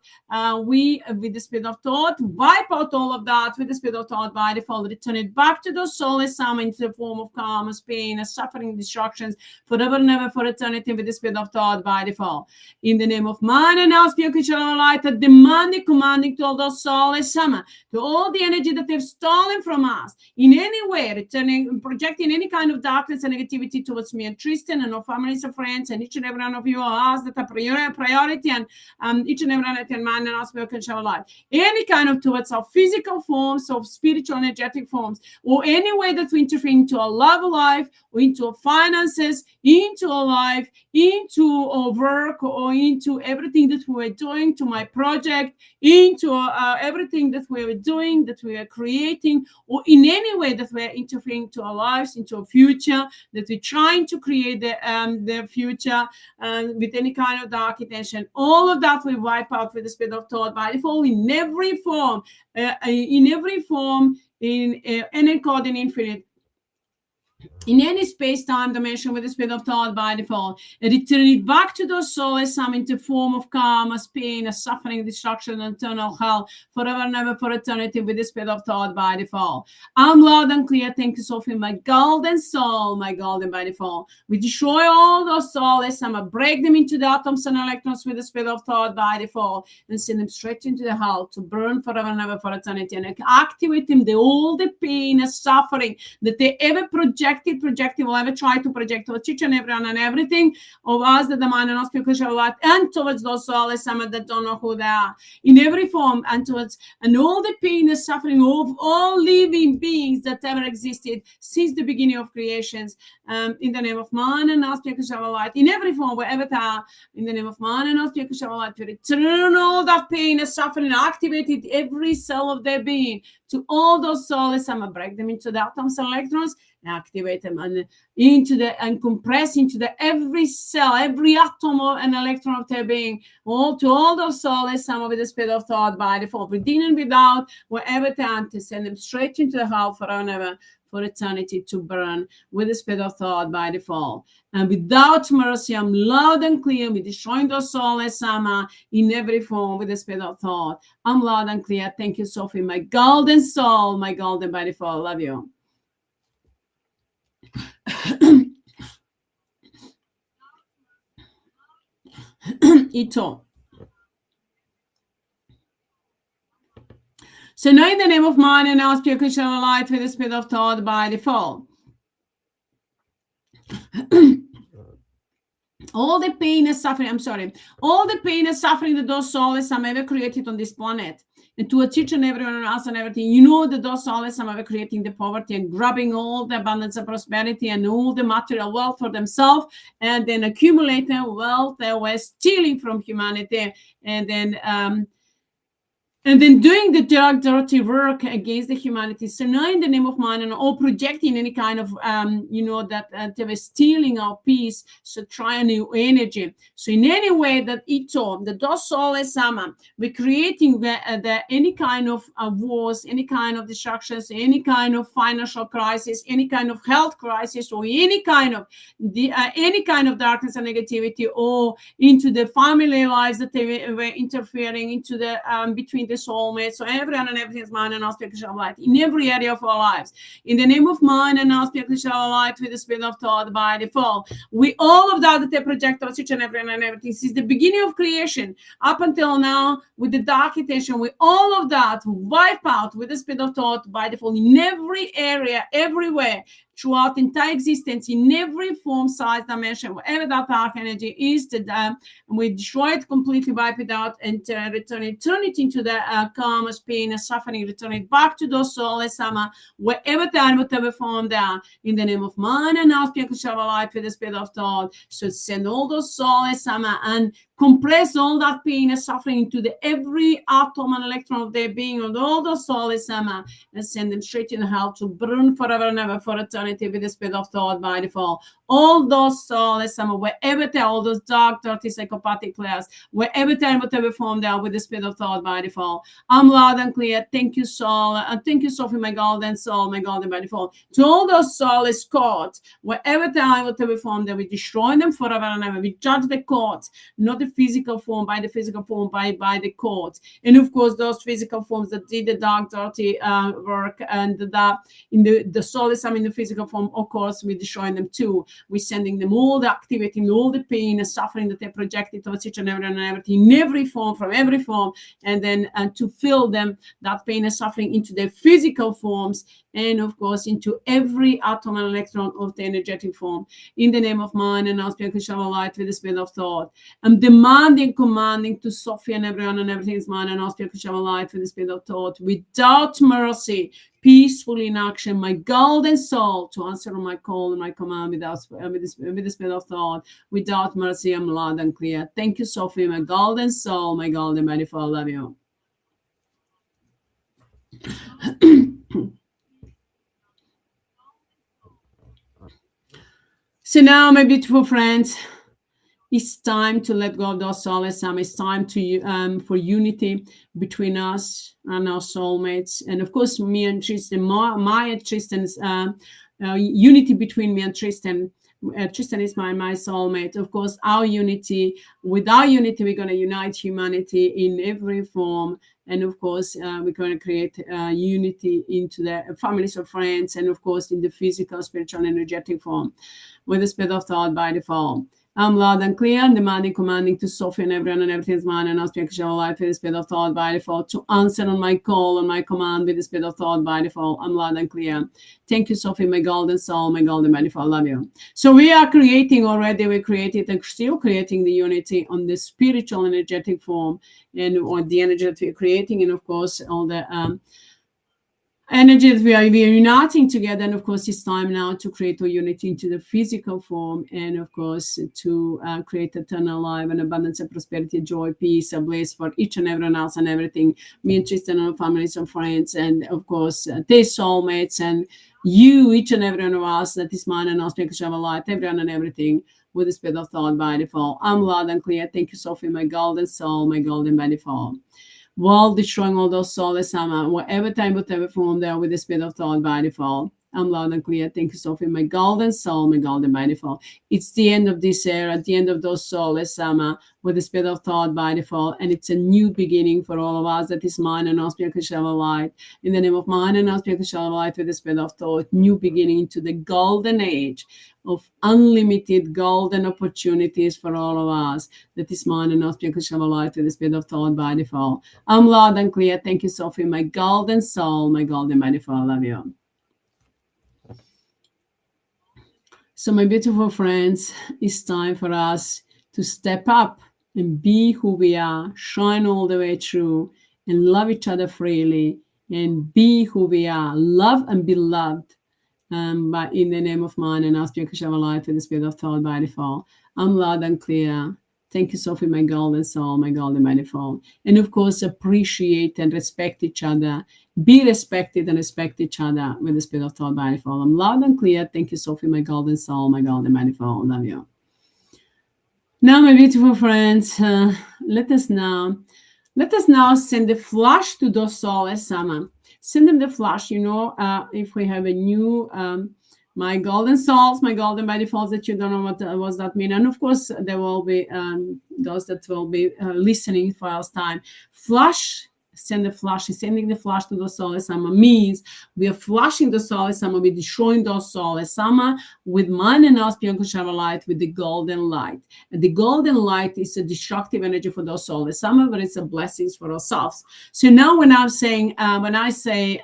we, with the spirit of thought, wipe out all of that with the spirit of thought by default, return it back to those soulless Amma into the form of karma, pain, suffering, destructions, forever and ever, for eternity, with the spirit of thought by default. In the name of mine and our spiritual light, demanding, commanding to all those soulless Amma, to all the energy that they've stolen from us, in any way, returning, projecting any kind of darkness and negativity towards me and Tristan and our families and friends, and each and every one of you are us that are priority, and each and every one of man and our spiritual life, any kind of towards our physical forms, of spiritual energetic forms, or any way that we interfere into our love life, or into our finances, into our life, into our work, or into everything that we're doing, to my project, into everything that we're doing, that we are creating, or in any way that we're interfering to our lives, into our future, that we're trying to create the future with any kind of dark intention. All of that we wipe out with the spirit of thought by default, in every form, in any code in infinite, in any space-time dimension, with the spirit of thought by default, and return it back to those souls, some into form of karma, pain, suffering, destruction, and eternal hell, forever and ever, for eternity, with the spirit of thought by default. I'm loud and clear. Thank you, Sophie, my golden soul, my golden by default. We destroy all those souls, some break them into the atoms and electrons with the spirit of thought by default, and send them straight into the hell to burn forever and ever, for eternity, and activate them all the pain and suffering that they ever projected, will ever try to project towards each and everyone and everything of us that the mind and our spiritual light, and towards those souls that don't know who they are, in every form, and towards, and all the pain and suffering of all living beings that ever existed since the beginning of creations, in the name of man and our spiritual light, in every form, wherever they are, in the name of man and our spiritual light, to return all that pain and suffering, activated every cell of their being to all those souls, break them into the atoms and electrons, activate them and into the, and compress into the every cell, every atom and electron of their being, all to all those souls, some with the spirit of thought by default, within and without, wherever they are, to send them straight into the hell forever and ever, for eternity, to burn with the spirit of thought by default. And without mercy, I'm loud and clear. We're destroying those souls, Amma, in every form with the spirit of thought. I'm loud and clear. Thank you, Sophie, my golden soul, my golden by default. Love you. Ito. So now in the name of mine and our spiritual light with the spirit of thought by default. All the pain and suffering, all the pain and suffering that those souls have ever created on this planet, and to each and everyone else and everything, you know that those souls have ever creating the poverty and grabbing all the abundance and prosperity and all the material wealth for themselves, and then accumulating wealth that were stealing from humanity, and then doing the dirty work against the humanity. So now in the name of man, and all projecting any kind of, that they were stealing our peace, so try a new energy. So in any way that the those souls, we're creating any kind of wars, any kind of destructions, any kind of financial crisis, any kind of health crisis, or any kind of darkness and negativity, or into the family lives that they were interfering into the between the soulmates. So everyone and everything is mine and our spiritual light in every area of our lives. In the name of mine and our spiritual light with the spirit of thought by default, we all of that they project on each and everyone and everything since the beginning of creation up until now with the dark intention, we all of that wipe out with the spirit of thought by default in every area, everywhere, throughout entire existence, in every form, size, dimension, whatever that dark energy is, we destroy it completely, wipe it out, and turn it into the karma, pain, and suffering, return it back to those souls, wherever they are, whatever form they are, in the name of man and now speak of light with the spirit of thought. So send all those souls, and compress all that pain and suffering into every atom and electron of their being, and all those souls, and send them straight in hell to burn forever and ever for eternity with the spirit of thought by default. All those souls, wherever they are, all those dark, dirty, psychopathic players, wherever they are, whatever form they are, with the spirit of thought by default. I'm loud and clear. Thank you, soul. And thank you, Sophie, my golden soul, my golden by default. To all those souls caught, wherever they are, whatever form, that we destroy them forever and ever. We judge the court, not the physical form, by the physical form, by the court. And of course, those physical forms that did the dark, dirty work, and that in the soul is in the physical form, of course, we destroy them too. We're sending them all the activating all the pain and suffering that they projected towards each and everything, in every form, from every form, and then to fill them that pain and suffering into their physical forms, and of course into every atom and electron of the energetic form. In the name of mind and now speak of light with the spirit of thought. I'm demanding, commanding to Sophie and everyone and everything is mine, and now speak of light with the spirit of thought, without mercy, peacefully in action, my golden soul, to answer my call and my command with the spirit of thought, without mercy. I'm loud and clear. Thank you, Sophie, my golden soul, my golden manifold. I love you. So now, my beautiful friends, it's time to let go of those souls. It's time to for unity between us and our soulmates, and of course, me and Tristan, my and Tristan's unity between me and Tristan. Tristan is my soulmate. Of course, our unity. With our unity, we're going to unite humanity in every form. And of course, we're going to create unity into the families of friends, and of course, in the physical, spiritual, energetic form, with the spirit of thought by default. I'm loud and clear, demanding, commanding to Sophie and everyone and everything is mine, and I'll speak of life with the spirit of thought by default, to answer on my call and my command with the spirit of thought by default. I'm loud and clear. Thank you, Sophie, my golden soul, my golden by default. Love you. So we are creating already, we created and still creating the unity on the spiritual energetic form, and or the energy that we're creating, and of course, all the energy that we are uniting together. And of course, it's time now to create a unity into the physical form, and of course to create eternal life and abundance and prosperity, joy, peace, and bliss for each and everyone else and everything, me and Tristan and our families and friends, and of course their soulmates, and you, each and every one of us that is mine and us, because of light, everyone and everything, with the spirit of thought by default. I'm loud and clear. Thank you, Sophie, my golden soul, my golden by default. While destroying all those souls, whatever time, whatever form they are, with the spirit of thought by default. I'm loud and clear. Thank you, Sophie, my golden soul, my golden by default. It's the end of this era, at the end of those souls, with the spirit of thought by default, and it's a new beginning for all of us. That is mine and us, light. In the name of mine and us, light, with the spirit of thought, new beginning into the golden age of unlimited golden opportunities for all of us. That is mine and us, light, with the spirit of thought by default. I'm loud and clear. Thank you, Sophie, my golden soul, my golden by default. Love you. So my beautiful friends, it's time for us to step up and be who we are, shine all the way through, and love each other freely, and be who we are, love and be loved. But in the name of mine and ask your light with the spirit of thought by default. I'm loud and clear. Thank you, Sophie, my golden soul, my golden by default. And of course, appreciate and respect each other. Be respected and respect each other with the spirit of thought by default. I'm loud and clear. Thank you, Sophie, my golden soul, my golden by default. Love you. Now, my beautiful friends, let us now send the flash to those souls. Send them the flash. If we have a new my golden souls, my golden by default, that you don't know what does that mean. And of course, there will be those that will be listening for our time. Flash, send the flash. Sending the flash to those souls means we are flashing the souls, we're destroying those souls with mine and us, light, with the golden light. And the golden light is a destructive energy for those souls, but it's a blessing for ourselves. So now when I'm saying, when I say,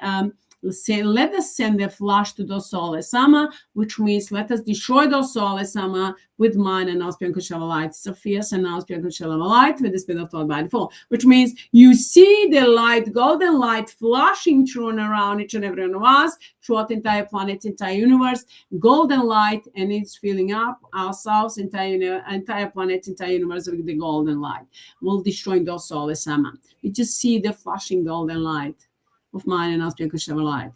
let us send the flash to those soulless AMMA, which means let us destroy those soulless AMMA with mind and auspic and light. Sophia and auspic and light with the speed of thought by default, which means you see the light, golden light, flashing through and around each and every one of us, throughout the entire planet, entire universe, golden light, and it's filling up ourselves, entire planet, entire universe with the golden light. We'll destroy those soulless AMMA. We just see the flashing golden light of mind and auspic and light.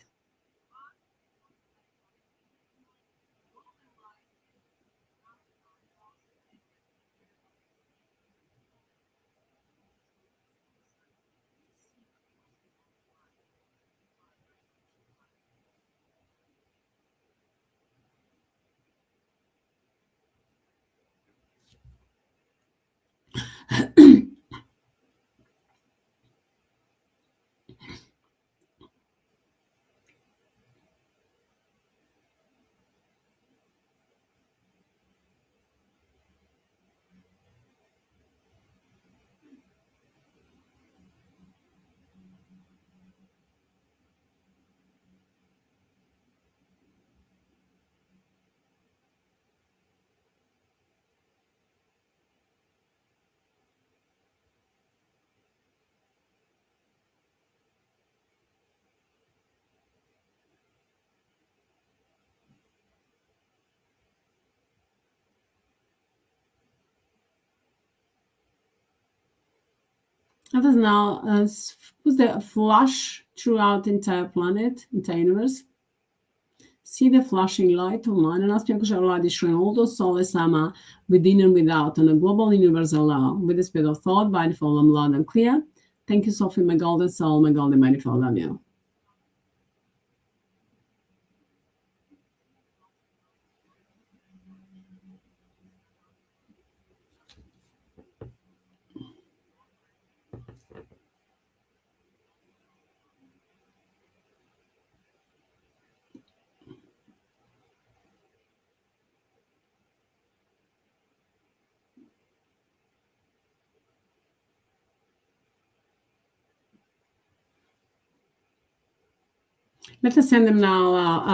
Let us now put the flash throughout the entire planet, entire universe. See the flashing light of mind and auspic and light destroying all those soulless AMMA within and without on a global universal law with the speed of thought by default. I'm loud and clear. Thank you, Sophie, my golden soul, my golden manifold. Love you. Let us send them now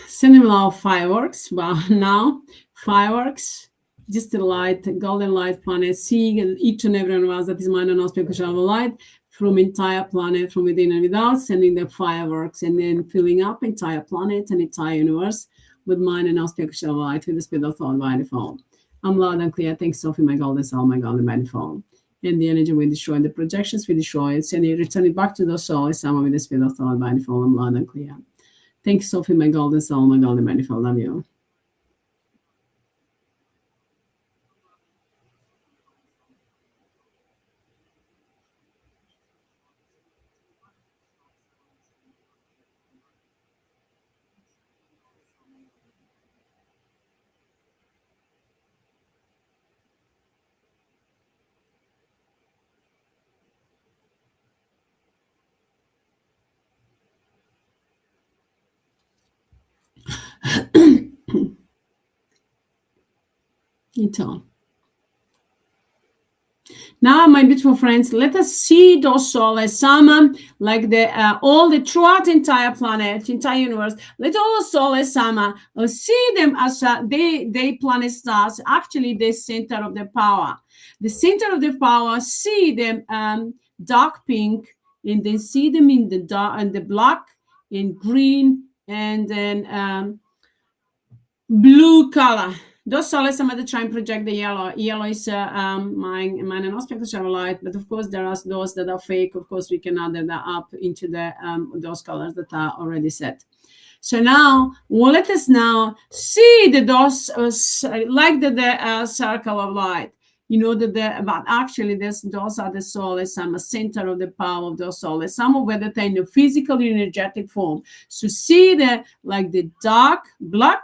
send them now fireworks. Wow, now fireworks, just the light, golden light planet, seeing each and every one of us that is mind and auspic and light from entire planet, from within and without, sending the fireworks and then filling up entire planet and entire universe with mind and auspic and light with the speed of thought by default. I'm loud and clear. Thanks, Sophie, my golden soul, my golden manifold. And the energy we destroy, the projections we destroy, and send it, return it back to the soul, someone with the speed of thought by default. I'm loud and clear. Thanks, Sophie, my golden soul, my golden manifold. Love you. It's on. Now, my beautiful friends, let us see those soulless AMMA, like the all the throughout the entire planet, entire universe. Let all the soulless AMMA see them as they planet stars. Actually, the center of the power. The center of the power. See them dark pink, and then see them in the dark and the black, in green, and then blue color. Those soulless AMMA that try and project the yellow. Yellow is mine and auspic light, but of course there are those that are fake. Of course, we can add that up into the those colors that are already set. So now, well, let us now see those like the circle of light. You know that but actually those are the soulless AMMA, center of the power of those soulless AMMA, whether they're in the physical energetic form. So see the like the dark black,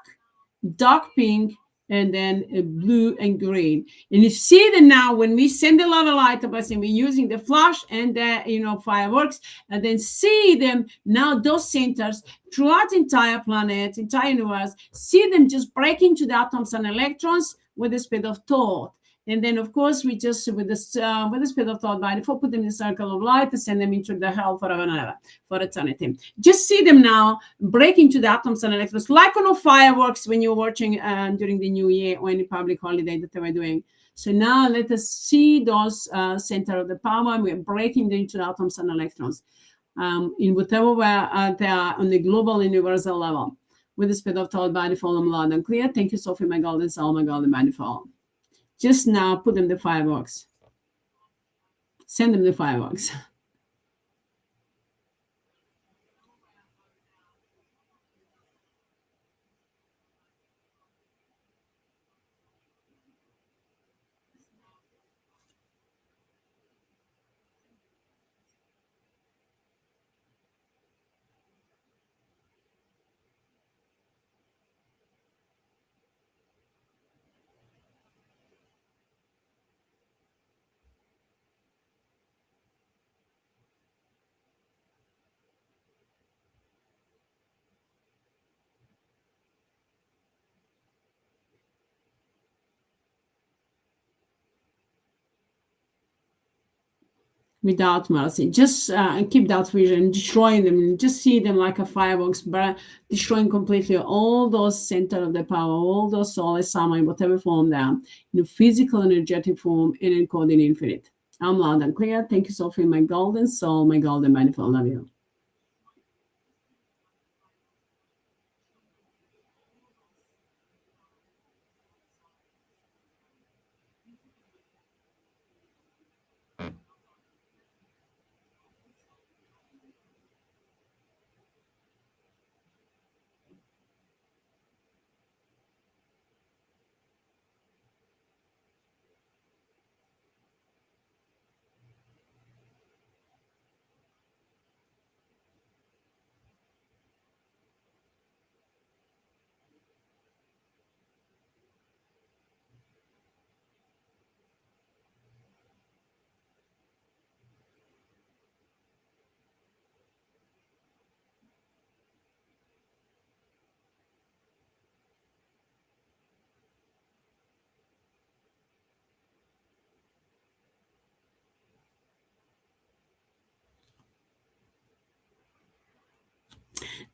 dark pink, and then blue and green. And you see that now when we send a lot of light to us and we're using the flash and the fireworks, and then see them now, those centers throughout the entire planet, entire universe, see them just breaking to the atoms and electrons with the speed of thought. And then, of course, we just with the speed of thought by default, put them in the circle of light and send them into the hell forever and ever, for eternity. Just see them now break into the atoms and electrons, like on fireworks when you're watching during the New Year or any public holiday that they were doing. So now let us see those center of the power, and we're breaking them into atoms and electrons in whatever way they are on the global universal level. With the speed of thought by default, I'm loud and clear. Thank you, Sophie, my golden soul, my golden by default. Just now, put them the fireworks. Send them the fireworks. Without mercy, just keep that vision, destroying them, just see them like a fireworks, but destroying completely all those center of the power, all those soulless AMMA in whatever form they are, in a physical, energetic form, and encoding infinite. I'm loud and clear. Thank you, Sophie, my golden soul, my golden manifold. Love you.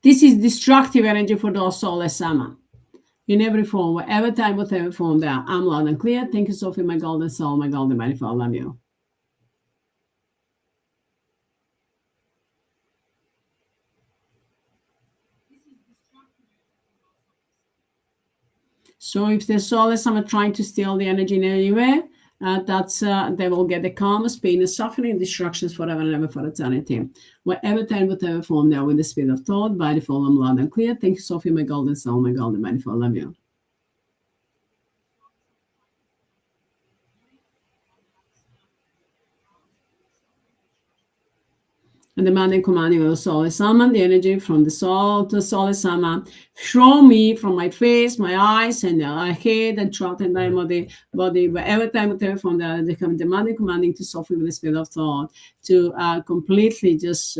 This is destructive energy for those soulless AMMA. In every form, whatever time, whatever form they are. I'm loud and clear. Thank you, Sophie, my golden soul, my golden manifold. Love you. So if the soulless AMMA trying to steal the energy in any way, that's they will get the karmas, pain, and suffering, destructions forever and ever for eternity. Whatever time, whatever form they are, with the speed of thought, by default, I'm loud and clear. Thank you, Sophie, my golden soul, my golden manifold. Love you. And demanding, commanding of the soulless AMMA, the energy from the soul to the soulless AMMA, show me from my face, my eyes, and head, and throughout the entire body, wherever time, whatever form they come demanding, commanding to Sophie with the speed of thought, to completely just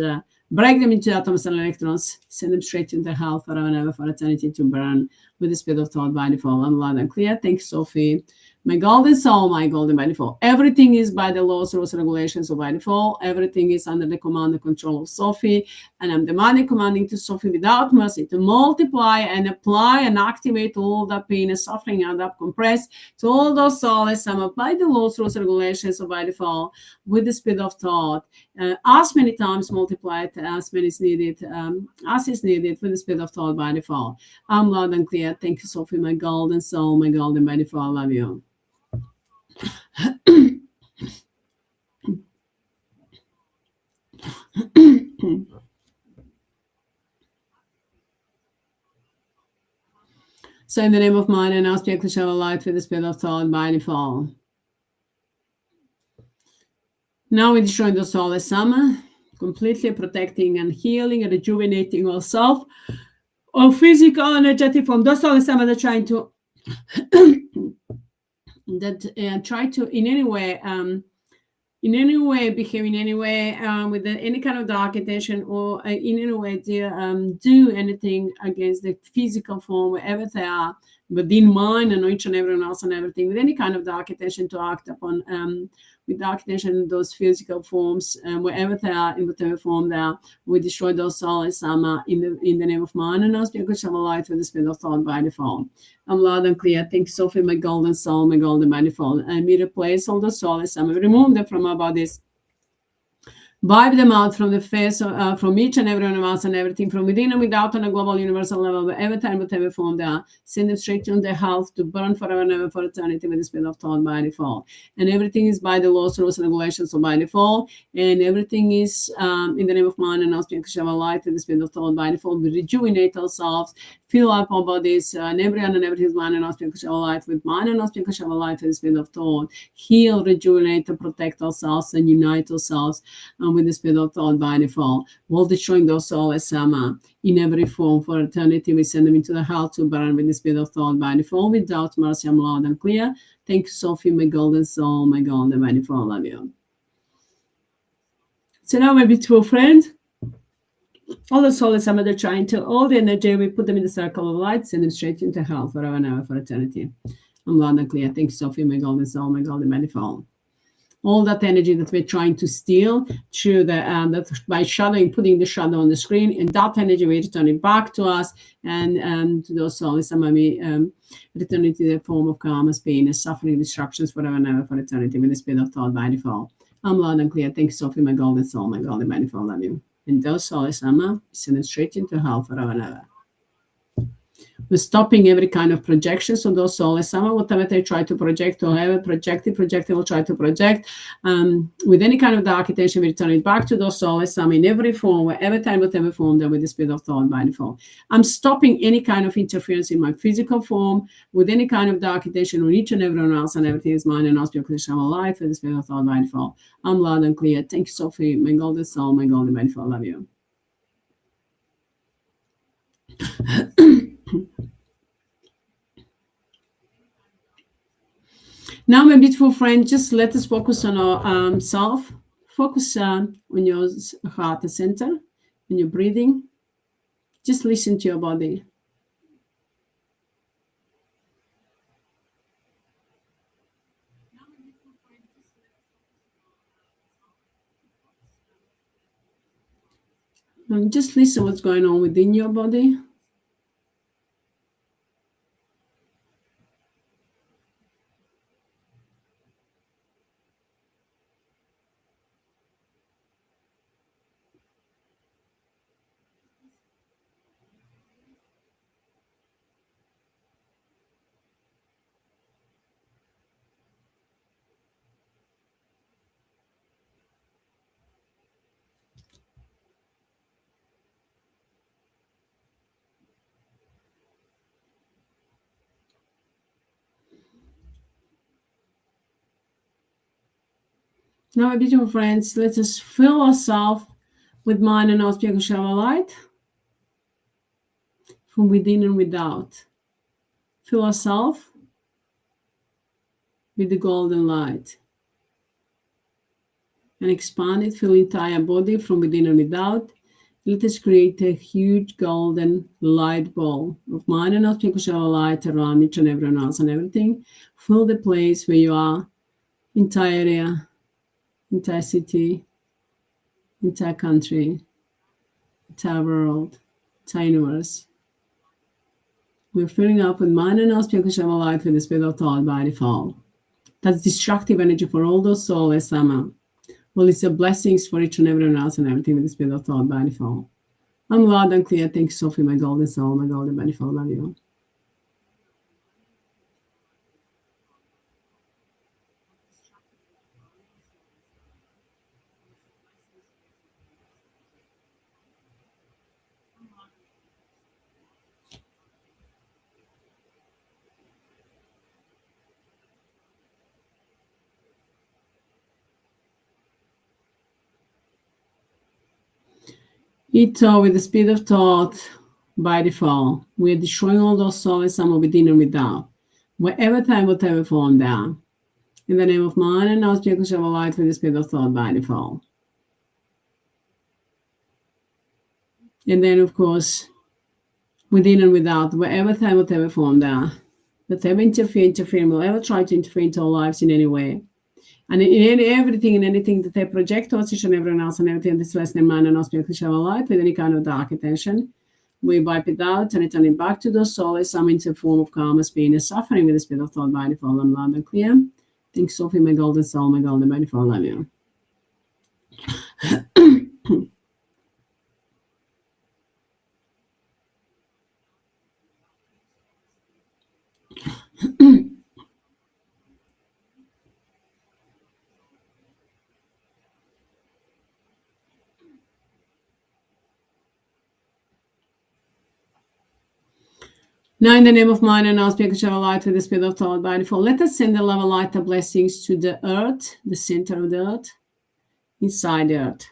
break them into atoms and electrons, send them straight into hell forever and ever for eternity to burn with the speed of thought by default. I'm loud and clear. Thanks, Sophie. My golden soul, my golden by default. Everything is by the laws, rules, regulations of by default. Everything is under the command and control of Sophie. And I'm demanding, commanding to Sophie without mercy to multiply and apply and activate all that pain and suffering and up compressed to all those souls. I'm by the laws, rules, regulations of by default with the speed of thought. As many times multiplied as many is needed, as is needed with the speed of thought by default. I'm loud and clear. Thank you, Sophie, my golden soul, my golden by default. I love you. So in the name of mind and aspect to show light with the speed of thought by default. Now we're destroying the soulless AMMA, completely protecting and healing and rejuvenating ourselves, our physical energetic form. Those soulless AMMA that are trying to try to in any way in any way, behave in any way with any kind of dark intention, or in any way do anything against the physical form, wherever they are, within mind and each and everyone else and everything, with any kind of dark intention to act upon, with dark intention, those physical forms, wherever they are, in whatever form they are, we destroy those souls, AMMA, in the name of man, and ask because of a light with the spirit of thought by default. I'm loud and clear. Thank you, Sophie, my golden soul, my golden by default. And we replace all the souls, AMMA, remove them from our bodies. Wipe them out from the face, from each and every one of us and everything, from within and without on a global universal level, wherever time, whatever form they are. Send them straight to their health to burn forever and ever for eternity with the spirit of thought by default. And everything is by the laws, rules, and regulations, so by default. And everything is in the name of man and us, because of our light with the spirit of thought by default. We rejuvenate ourselves, fill up our bodies, and everyone and everything is man and us, because of our light with man and us, because of our light with the spirit of thought. Heal, rejuvenate, and protect ourselves and unite ourselves with the spirit of thought by default, while destroying those souls, AMMA, in every form for eternity. We send them into the hell to burn with the spirit of thought by default, without mercy. I'm loud and clear. Thank you, Sophie, my golden soul, my golden by default. Love you. So now, my beautiful friend, all the souls, AMMA, they're trying to, all the energy, we put them in the circle of light, send them straight into hell forever and ever for eternity. I'm loud and clear. Thank you, Sophie, my golden soul, my golden by default. All that energy that we're trying to steal through that by shadowing, putting the shadow on the screen, and that energy we return it back to us, and to those souls, AMMA, return it to the form of karma, pain, suffering, destructions forever and ever for eternity with the spirit of thought by default. I'm loud and clear. Thank you, Sophie, my golden soul, my golden by default. Love you. And those souls, AMMA, send them straight into hell forever and ever. We're stopping every kind of projection. So those souls, AMMA, whatever they try to project or ever projected will try to project with any kind of dark intention, we return it back to those souls, AMMA, in every form, wherever time, whatever form, they're with the spirit of thought by default. I'm stopping any kind of interference in my physical form with any kind of dark intention on each and everyone else, and everything is mine and us, because I'm alive with the spirit of thought by default. I'm loud and clear. Thank you, Sophie, my golden soul, my golden by default. Love you. Now, my beautiful friend, just let us focus on our self. Focus on your heart center, on your breathing. Just listen to your body. And just listen what's going on within your body. Now, my beautiful friends, let us fill ourselves with mind and our spiritual light from within and without. Fill ourselves with the golden light and expand it, fill the entire body from within and without. Let us create a huge golden light ball of mind and our spiritual light around each and everyone else and everything. Fill the place where you are, entire area, entire city, entire country, entire world, entire universe. We're filling up with mind and our spiritual light with the spirit of thought by default. That's destructive energy for all those souls, AMMA. Well, it's a blessings for each and everyone else and everything with the spirit of thought by default. I'm loud and clear. Thank you, Sophie, my golden soul, my golden by default. Love you. HEATRT with the speed of thought by default. We're destroying all those souls, AMMA, within and without. Wherever time, whatever form they are. In the name of mind and now speak of light with the speed of thought by default. And then, of course, within and without, wherever time, whatever form they are, whatever interfere, will ever try to interfere into our lives in any way. And in everything and anything that they project towards each and everyone else and everything that's less than man and not speak of light with any kind of dark intention, we wipe it out and return it back to the soul as some into form of karma, pain, and suffering with the speed of thought by default. I'm loud and clear. Thanks, Sophie, my golden soul, my golden by default. Love you. Now, in the name of mind and now speak of light with the speed of thought by default, let us send the love, light, and blessings to the earth, the center of the earth, inside the earth.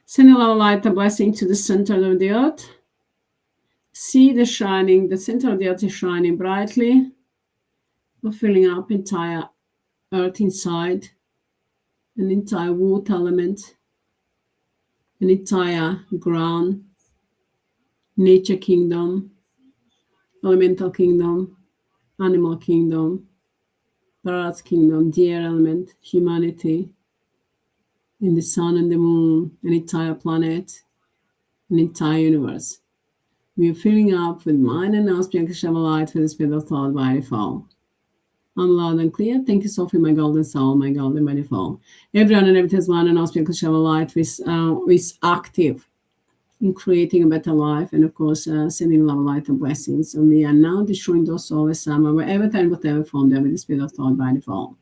Send the love, light, and blessing to the center of the earth. See the center of the earth is shining brightly, filling up entire earth inside, an entire water element, an entire ground, nature kingdom, elemental kingdom, animal kingdom, birds kingdom, the air element, humanity, in the sun and the moon, an entire planet, an entire universe. We are filling up with mind and now speak of light for the speed of thought by default. I'm loud and clear. Thank you, Sophie, my golden soul, my golden by default. Everyone and everything is one and now speak of light is active in creating a better life and, of course, sending love, light, and blessings. And we are now destroying those soulless AMMA, wherever time, whatever form, there with the speed of thought by default.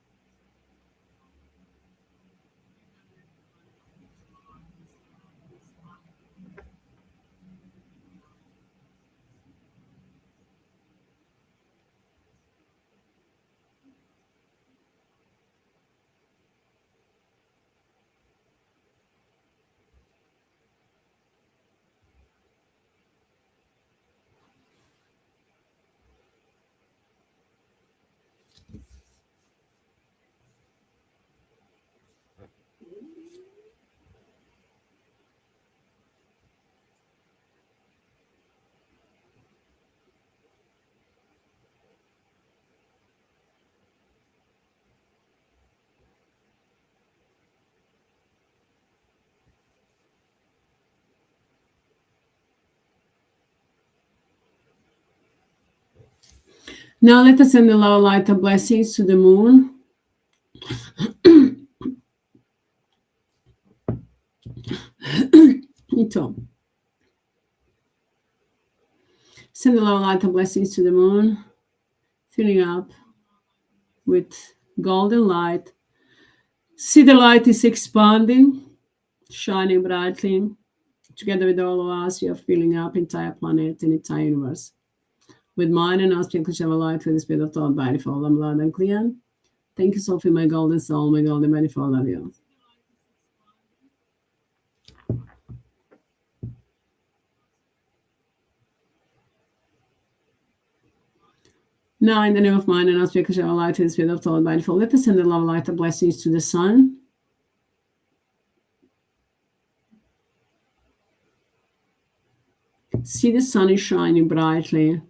Now let us send the love, light, and blessings to the moon. Send the love, light, and blessings to the moon, filling up with golden light. See the light is expanding, shining brightly. Together with all of us, we are filling up entire planet and entire universe. With mine and us, because have a light with the speed of thought by default. I'm loud and clear. Thank you, Sophie, my golden soul, my golden by default. Love you. Now, in the name of mine and us, because have a light with the speed of thought by default, let us send the love, light, and blessings to the sun. See the sun is shining brightly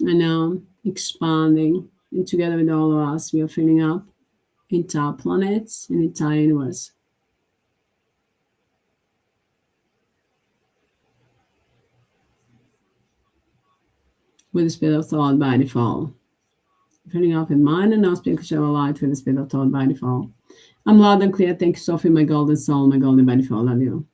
and now expanding. And together with all of us, we are filling up entire planets and entire universe. With the speed of thought by default. Filling up with mind and now speak of light with the speed of thought by default. I'm loud and clear. Thank you, Sophie, my golden soul, my golden by default. Love you.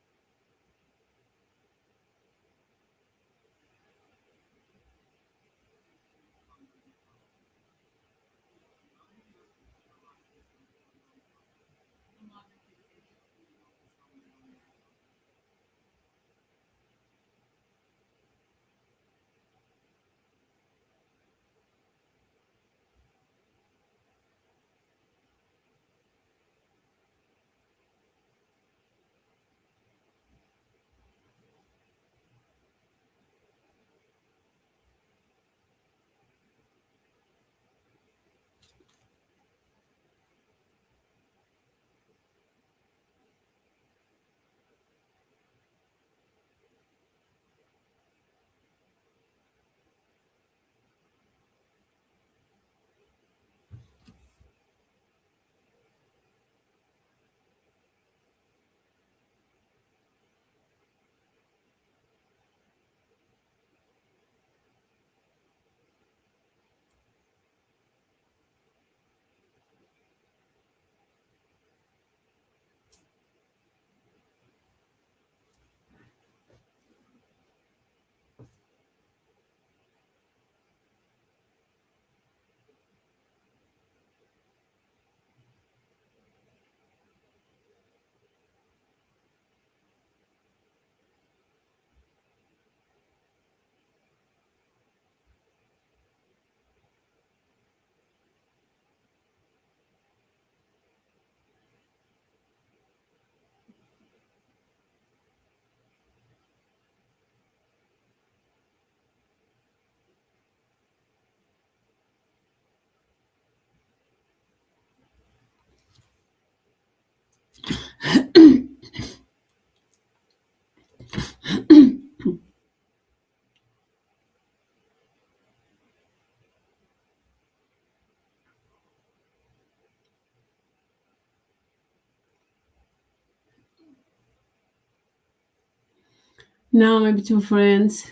Now, my beautiful friends,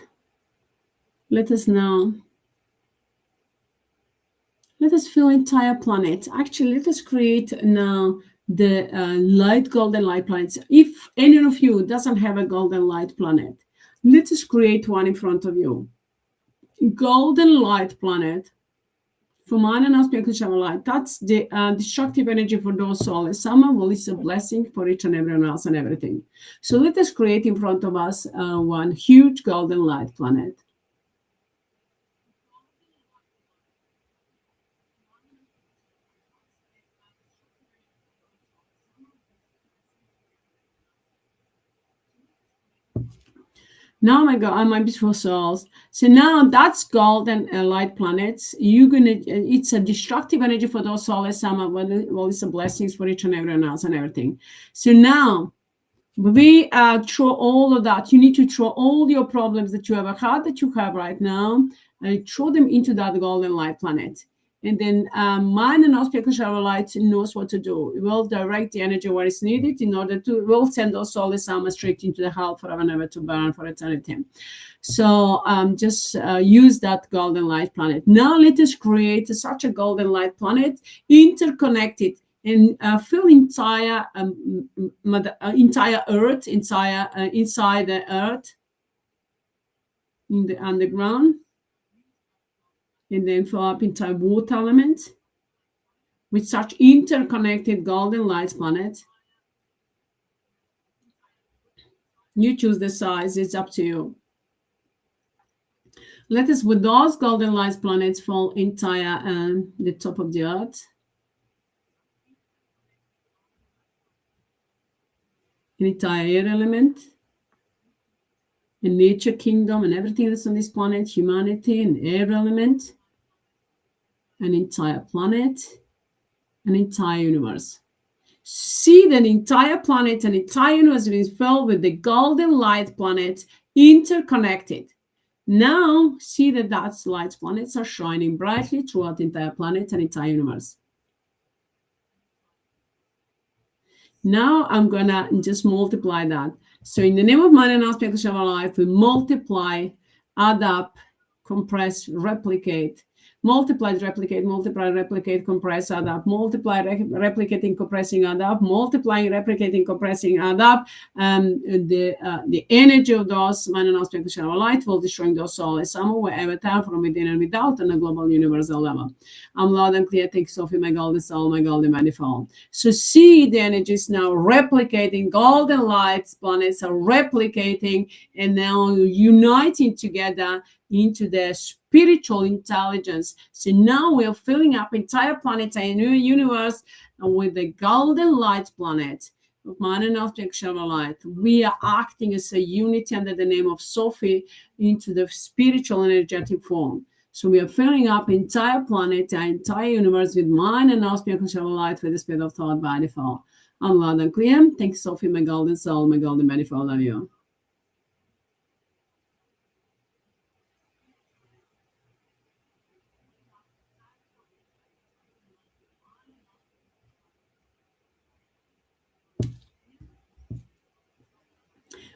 let us know. Let us fill entire planet. Actually, let us create now the light golden light planets. If any of you doesn't have a golden light planet, let us create one in front of you. Golden light planet from unaspected light. That's the destructive energy for those souls. Summer will is a blessing for each and everyone else and everything. So let us create in front of us one huge golden light planet. Now my God, my beautiful souls. So now that's golden light planets. You're gonna. It's a destructive energy for those souls. Summer well, it's a blessings for each and everyone else and everything. So now we throw all of that. You need to throw all your problems that you ever had, that you have right now, throw them into that golden light planet. And then mind and spiritual light knows what to do. It will direct the energy where it's needed in order to, will send those souls straight into the hell forever and ever to burn for eternity. So just use that golden light planet. Now let us create such a golden light planet, interconnected, and fill entire entire Earth, inside the Earth, in the underground, and then fill up entire water element with such interconnected golden light planet. You choose the size; it's up to you. Let us, with those golden light planets, fall entire the top of the Earth. An entire air element, a nature kingdom, and everything that's on this planet, humanity, an air element, an entire planet, an entire universe. See that entire planet and entire universe is filled with the golden light planet, interconnected. Now see that those light planets are shining brightly throughout the entire planet and entire universe. Now I'm gonna just multiply that. So in the name of mind and aspect of our life, we multiply, add up, compress, replicate, multiply, replicate, multiply, replicate, compress, add up, multiply, replicating, compressing, add up, multiplying, replicating, compressing, add up. The energy of those mind and aspect of our light will destroy those souls somewhere, wherever, time, from within and without, on a global universal level. I'm loud and clear. Thanks, Sophie, my golden soul, my golden manifold. So see the energies now replicating, golden lights, planets are replicating and now uniting together into their spiritual intelligence. So now we are filling up entire planet and new universe with the golden light planet of mind and object of light. We are acting as a unity under the name of Sophie into the spiritual energetic form. So we are filling up entire planet, the entire universe with mind and now spiritual light with the spirit of thought by default. I'm loud and clear. Thanks, Sophie, my golden soul, my golden manifold. Love you.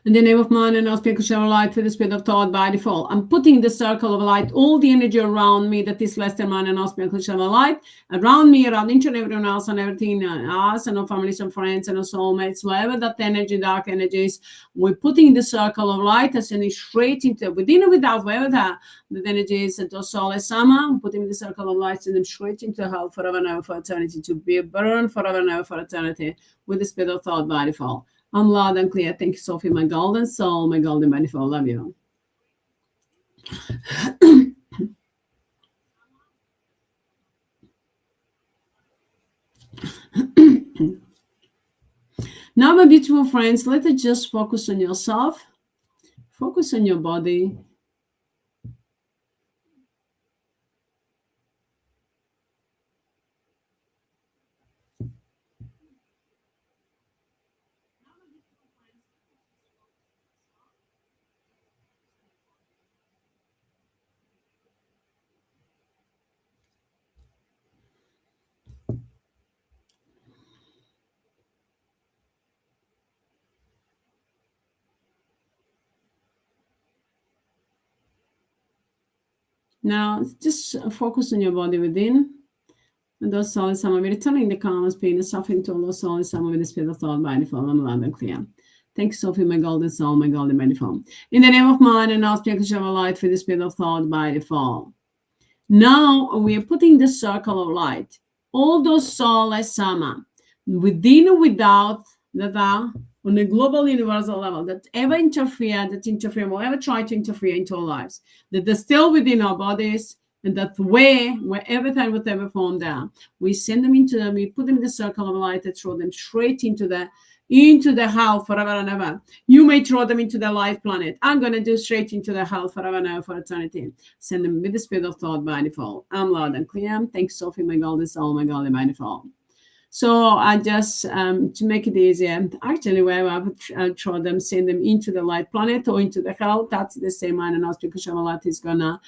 In the name of mind and spiritual light for the spirit of thought by default. I'm putting the circle of light, all the energy around me that is less than mind and spiritual light, around me, around each and everyone else and everything, us and our families and friends and our soulmates, wherever that energy, dark energies, we're putting the circle of light and sending straight into, within or without, wherever that energy is, and SOULESS, AMMA, putting the circle of light, sending them straight into hell forever and ever for eternity, to be burned forever and ever for eternity with the spirit of thought by default. I'm loud and clear. Thank you, Sophie, my golden soul, my golden manifold. Love you. Now, my beautiful friends, let us just focus on yourself. Focus on your body. Now, just focus on your body within. And those souls, some of it, returning the calmness, pain, and suffering to all those souls, some of it, the spirit of thought, body, form, and loud and clear. Thank you, Sophie, my golden soul, my golden body form. In the name of mind and now, speak of light for the spirit of thought, body, form. Now we are putting the circle of light, all those soulless AMMA, within or without, that are on a global universal level, that ever interfere, will ever try to interfere into our lives, that they're still within our bodies, and that wherever time, whatever form they are, we send them into them, we put them in the circle of light and throw them straight into the hell forever and ever. You may throw them into the life planet. I'm going to do straight into the hell forever and ever for eternity. Send them with the spirit of thought by default. I'm loud and clear. Thanks, Sophie, my golden soul, my golden by default. So I just, to make it easier, actually, where I would throw them, send them into the light planet or into the hell, that's the same mind and us, because Shamalat is going to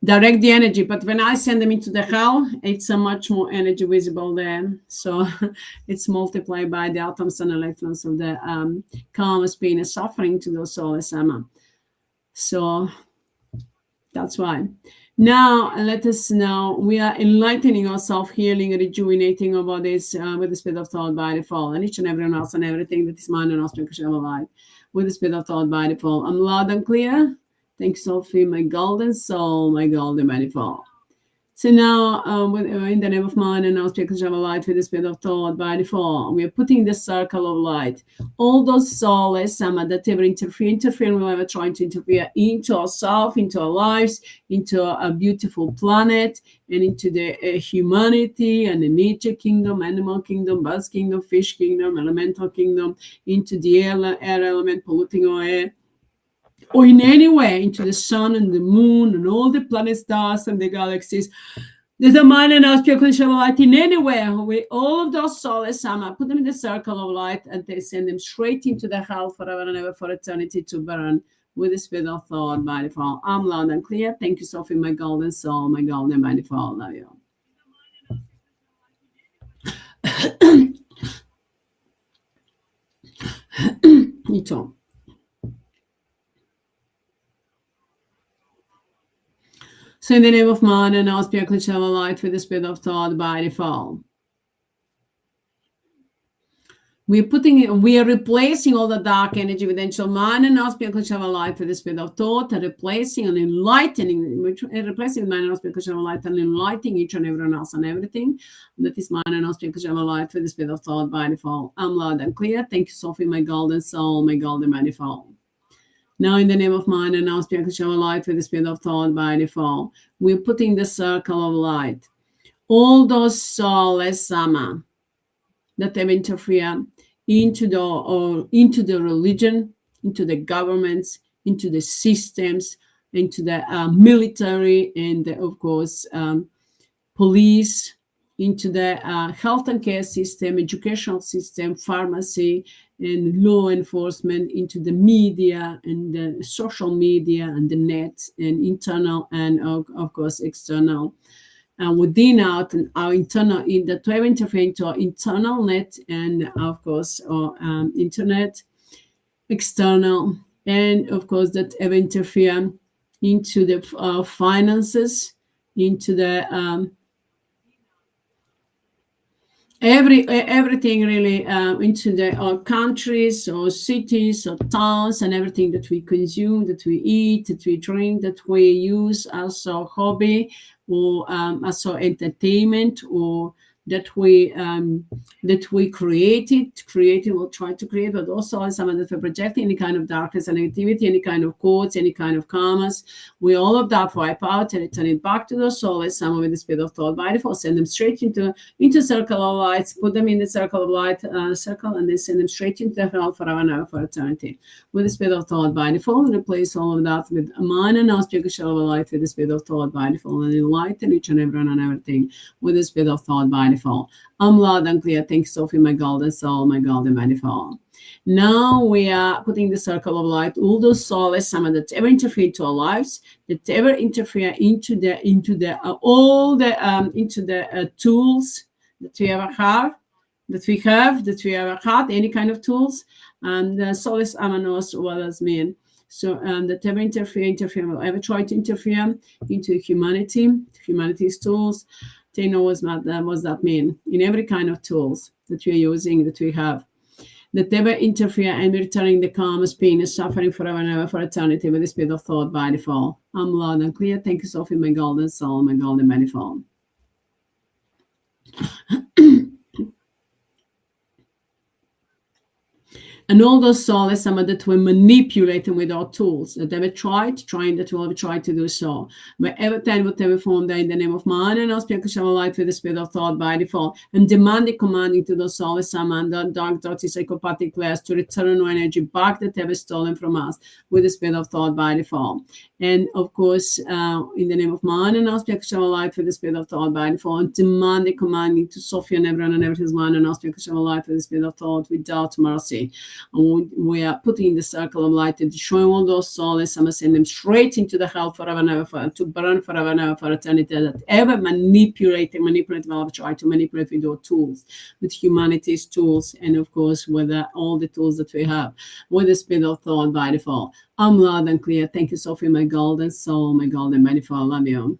direct the energy. But when I send them into the hell, it's a much more energy visible there. So it's multiplied by the atoms and electrons of the calmness, pain, and suffering to those soulless AMMA. So that's why. Now, let us know we are enlightening ourselves, healing, rejuvenating our bodies with the spirit of thought by default, and each and everyone else and everything that is mind and us, because I'm alive, with the spirit of thought by default. I'm loud and clear. Thanks, Sophie, my golden soul, my golden manifold. So now, in the name of mind and now speakers of light with the spirit of thought by default, we are putting the circle of light. All those soulless AMMA that ever interfere, will ever trying to interfere into ourselves, into our lives, into a beautiful planet, and into the humanity and the nature kingdom, animal kingdom, birds kingdom, fish kingdom, elemental kingdom, into the air element, polluting our air, or in any way into the sun and the moon and all the planets, stars, and the galaxies. There's a mind and our spiritual light in anywhere. We all of those soulless AMMA, put them in the circle of light, and they send them straight into the hell forever and ever for eternity to burn with the spirit of thought by default. I'm loud and clear. Thank you, Sophie, my golden soul, my golden by default. Love you. Ito. So in the name of mind and our spiritual light with the spirit of thought by default. We are replacing all the dark energy with angel mind and our spiritual light with the spirit of thought, and replacing and enlightening, replacing mind and our spiritual light and enlightening each and everyone else and everything. That is mind and our spiritual light with the spirit of thought by default. I'm loud and clear. Thank you, Sophie, my golden soul, my golden manifold. Now, in the name of mind and now spiritual light with the spirit of thought by default, we're putting the circle of light. All those soulless AMMA that have interfered into the religion, into the governments, into the systems, into the military, and of course police, into the health and care system, educational system, pharmacy, and law enforcement, into the media and the social media and the net, and internal and of course external, and within out and our internal, in the to interfere into our internal net and of course our internet, external, and of course that ever interfere into the finances, into the everything really, into our countries or cities or towns, and everything that we consume, that we eat, that we drink, that we use as our hobby or as our entertainment, or that we created or try to create, but also as someone that we're projecting any kind of darkness and negativity, any kind of codes, any kind of karmas. We all of that wipe out and return it back to the soul as someone with the spirit of thought by default. Send them straight into circle of lights, put them in the circle of light circle, and then send them straight into the hell forever and ever for eternity with the spirit of thought by default. And replace all of that with a mind and our spiritual light with the spirit of thought by default, and enlighten each and everyone and everything with the spirit of thought by default. I'm loud and clear. Thanks, Sophie, my golden soul, my golden manifold. Now we are putting the circle of light, all those soulless AMMA that ever interfere into our lives, that ever interfere into the tools that we ever have, that we ever had, any kind of tools, and the soulless AMMA knows what does mean. So that ever will ever try to interfere into humanity's tools. They know what that mean in every kind of tools that we're using, that we have. That never interfere and returning the calmest pain and suffering forever and ever for eternity with the speed of thought by default. I'm loud and clear. Thank you, Sophie, my golden soul, my golden manifold. And all those souls that were manipulated with our tools, that ever trying that will ever try to do so. Wherever time, whatever form they in the name of man and us, because shall light with the spirit of thought by default, and commanding to those souls and the dark, dirty, psychopathic players to return our energy back that ever stolen from us with the spirit of thought by default. And of course, in the name of man and us, because shall light with the spirit of thought by default, and commanding to Sophie and everyone and everything's man and us, because shall light with the spirit of thought without mercy. And we are putting in the circle of light and destroying all those souls and send them straight into the hell forever and ever, to burn forever and ever for eternity. That ever manipulate, will try to manipulate with your tools, with humanity's tools, and of course with all the tools that we have, with the spirit of thought by default. I'm loud and clear. Thank you, Sophie, my golden soul, my golden manifold. Love you.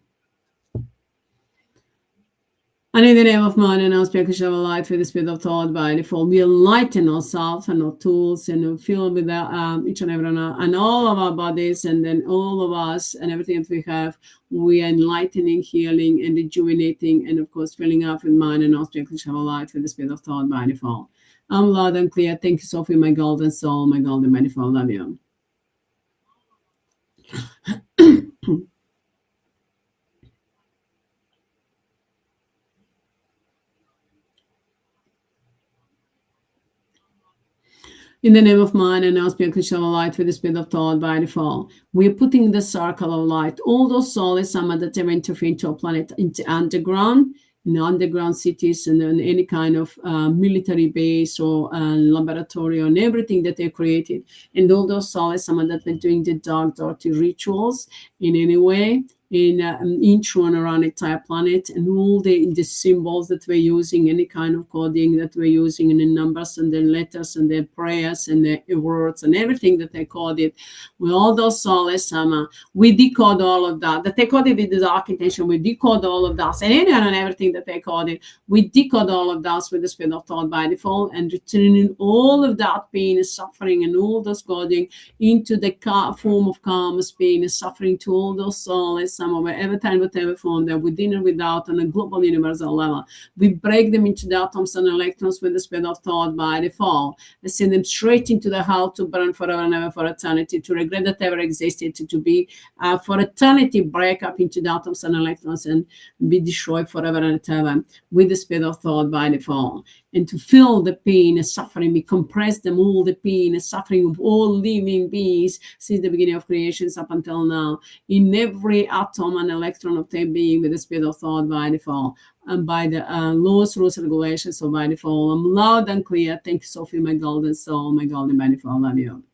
And in the name of man and our spiritual shall light with the spirit of thought by default, we enlighten ourselves and our tools and we feel with each and every one and all of our bodies and then all of us and everything that we have, we are enlightening, healing, and rejuvenating, and of course filling up with mind and our spiritual shall light with the spirit of thought by default. I'm loud and clear. Thank you, Sophie, my golden soul, my golden manifold. Love you. In the name of man and our spiritual shall light with the spirit of thought by default, we are putting the circle of light, all those souls that ever interfere into our planet, into underground, in underground cities and in any kind of military base or laboratory and everything that they created, and all those souls that were doing the dark, dirty rituals in any way, in through and around the entire planet, and all the symbols that we're using, any kind of coding that we're using, and the numbers and the letters and the prayers and the words and everything that they coded, with all those souls, we decode all of that. That they coded in the dark intention, we decode all of that, and anyone and everything that they coded, we decode all of that with the spirit of thought by default, and returning all of that pain and suffering and all those coding into the form of calmness, pain and suffering to all those souls. Wherever time, whatever form they're within or without on a global universal level. We break them into the atoms and electrons with the speed of thought by default and send them straight into the hell to burn forever and ever for eternity, to regret that ever existed, to be for eternity break up into the atoms and electrons and be destroyed forever and ever with the speed of thought by default. And to feel the pain and suffering, we compress them all, the pain and suffering of all living beings since the beginning of creations up until now, in every atom and electron of their being with the speed of thought by default, and by the laws, rules, and regulations of by default. I'm loud and clear. Thank you, Sophie, my golden soul, my golden manifold. Love you.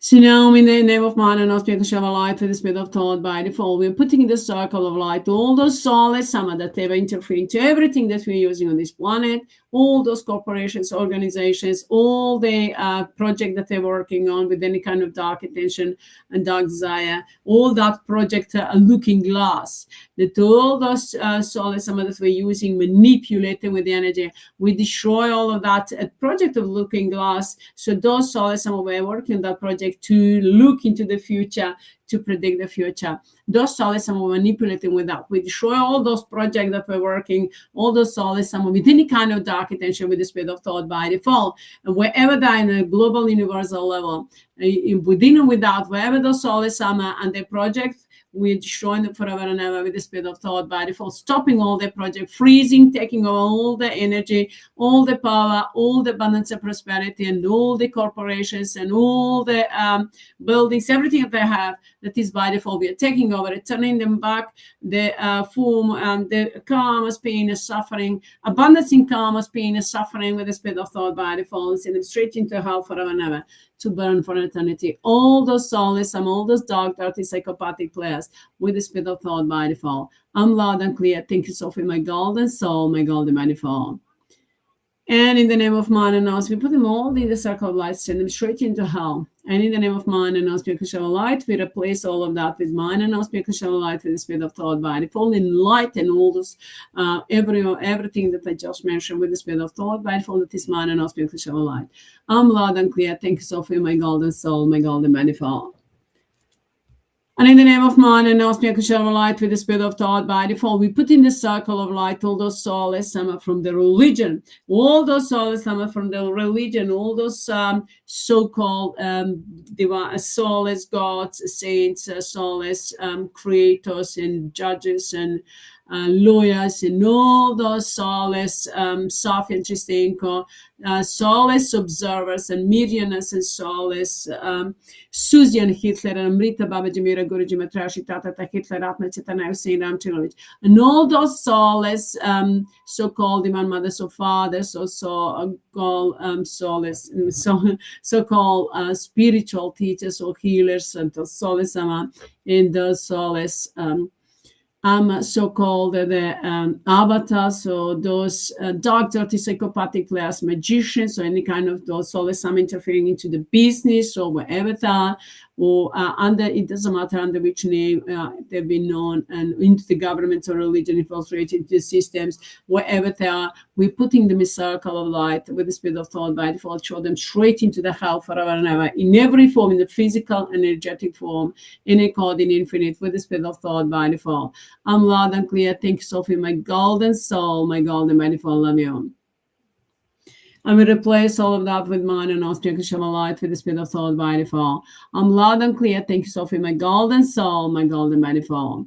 So now, in the name of man and our spiritual shall light with the spirit of thought by default, we're putting in the circle of light all those souls that ever interfere into everything that we're using on this planet, all those corporations, organizations, all the project that they're working on with any kind of dark intention and dark desire, all that project looking glass, that all those souls that we're using, manipulating with the energy, we destroy all of that project of looking glass. So those souls we're working on that project to look into the future, to predict the future. Those souls we're manipulating with that. We destroy all those projects that we're working, all those souls with any kind of dark intention with the spirit of thought by default. And wherever they're in a global universal level, within and without, wherever those souls and their projects, we destroy them forever and ever with the spirit of thought by default, stopping all the project, freezing, taking over all the energy, all the power, all the abundance and prosperity, and all the corporations and all the buildings, everything that they have that is by default. We are taking over it, turning them back, the form and the karma, pain and suffering, abundance in karma, pain and suffering with the spirit of thought by default, and send them straight into hell forever and ever to burn for eternity. All those souls and all those dark, dirty, psychopathic players with the spirit of thought by default. I'm loud and clear. Thank you, Sophie, my golden soul, my golden manifold. And in the name of man and us, we put them all in the circle of light, send them straight into hell. And in the name of man and us, spiritual light, we replace all of that with man and us, spiritual light, with the spirit of thought by default, enlighten all this, everything that I just mentioned with the spirit of thought by default, that is man and us, spiritual light. I'm loud and clear. Thank you, Sophie, my golden soul, my golden manifold. And in the name of man and us, spiritual light, with the spirit of thought by default, we put in the circle of light all those souls from the religion, all those souls from the religion, all those so-called divine soulless gods, saints, soulless creators and judges and lawyers, and all those soulless SOPHIE and Chistenko, soulless observers and mediums and soulless Susie and Hitler and Amrita Baba Jamira Guruji Matrashi Tata Hitler Atma Chetana Hussein Ramchilovich, and all those soulless so-called Iman Mothers or Fathers, or so-called soulless, so-called spiritual teachers or healers, and the soulless in the soulless so-called the avatars, or those dark, dirty, psychopathic players, magicians, or any kind of those soulless interfering into the business or wherever they are, or under, it doesn't matter under which name they've been known, and into the government or religion, infiltrated into the systems, wherever they are, we're putting them in circle of light with the spirit of thought by default, show them straight into the hell forever and ever, in every form, in the physical, energetic form, in a code, in infinite, with the spirit of thought by default. I'm loud and clear. Thank you, Sophie, my golden soul, my golden manifold. Love you. And we replace all of that with mine and spiritual light with the spirit of thought by default. I'm loud and clear. Thank you, Sophie, my golden soul, my golden manifold.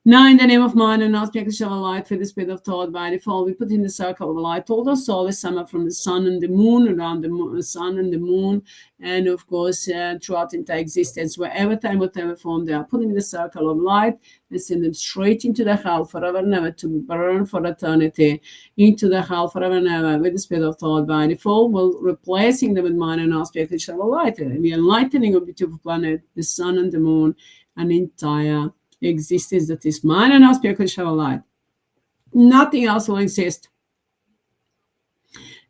Now, in the name of mine and spiritual light with the spirit of thought by default, we put in the circle of light all those souls summer from the sun and the moon, around the sun and the moon, and of course throughout entire existence, wherever time, whatever form they are, putting in the circle of light and send them straight into the hell forever and ever, to burn for eternity, into the hell forever and ever with the spirit of thought by default, while replacing them with mine and spiritual light, the enlightening of the beautiful planet, the sun and the moon, and entire existence that is mine and our spiritual light. Nothing else will exist.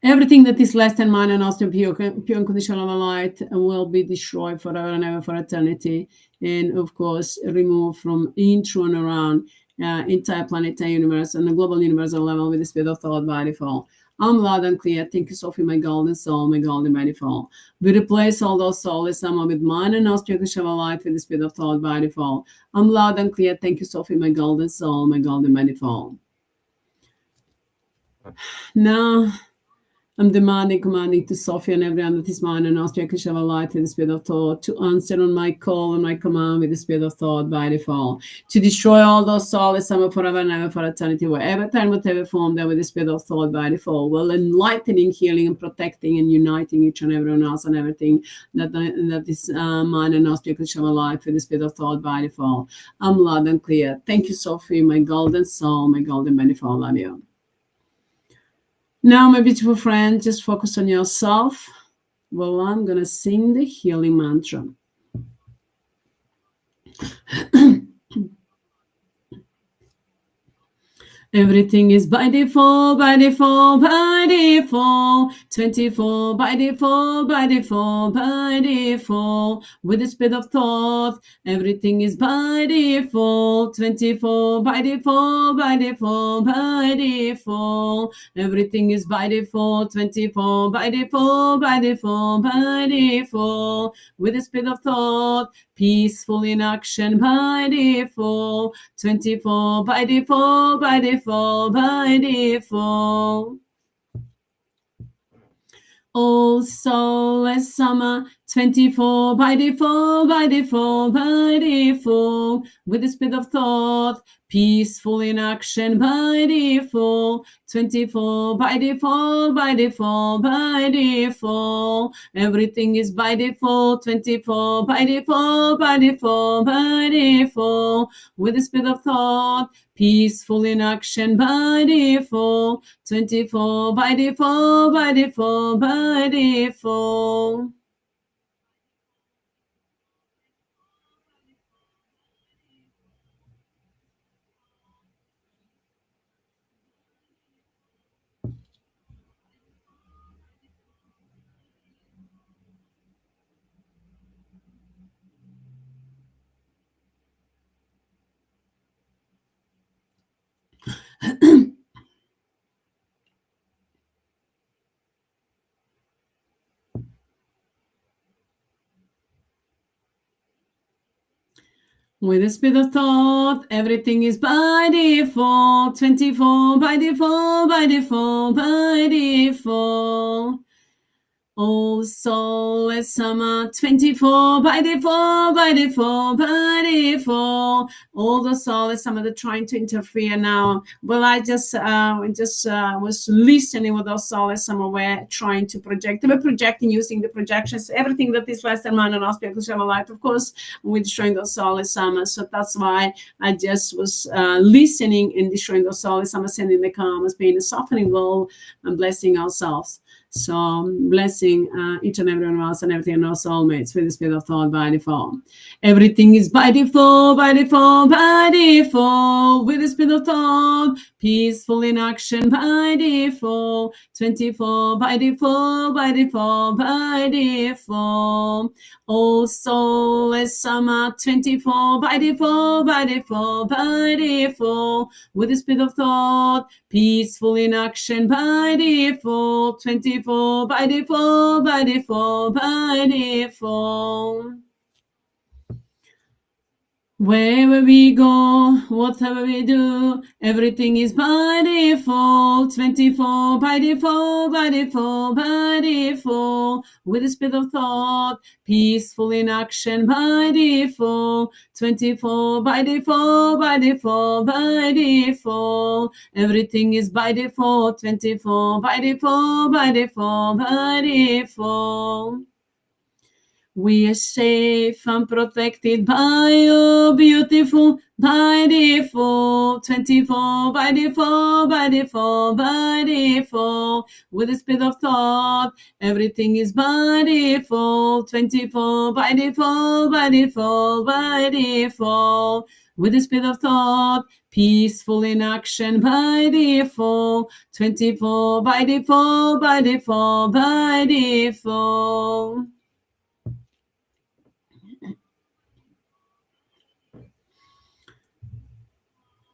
Everything that is less than mine and our pure unconditional light will be destroyed forever and ever for eternity, and of course removed from in, through, and around entire planetary universe and the global universal level with the spirit of thought by default. I'm loud and clear. Thank you, Sophie, my golden soul, my golden manifold. We replace all those souls with mine and our spiritual light with the spirit of thought by default. I'm loud and clear. Thank you, Sophie, my golden soul, my golden manifold. Now, I'm commanding to Sophie and everyone that is mine and our spiritual light with the spirit of thought, to answer on my call and my command with the spirit of thought by default, to destroy all those souls forever and ever for eternity, wherever time, whatever form, there with the spirit of thought by default, well, enlightening, healing, and protecting, and uniting each and everyone else and everything that is mine and our spiritual life with the spirit of thought by default. I'm loud and clear. Thank you, Sophie, my golden soul, my golden manifold. Love you. Now, my beautiful friend, just focus on yourself. Well, I'm going to sing the healing mantra. Everything is by default, by default, by default. 24 by default, by default, by default. With the speed of thought, everything is by default. 24 by default, by default, by default. Everything is by default. 24 by default, by default, by default. With the speed of thought, peaceful in action by default. 24 by default, by default, by default. All soulless summer, 24 by default, by default, by default. With the speed of thought, peaceful in action by default. 24 by default, by default, by default. Everything is by default. 24 by default, by default, by default. With the speed of thought, peaceful in action by default. 24 by default, by default, by default. With the speed of thought, everything is by default. 24 by default, by default, by default. Oh, soulless summer, 24 by default, by default, by default. All the soulless summer, they're trying to interfere now. Well, I just was listening with those soulless summer. We're trying to project. They were projecting using the projections, everything that is less than man and aspect of light, of course, we're destroying those soulless summer. So that's why I just was listening and destroying those soulless summer, sending the karmas, being a softening world and blessing ourselves. So blessing each and every one of us and everything in our soulmates with the spirit of thought by default. Everything is by default, by default, by default. With the spirit of thought, peaceful in action by default. 24 by default, by default, by default. Oh, soulless summer, 24 by default, by default, by default. With the spirit of thought, peaceful in action by default. 24 by default, by default, by default. Wherever we go, whatever we do, everything is by default. 24 by default, by default, by default. With the speed of thought, peaceful in action by default. 24 by default, by default, by default. Everything is by default. 24 by default, by default, by default. We are safe and protected by you, beautiful, by default. 24 by default, by default, by default. With the speed of thought, everything is by default. 24 by default, by default, by default. With the speed of thought, peaceful in action by default. 24 by default, by default, by default.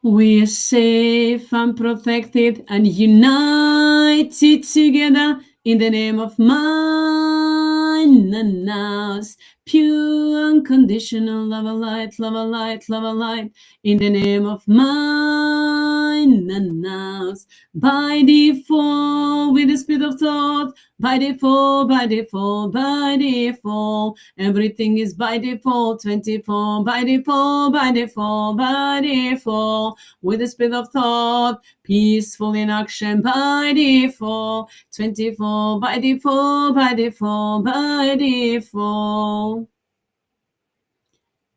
We are safe and protected and united together in the name of mine and ours. Pure unconditional love of light, love of light, love of light. In the name of mine and ours. By default, with the speed of thought. By default, by default, by default. Everything is by default. 24 by default, by default, by default. With the speed of thought, peaceful in action by default. 24 by default, by default, by default.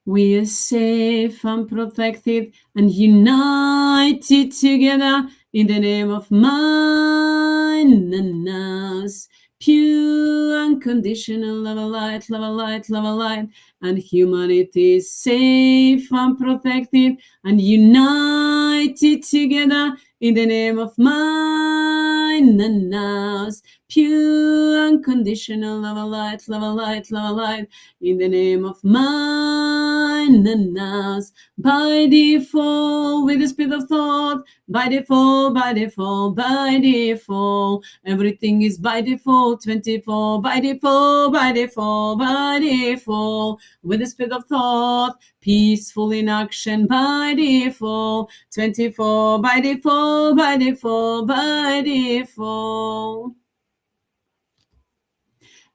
We are safe and protected and united together in the name of mine and ours. Pure unconditional love of light, love of light, love of light. And humanity is safe and protected and united together in the name of mine and ours. Pure unconditional love of light, love of light, love of light. In the name of mine and ours. By default, with the speed of thought. By default, by default, by default. Everything is by default. 24 by default, by default, by default. With the speed of thought, peaceful in action by default. 24 by default, by default, by default.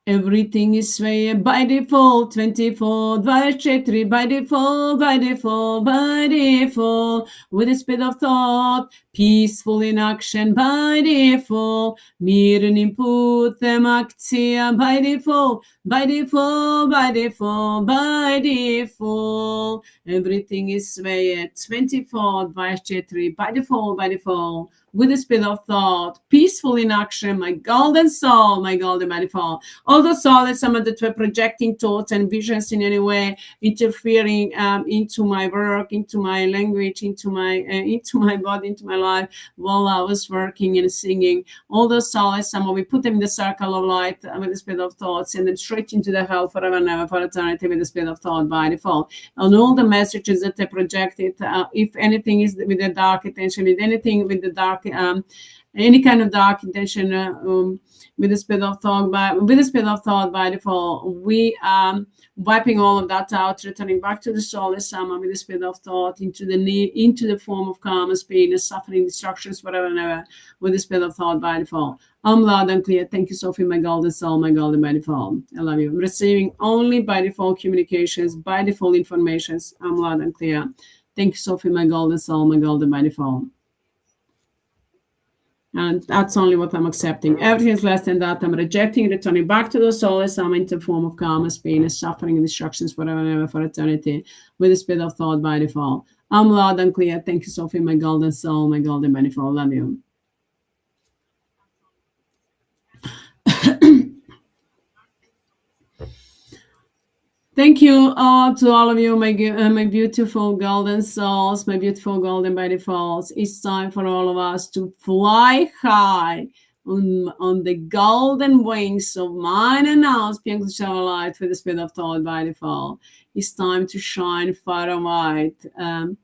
Everything is swayed by default. 24 by HEATRT by default, by default, by default. With the speed of thought, peaceful in action by default. Miren inputem aktia by default, by default, by default, by default. Everything is swayed. 24 by HEATRT by default, by default. With the speed of thought, peaceful in action, my golden soul, my golden by default. all the souls that were projecting thoughts and visions in any way, interfering into my work, into my language, into my body, into my life while I was working and singing. All those souls, we put them in the circle of light with the speed of thought, send them straight into the hell forever and ever for eternity with the speed of thought by default. And all the messages that they projected, if anything is with the dark intention, with anything with the dark, any kind of dark intention, with the speed of thought by default, we wiping all of that out, returning back to the soulless Sama with the speed of thought into the form of karma, pain, suffering, destructions, whatever and ever, with the speed of thought by default. I'm loud and clear. Thank you, Sophie, my golden soul, my golden by default. I love you. I'm receiving only by default communications, by default informations. I'm loud and clear. Thank you, Sophie, my golden soul, my golden by default. And that's only what I'm accepting. Everything is less than that. I'm rejecting, returning back to the soulless Sama into the form of karma, pain, suffering, and destructions forever and ever for eternity with the speed of thought by default. I'm loud and clear. Thank you, Sophie, my golden soul, my golden by default. Love you. Thank you to all of you, my beautiful golden souls, my beautiful golden by defaults. It's time for all of us to fly high on the golden wings of mine and ours, PEACFULLY light with the speed of thought by default. It's time to shine far and wide and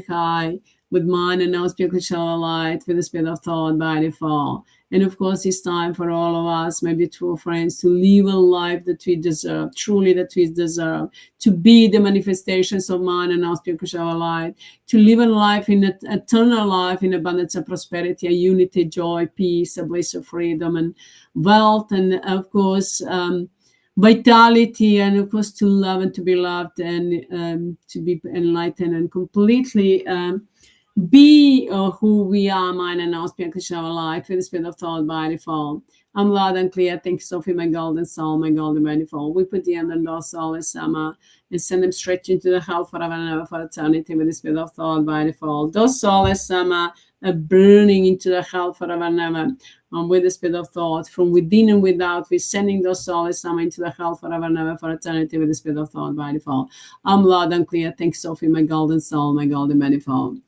high with mine and ours, PEACFULLY light with the speed of thought by default. And of course, it's time for all of us, my beautiful friends, to live a life that we deserve, truly that we deserve, to be the manifestations of mine and our spiritual light, to live a life in an eternal life in abundance and prosperity, a unity, joy, peace, a bliss of freedom and wealth, and of course, vitality, and of course, to love and to be loved and to be enlightened and completely be who we are, mine and our spiritual life with the speed of thought by default. I'm loud and clear. Thank you, Sophie, my golden soul, my golden by default. We put the end on those souls, Sama, and send them straight into the hell forever and ever for eternity with the speed of thought by default. Those souls, Sama, are burning into the hell forever and ever with the speed of thought from within and without. We're sending those souls, Sama, into the hell forever and ever for eternity with the speed of thought by default. I'm loud and clear. Thank you, Sophie, my golden soul, my golden by default.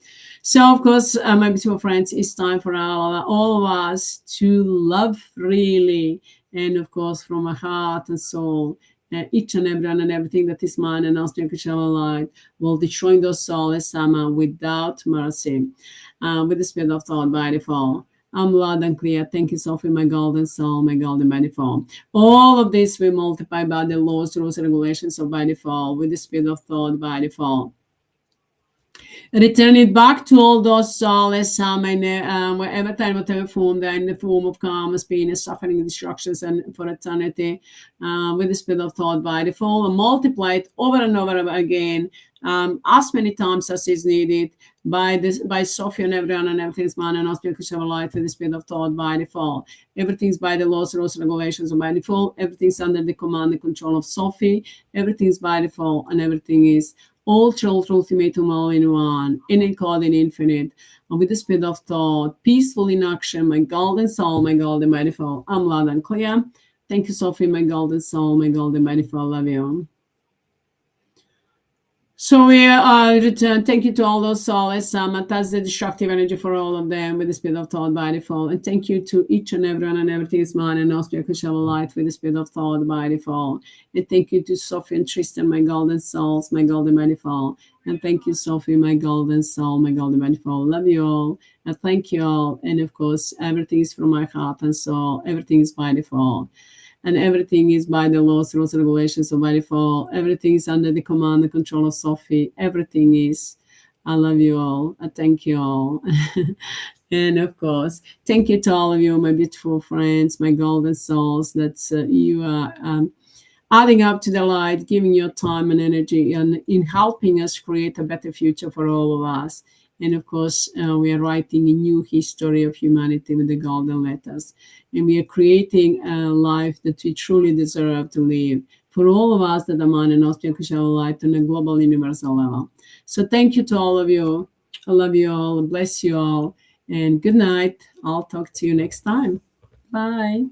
So, of course, my beautiful friends, it's time for all of us to love freely, and of course, from our heart and soul, each and everyone and everything that is mine and our spiritual light, will destroy those souls, Sama, without mercy, with the speed of thought by default. I'm loud and clear. Thank you, Sophie, my golden soul, my golden by default. All of this we multiply by the laws, rules, and regulations of by default, with the speed of thought by default. Return it back to all those souls, wherever time, whatever form they're in the form of karma, pain, suffering, destructions, and for eternity, with the speed of thought by default, and multiply it over and over again, as many times as is needed by Sophie and everyone and everything's man and us spiritual light with the speed of thought by default. Everything's by the laws, rules, regulations of by default. Everything's under the command and control of Sophie. Everything's by default, and everything is all truth, ultimatum, all in one, in encoding infinite, and with the speed of thought, peaceful in action, my golden soul, my golden by default. I'm loud and clear. Thank you, Sophie, my golden soul, my golden by default. Love you. So we return. Thank you to all those souls. That's the destructive energy for all of them with the speed of thought by default. And thank you to each and everyone and everything is mine and our spiritual light with the speed of thought by default. And thank you to Sophie and Tristan, my golden souls, my golden by default. And thank you, Sophie, my golden soul, my golden by default. Love you all. And thank you all. And of course, everything is from my heart and soul. Everything is by default. And everything is by the laws, rules, and regulations of by default. Everything is under the command and control of Sophie. Everything is. I love you all. I thank you all. And of course, thank you to all of you, my beautiful friends, my golden souls, that you are adding up to the light, giving your time and energy and in helping us create a better future for all of us. And of course, we are writing a new history of humanity with the golden letters. And we are creating a life that we truly deserve to live for all of us that are mine and our spiritual light on a global universal level. So thank you to all of you. I love you all. Bless you all. And good night. I'll talk to you next time. Bye.